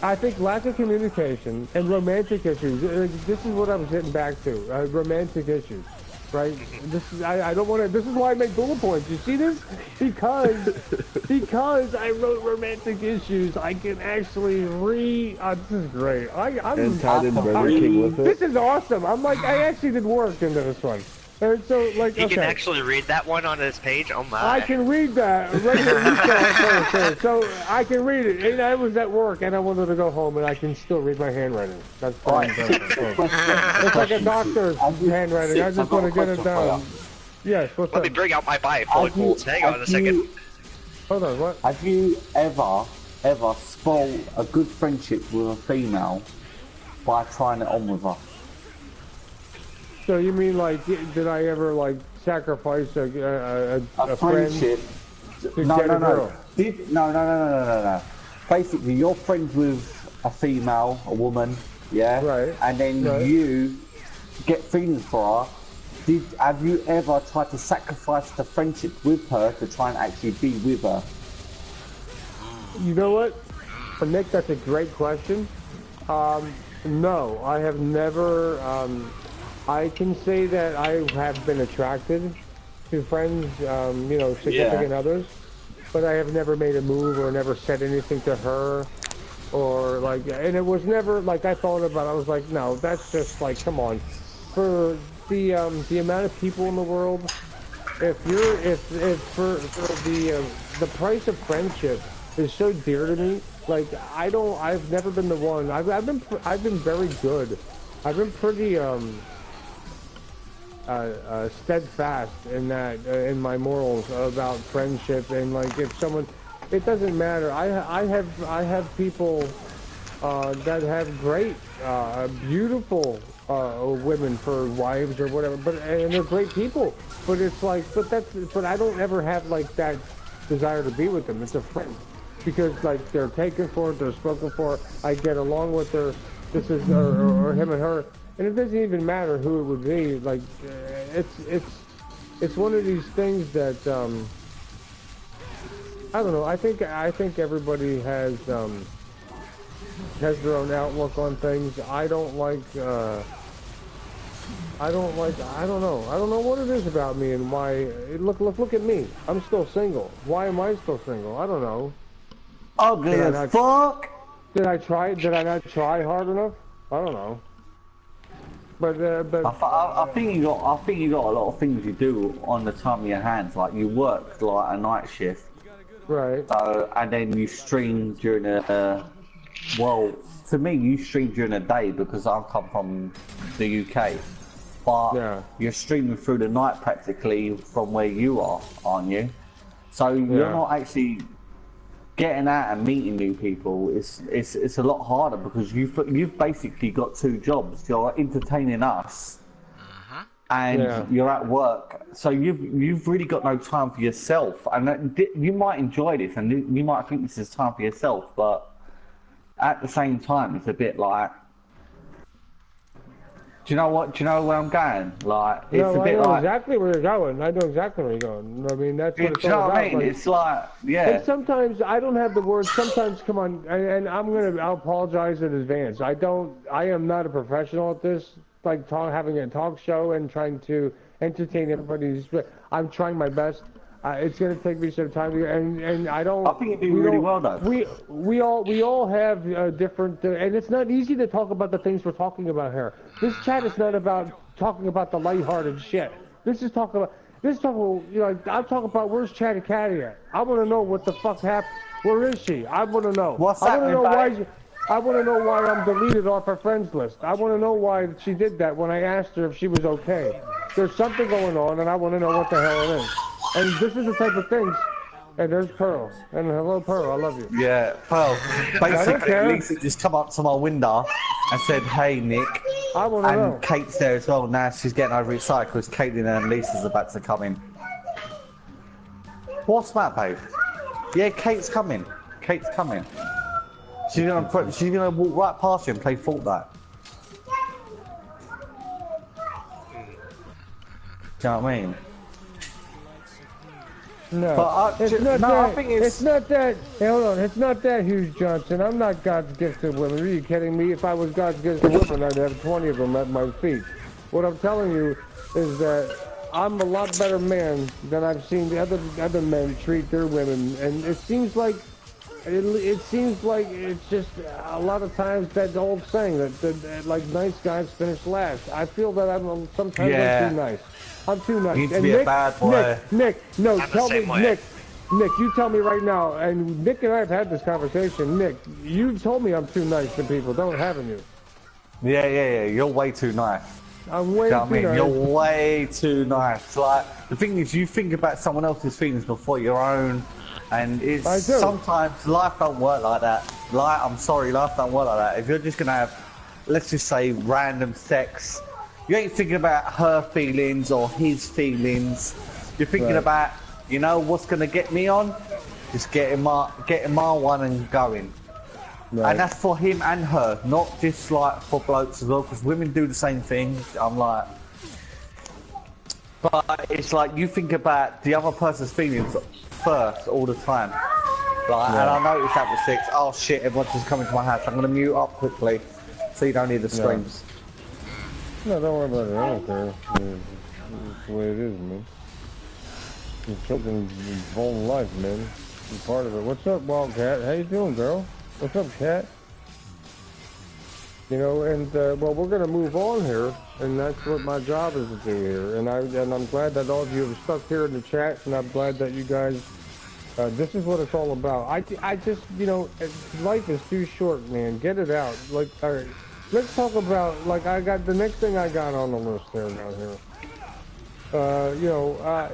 I think lack of communication and romantic issues. This is what I was getting back to. Romantic issues, right? This is I don't want to. This is why I make bullet points. You see this? Because I wrote romantic issues. I can actually this is great. I'm tied in Burger King with it. This is awesome. I'm like I actually did work into this one. And so, like, you can actually read that one on this page? Oh my. I can read that. So I can read it. And I was at work and I wanted to go home and I can still read my handwriting. That's fine. It's like a doctor's handwriting. I just want to get it down. Yes, what's Let me bring out my bifocals. Hang on a second. Hold on, what? Have you ever spoiled a good friendship with a female by trying it on with her? So you mean like, did I ever like sacrifice a friendship? Friend to get a girl? No. Basically, you're friends with a female, a woman, yeah? Right. And then you get feelings for her. Have you ever tried to sacrifice the friendship with her to try and actually be with her? You know what? Nick, that's a great question. No, I have never, I can say that I have been attracted to friends, significant others, but I have never made a move or never said anything to her, or like, and it was never like I thought about it. I was like, no, that's just like, come on, for the amount of people in the world, if the price of friendship is so dear to me, like I've never been the one. I've been very good. I've been pretty steadfast in that in my morals about friendship, and like if someone, it doesn't matter. I have people that have great beautiful women for wives or whatever, and they're great people, but it's like but I don't ever have like that desire to be with them. It's a friend, because like they're taken for, they're spoken for, I get along with her, this is or him and her. And it doesn't even matter who it would be. Like, it's one of these things that I don't know. I think everybody has their own outlook on things. I don't know. I don't know what it is about me and why. Look at me. I'm still single. Why am I still single? I don't know. Ugly as fuck. Did I not try hard enough? I don't know. But I think you got a lot of things you do on the time of your hands. Like you work like a night shift, right? So and then you stream during well, for me, you stream during the day because I come from the UK, but you're streaming through the night practically from where you are, aren't you? So you're not actually getting out and meeting new people. It's a lot harder because you've basically got two jobs. You're entertaining us, and you're at work. So you've really got no time for yourself. And you might enjoy this, and you might think this is time for yourself, but at the same time, it's a bit like, Do you know what? Do you know where I'm going? Like, it's No, a bit I know like. exactly where you're going. I know exactly where you're going. I mean, that's what it's Do you know all what I about. mean? It's like, yeah. And sometimes I don't have the words. Sometimes, come on, and I'll apologize in advance. I am not a professional at this. Like having a talk show and trying to entertain everybody. I'm trying my best. It's gonna take me some time, and I don't. I think you do really well, though. We all have different, and it's not easy to talk about the things we're talking about here. This chat is not about talking about the lighthearted shit. This is talking about. I'm talking about where's Chatty Catty at? I want to know what the fuck happened. Where is she? I want to know. What's I want to know happening, why. I want to know why I'm deleted off her friends list. I want to know why she did that when I asked her if she was okay. There's something going on, and I want to know what the hell it is. And this is the type of things. And there's Pearl. And hello, Pearl. I love you. Yeah, Pearl. Basically, Lisa just come up to my window and said, "Hey, Nick." I want to know. And Kate's there as well. Now she's getting overexcited because Caitlin and Lisa's about to come in. What's that, babe? Yeah, Kate's coming. Kate's coming. She's gonna walk right past you and play Fortnite. Do you know what I mean? No, but it's not no, that. I think it's not that. Hey, hold on, it's not that, Hughes Johnson. I'm not God's gift to women. Are you kidding me? If I was God's gift to women, I'd have 20 of them at my feet. What I'm telling you is that I'm a lot better man than I've seen the other men treat their women, and it seems like it's just a lot of times that old saying that like nice guys finish last. I feel that I'm sometimes I'm too nice. I'm too nice. You need to be a bad boy. Nick, no, I'm tell the me, same way. Nick, you tell me right now. And Nick and I have had this conversation. Nick, you told me I'm too nice to people, haven't you? Yeah. You're way too nice. I'm way too nice. You're way too nice. Like, the thing is, you think about someone else's feelings before your own, and it's sometimes life don't work like that. I'm sorry, life don't work like that. If you're just gonna have, let's just say, random sex, you ain't thinking about her feelings or his feelings. You're thinking about, what's gonna get me on? Just getting my one and going. Right. And that's for him and her, not just like for blokes as well, because women do the same thing. I'm like, but it's like you think about the other person's feelings first all the time. Like, and I noticed that with sex. Oh shit, everyone's just coming to my house. I'm gonna mute up quickly, so you don't hear the screams. No, don't worry about it. I don't care. It's the way it is, man. It's something involved in life, man. It's part of it. What's up, Wildcat? How you doing, girl? What's up, Cat? And well, we're gonna move on here, and that's what my job is to do here. And I'm glad that all of you have stuck here in the chat, and I'm glad that you guys. This is what it's all about. I just, life is too short, man. Get it out. Like, all right, let's talk about. Like, I got the next thing I got on the list there down here.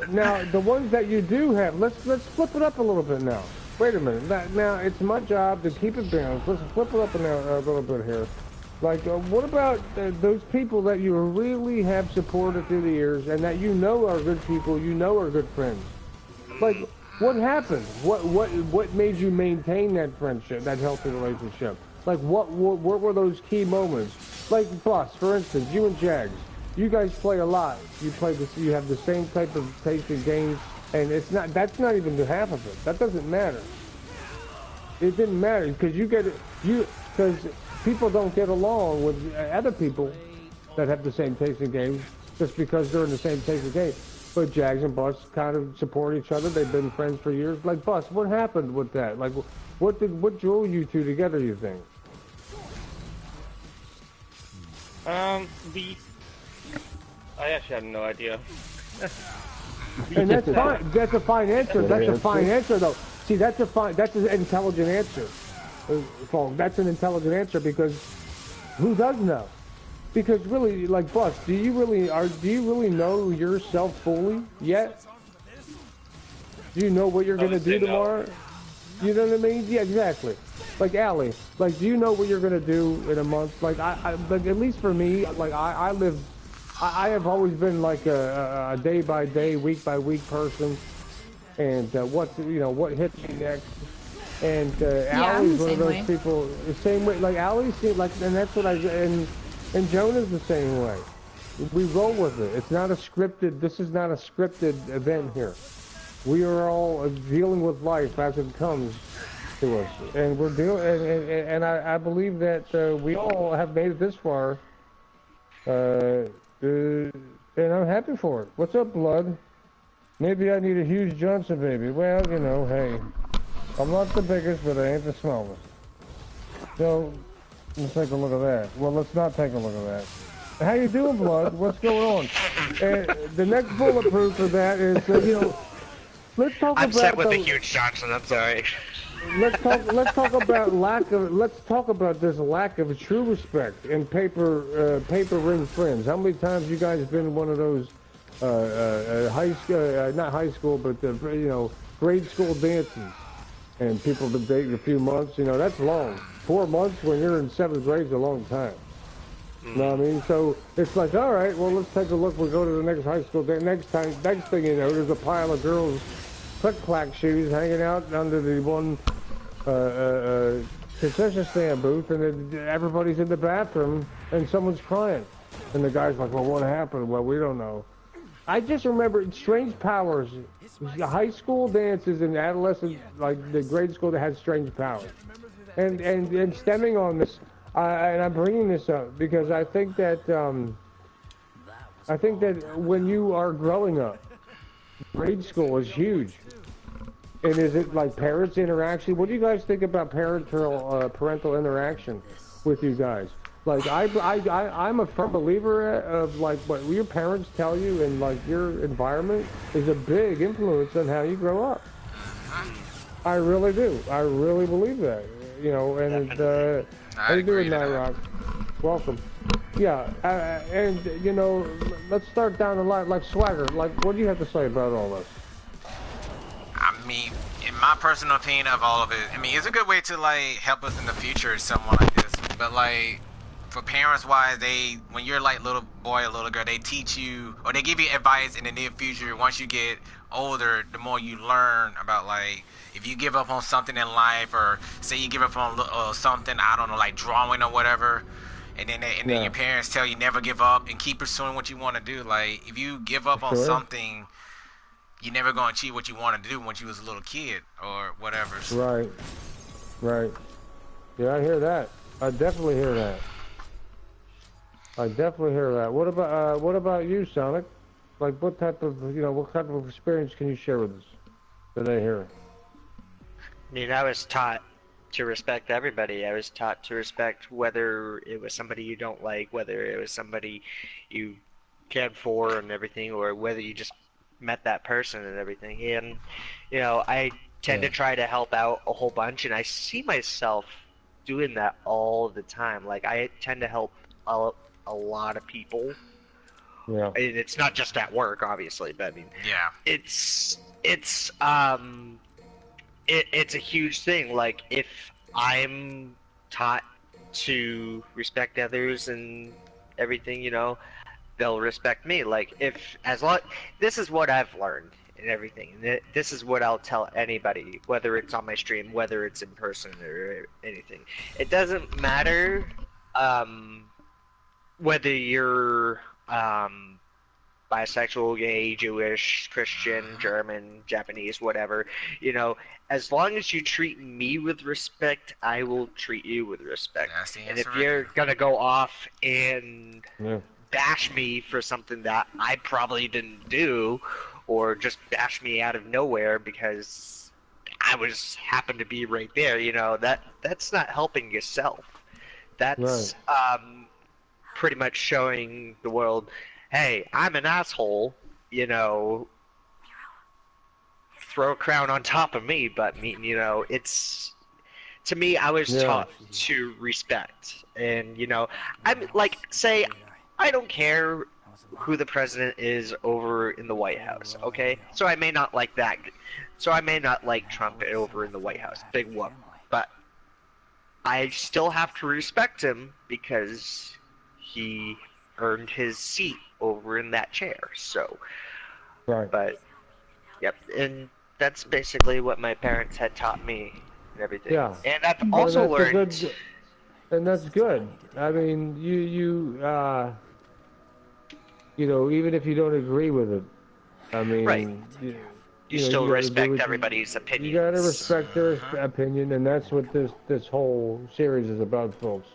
Now the ones that you do have. Let's flip it up a little bit now. Wait a minute. Now it's my job to keep it balanced. Let's flip it up a little bit here. Like, what about those people that you really have supported through the years and that are good people, are good friends? Like, what happened? What made you maintain that friendship, that healthy relationship? Like, what were those key moments? Like, Plus, for instance, you and Jags, you guys play a lot. You have the same type of taste in games. And that's not even the half of it. That doesn't matter. It didn't matter because because people don't get along with other people that have the same taste in games just because they're in the same taste in games. But Jags and Bus kind of support each other. They've been friends for years. Like, Bus, what happened with that? Like, what drew you two together, you think? I actually have no idea. And that's fine. That's a fine answer. That's a fine answer, though. See, that's an intelligent answer. That's an intelligent answer because who does know? Because really, like, Bus, do you really know yourself fully yet? Do you know what you're gonna do tomorrow? You know what I mean? Yeah, exactly. Like, Allie, like, do you know what you're gonna do in a month? Like, like, at least for me, like, I have always been like a day-by-day, week-by-week person, and what hits me next. And Allie's one of those people, the same way. Like Allie, and that's what And Jonah's the same way. We roll with it. It's not a scripted. This is not a scripted event here. We are all dealing with life as it comes to us, and we're dealing. And I believe that we all have made it this far. And I'm happy for it. What's up, Blood? Maybe I need a huge Johnson baby. Well, you know, hey, I'm not the biggest, but I ain't the smallest. So, let's take a look at that. Well, let's not take a look at that. How you doing, Blood? What's going on? The next bulletproof of that is, you know, let's talk I'm about. set with the huge Johnson. I'm sorry. Let's talk about this lack of true respect in paper ring friends. How many times you guys been in one of those high school, not high school, but you know, grade school dances, and people debate a few months. You know, that's long. 4 months when you're in 7th grade is a long time. You know what I mean? So it's like, all right, well, let's take a look. We'll go to the next high school day. Next thing you know, there's a pile of girls' click-clack shoes hanging out under the one concession stand booth, and then everybody's in the bathroom, and someone's crying. And the guy's like, well, what happened? Well, we don't know. I just remember Strange Powers, high school dances and adolescent, like the grade school that had Strange Powers. And stemming on this, and I'm bringing this up because I think that when you are growing up, grade school is huge. And is it like parents' interaction? What do you guys think about parental interaction with you guys? Like I'm a firm believer of like what your parents tell you and like your environment is a big influence on how you grow up. I really do. I really believe that. You know, and how you doing, Nyrock? Welcome. Yeah, and you know, let's start down the line. Like Swagger, like what do you have to say about all this? I mean, in my personal opinion of all of it, I mean, it's a good way to like help us in the future or something like this. But like, for parents-wise, when you're like little boy or little girl, they teach you or they give you advice in the near future. Once you get older, the more you learn about like if you give up on something in life, or say you give up on something, I don't know, like drawing or whatever, and then your parents tell you never give up and keep pursuing what you want to do. Like if you give up on something, you're never going to achieve what you wanted to do when you was a little kid or whatever. Right. Yeah, I hear that. I definitely hear that. What about you, Sonic? Like, what type of experience can you share with us today here? I mean, I was taught to respect everybody. I was taught to respect whether it was somebody you don't like, whether it was somebody you cared for and everything, or whether you just met that person and everything. And, you know, I tend to try to help out a whole bunch, and I see myself doing that all the time. Like, I tend to help a lot of people. Yeah. And it's not just at work, obviously, but I mean, it's a huge thing. Like, if I'm taught to respect others and everything, you know, they'll respect me. Like, this is what I've learned and everything. And this is what I'll tell anybody, whether it's on my stream, whether it's in person or anything. It doesn't matter whether you're bisexual, gay, Jewish, Christian, German, Japanese, whatever, you know, as long as you treat me with respect, I will treat you with respect. And if you're gonna go off and bash me for something that I probably didn't do, or just bash me out of nowhere because I happened to be right there, you know, that's not helping yourself. That's pretty much showing the world, hey, I'm an asshole, you know, throw a crown on top of me, but, you know, it's, to me, I was taught to respect, and, you know, I'm, like, say, I don't care who the president is over in the White House, okay? So I may not like that, so I may not like Trump over in the White House, big whoop, but I still have to respect him because he earned his seat over in that chair, so. But, yep, and that's basically what my parents had taught me and everything. Yeah. And I've also learned. And that's good. I mean, you know, even if you don't agree with it, I mean, right. You still respect everybody's opinion. You gotta respect their opinion, and that's what this whole series is about, folks.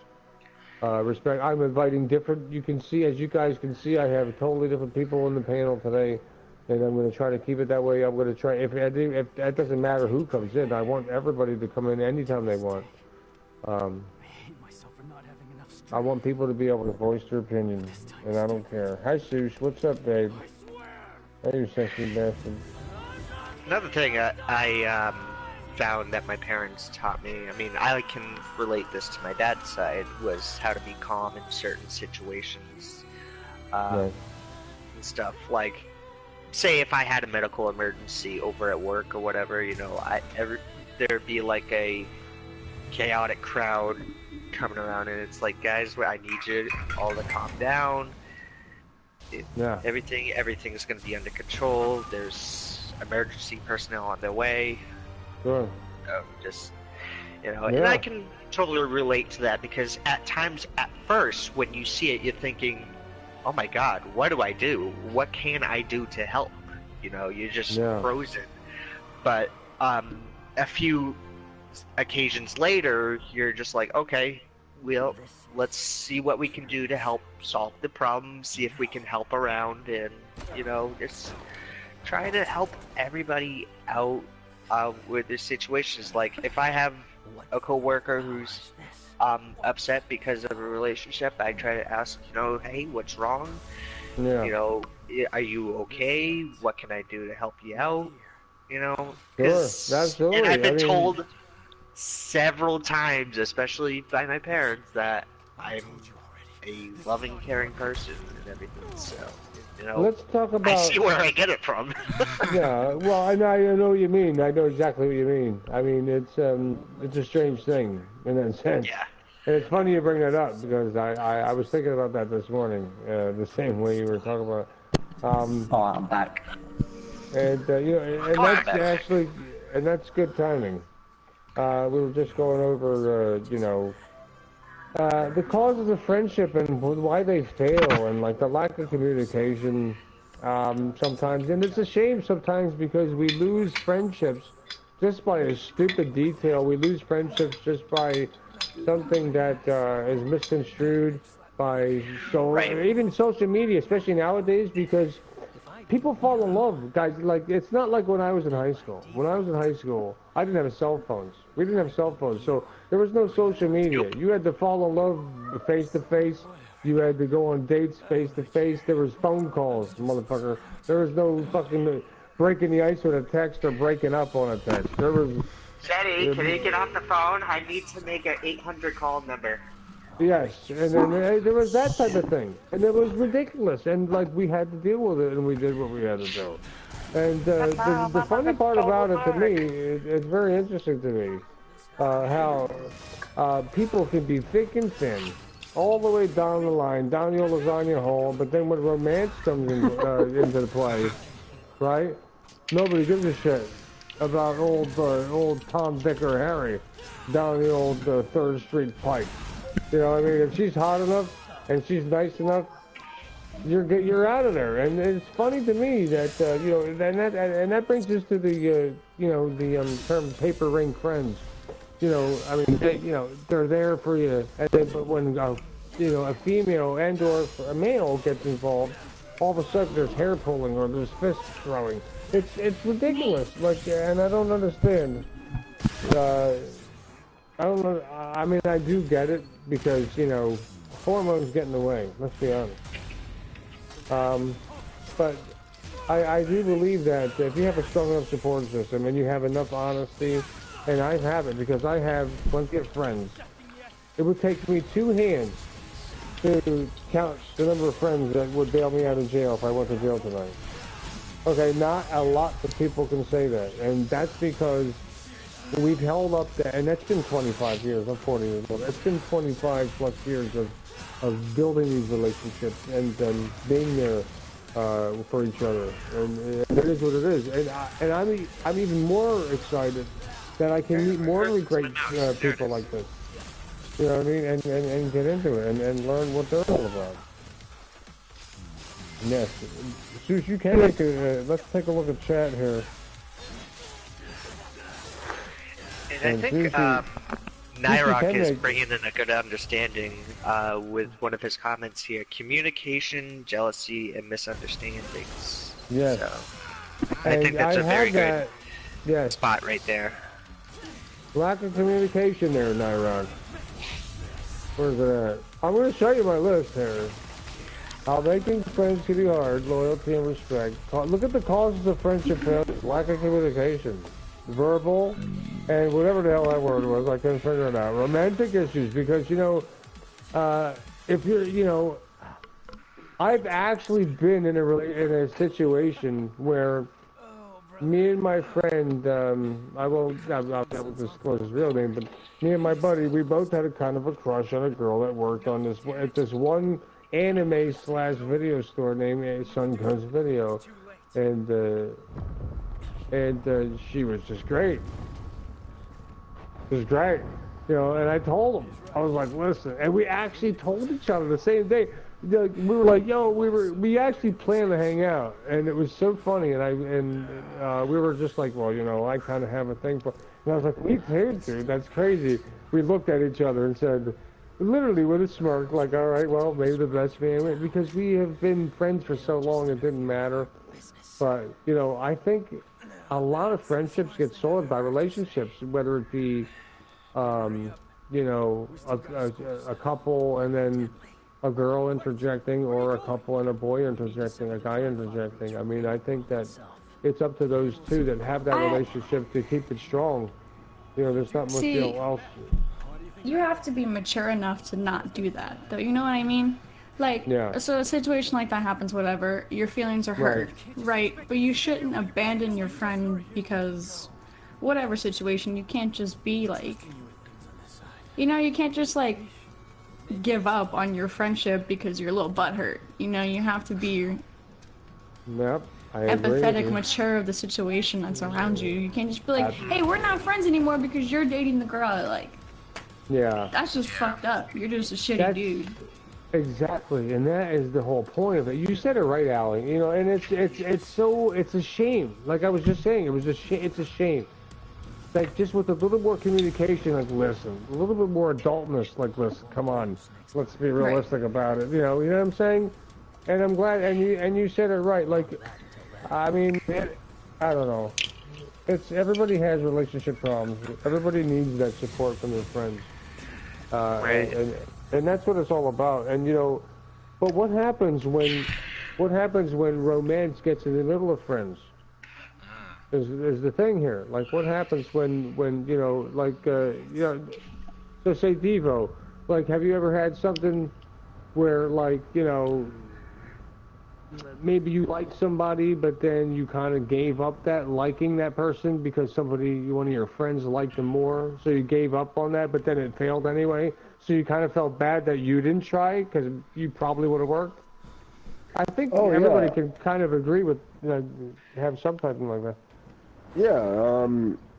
Respect. I'm inviting different. You can see, as you guys can see, I have totally different people in the panel today, and I'm going to try to keep it that way. I'm going to try. If that doesn't matter who comes in, I want everybody to come in anytime they want. I want people to be able to voice their opinion, and I don't care. Hi, Sush. What's up, babe? Hey, you sexy bastard. Another thing I found that my parents taught me, I mean, I can relate this to my dad's side, was how to be calm in certain situations. And stuff. Like, say if I had a medical emergency over at work or whatever, you know, there'd be like a chaotic crowd coming around, and it's like, guys, I need you all to calm down. Everything's gonna be under control. There's emergency personnel on their way. Sure. Just, you know, and I can totally relate to that, because at times, at first, when you see it, you're thinking, oh my god, what do I do? What can I do to help? You know, you're just frozen. But a few occasions later, you're just like, okay, well, let's see what we can do to help solve the problem, see if we can help around, and, you know, just try to help everybody out with their situations. Like, if I have a coworker who's upset because of a relationship, I try to ask, you know, hey, what's wrong? Yeah. You know, are you okay? What can I do to help you out? You know? Sure, absolutely. And I've been told several times, especially by my parents, that I'm a loving, caring person and everything, so, you know, let's talk about... I see where I get it from. Yeah, well, I know what you mean. I know exactly what you mean. I mean, it's a strange thing in that sense. Yeah. And it's funny you bring that up, because I was thinking about that this morning, the same way you were talking about. I'm back. And you know, and that's actually, and that's good timing. We were just going over, you know, the causes of friendship and why they fail, and like the lack of communication sometimes. And it's a shame sometimes, because we lose friendships just by a stupid detail. We lose friendships just by something that is misconstrued by even social media, especially nowadays, because people fall in love, guys. Like, it's not like when I was in high school. When I was in high school, I didn't have cell phones. We didn't have cell phones, so there was no social media. You had to fall in love face to face. You had to go on dates face to face. There was phone calls, motherfucker. There was no fucking breaking the ice with a text or breaking up on a text. There was... Jenny, can you get off the phone? I need to make an 800 call number. Yes, and then there was that type of thing, and it was ridiculous, and like, we had to deal with it, and we did what we had to do. And the funny part about it, to me, it's very interesting to me, how people can be thick and thin, all the way down the line, down the old lasagna hole, but then when romance comes into the play, right? Nobody gives a shit about old Tom, Dick, or Harry down the old 3rd Street Pike. You know, I mean, if she's hot enough and she's nice enough, you're out of there. And it's funny to me that you know, and that brings us to the you know, the term paper ring friends. You know, I mean, they're there for you, and then, but when you know, a female and/or a male gets involved, all of a sudden there's hair pulling or there's fist throwing. It's ridiculous. Like, and I don't understand. I don't know. I mean, I do get it, because, you know, hormones get in the way. Let's be honest. But I do believe that if you have a strong enough support system and you have enough honesty, and I have it because I have plenty of friends, it would take me 2 hands to count the number of friends that would bail me out of jail if I went to jail tonight. Okay, not a lot of people can say that, and that's because we've held up that, and that's been 25 years. I'm 40 years old. It's been 25 plus years of building these relationships and being there for each other. And it is what it is. And I'm even more excited that I can meet more really great people like this. You know what I mean? And get into it and learn what they're all about. Yes. Zeus, you can make a, let's take a look at chat here. And I think Nyrok is bringing in a good understanding with one of his comments here. Communication, jealousy, and misunderstandings. Yes. So, I think that's a very good spot right there. Lack of communication there, Nyrok. Where's it at? I'm going to show you my list here. How making friends can be hard, loyalty and respect. Look at the causes of friendship failure. Lack of communication. Verbal, and whatever the hell that word was, I couldn't figure it out. Romantic issues, because, you know, if you're, you know, I've actually been in a situation where me and my friend, I won't disclose his real name, but me and my buddy, we both had a kind of a crush on a girl that worked on at this one anime/video store named Sun Comes Video, and she was just great. It was great, you know. And I told him, I was like, listen, and we actually told each other the same day. We were like, yo, we actually planned to hang out, and it was so funny. And we were just like, well, you know, I kind of have a thing for. And I was like, me too, dude. That's crazy. We looked at each other and said, literally with a smirk, like, all right, well, maybe the best man wins, because we have been friends for so long, it didn't matter. But you know, I think a lot of friendships get soiled by relationships, whether it be, you know, a couple and then a girl interjecting, or a couple and a boy interjecting, a guy interjecting. I mean, I think that it's up to those two that have that relationship to keep it strong. You know, there's not much else. You have to be mature enough to not do that, though. You know what I mean? Like, so a situation like that happens, whatever, your feelings are hurt, right? But you shouldn't abandon your friend because whatever situation, you can't just be like, you know, you can't just like give up on your friendship because you're a little butthurt. You know, you have to be empathetic, mature of the situation that's around you. You can't just be like, hey, we're not friends anymore because you're dating the girl I like. Yeah. That's just fucked up. You're just a shitty dude. Exactly, and that is the whole point of it. You said it right, Allie. You know, and it's a shame. Like I was just saying, it's a shame. Like, just with a little more communication, like, listen, a little bit more adultness, like, listen, come on, let's be realistic about it. You know what I'm saying? And I'm glad, and you said it right. Like, I mean, I don't know. Everybody has relationship problems. Everybody needs that support from their friends. And that's what it's all about. And you know, but what happens when romance gets in the middle of friends? Is the thing here. Like, what happens when you know, like, you know, so say Devo, like, have you ever had something where, like, you know, maybe you liked somebody, but then you kind of gave up that liking that person because one of your friends liked them more, so you gave up on that, but then it failed anyway, so you kind of felt bad that you didn't try because you probably would have worked? I think everybody can kind of agree with, you know, have something like that. Yeah,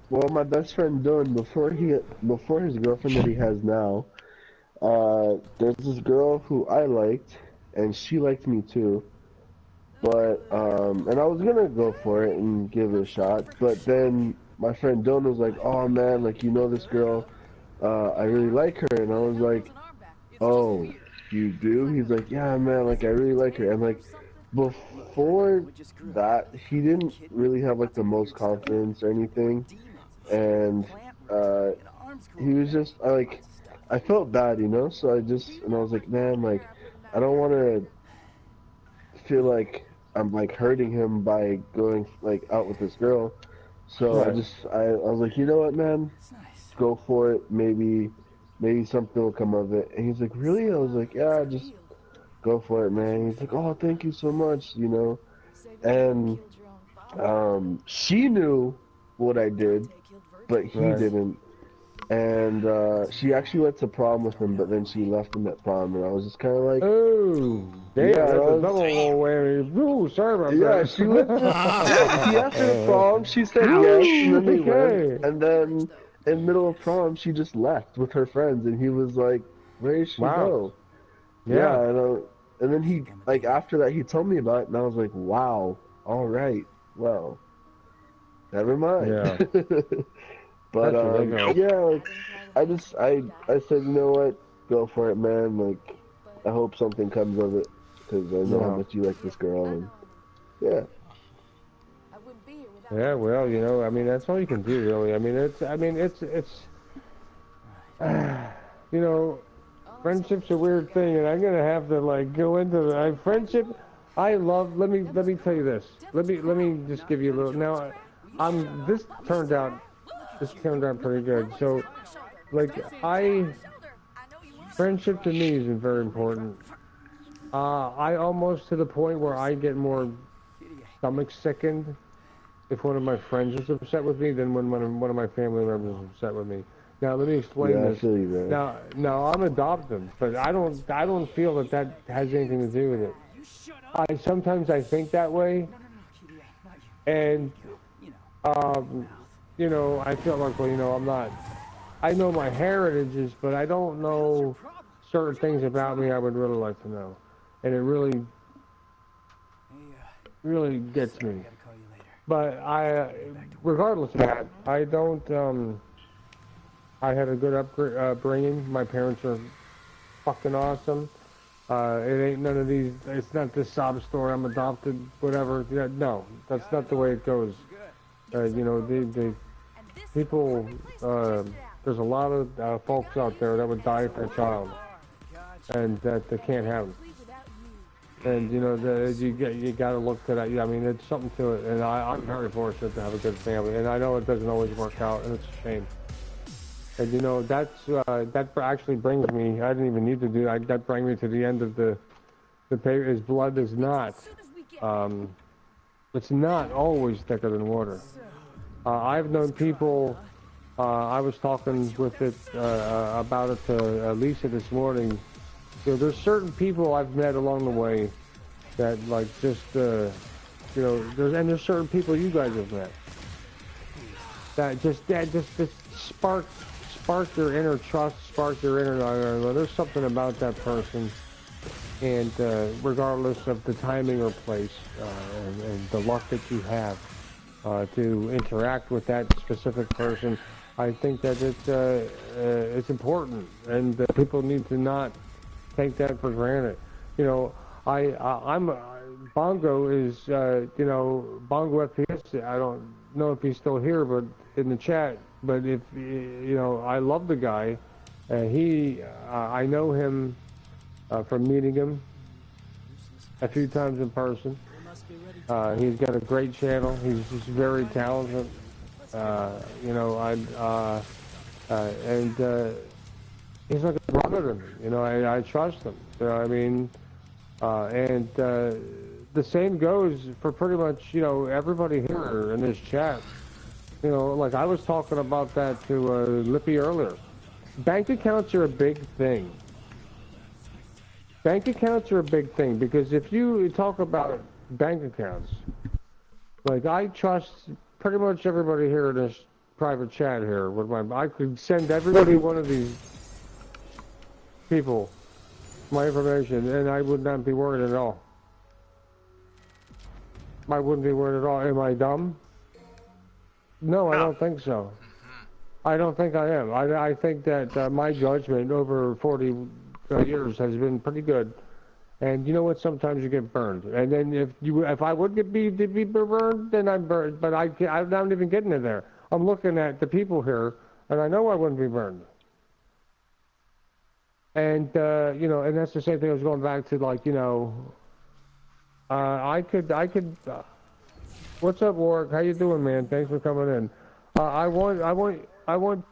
well, my best friend Dylan, before his girlfriend that he has now, there's this girl who I liked, and she liked me too. But, and I was gonna go for it and give it a shot, but then my friend Dylan was like, oh man, like, you know this girl, I really like her, and I was like, oh, you do? He's like, yeah man, like, I really like her, and like, before that, he didn't really have like the most confidence or anything, and, he was just, I felt bad, you know, so I was like, man, like, I don't want to feel like I'm like hurting him by going like out with this girl, so I was like, you know what, man, go for it. Maybe something will come of it. And he's like, really? I was like, yeah, just go for it, man. He's like, oh, thank you so much, you know. And she knew what I did, but he didn't. And she actually went to prom with him, but then she left him at prom, and I was just kind of like, oh, damn, yeah, that's another little whammy. Ooh, sorry about that. Yeah, she went. He asked her to prom. She said yes, and then they went. And then in the middle of prom, she just left with her friends, and he was like, "Where did she go?" Yeah. And then he, like, after that, he told me about it, and I was like, "Wow, all right, well, never mind." Yeah. But yeah, like, I said, you know what, go for it, man. Like, I hope something comes of it, because I know how much you like this girl, and yeah. Yeah, well, you know, I mean, that's all you can do, really. I mean, you know, friendship's a weird thing, and I'm gonna have to like go into the friendship. I love. Let me tell you this. Let me just give you a little. Now, this turned out pretty good. So, like, friendship to me is very important. I almost to the point where I get more stomach sickened if one of my friends is upset with me than when one of my family members is upset with me. Now let me explain this. I feel you, man. Now I'm adopted, but I don't feel that has anything to do with it. Sometimes I think that way, and you know, I feel like, well, you know, I'm not. I know my heritages, but I don't know certain things about me I would really like to know, and it really gets me. But regardless of that, I don't. I had a good upbringing. My parents are fucking awesome. It ain't none of these. It's not this sob story. I'm adopted, whatever. Yeah, no, that's not the way it goes. You know, the people. There's a lot of folks out there that would die for a child, and that they can't have them. And you know, you got to look to that. I mean, it's something to it. And I'm very fortunate to have a good family. And I know it doesn't always work out, and it's a shame. And you know, that actually brings me. I didn't even need to do that. That brings me to the end of the paper. His blood is not. It's not always thicker than water. I've known people. I was talking with it about it to Lisa this morning. You know, there's certain people I've met along the way that, like, just, you know, there's certain people you guys have met that just spark your inner trust, spark your inner, there's something about that person, and regardless of the timing or place, and the luck that you have to interact with that specific person, I think that it's important, and people need to not take that for granted. You know, I'm Bongo is you know, Bongo FPS. I don't know if he's still here, but in the chat. But if you know, I love the guy. I know him from meeting him a few times in person. He's got a great channel. He's just very talented. You know, and he's like a brother to me. You know, I trust him. You know, I mean, and the same goes for pretty much, you know, everybody here in this chat. You know, like I was talking about that to Lippy earlier. Bank accounts are a big thing. Bank accounts are a big thing because if you talk about bank accounts, like I trust pretty much everybody here in this private chat here. I could send everybody one of these people my information, and I would not be worried at all. I wouldn't be worried at all. Am I dumb? No, I don't think so. I don't think I am. I think that my judgment over 40 years has been pretty good. And you know what? Sometimes you get burned. And then if I would be burned, then I'm burned. But I'm not even getting to there. I'm looking at the people here, and I know I wouldn't be burned. And you know, and that's the same thing. I was going back to, like, you know, I could. What's up, Warwick? How you doing, man? Thanks for coming in. I want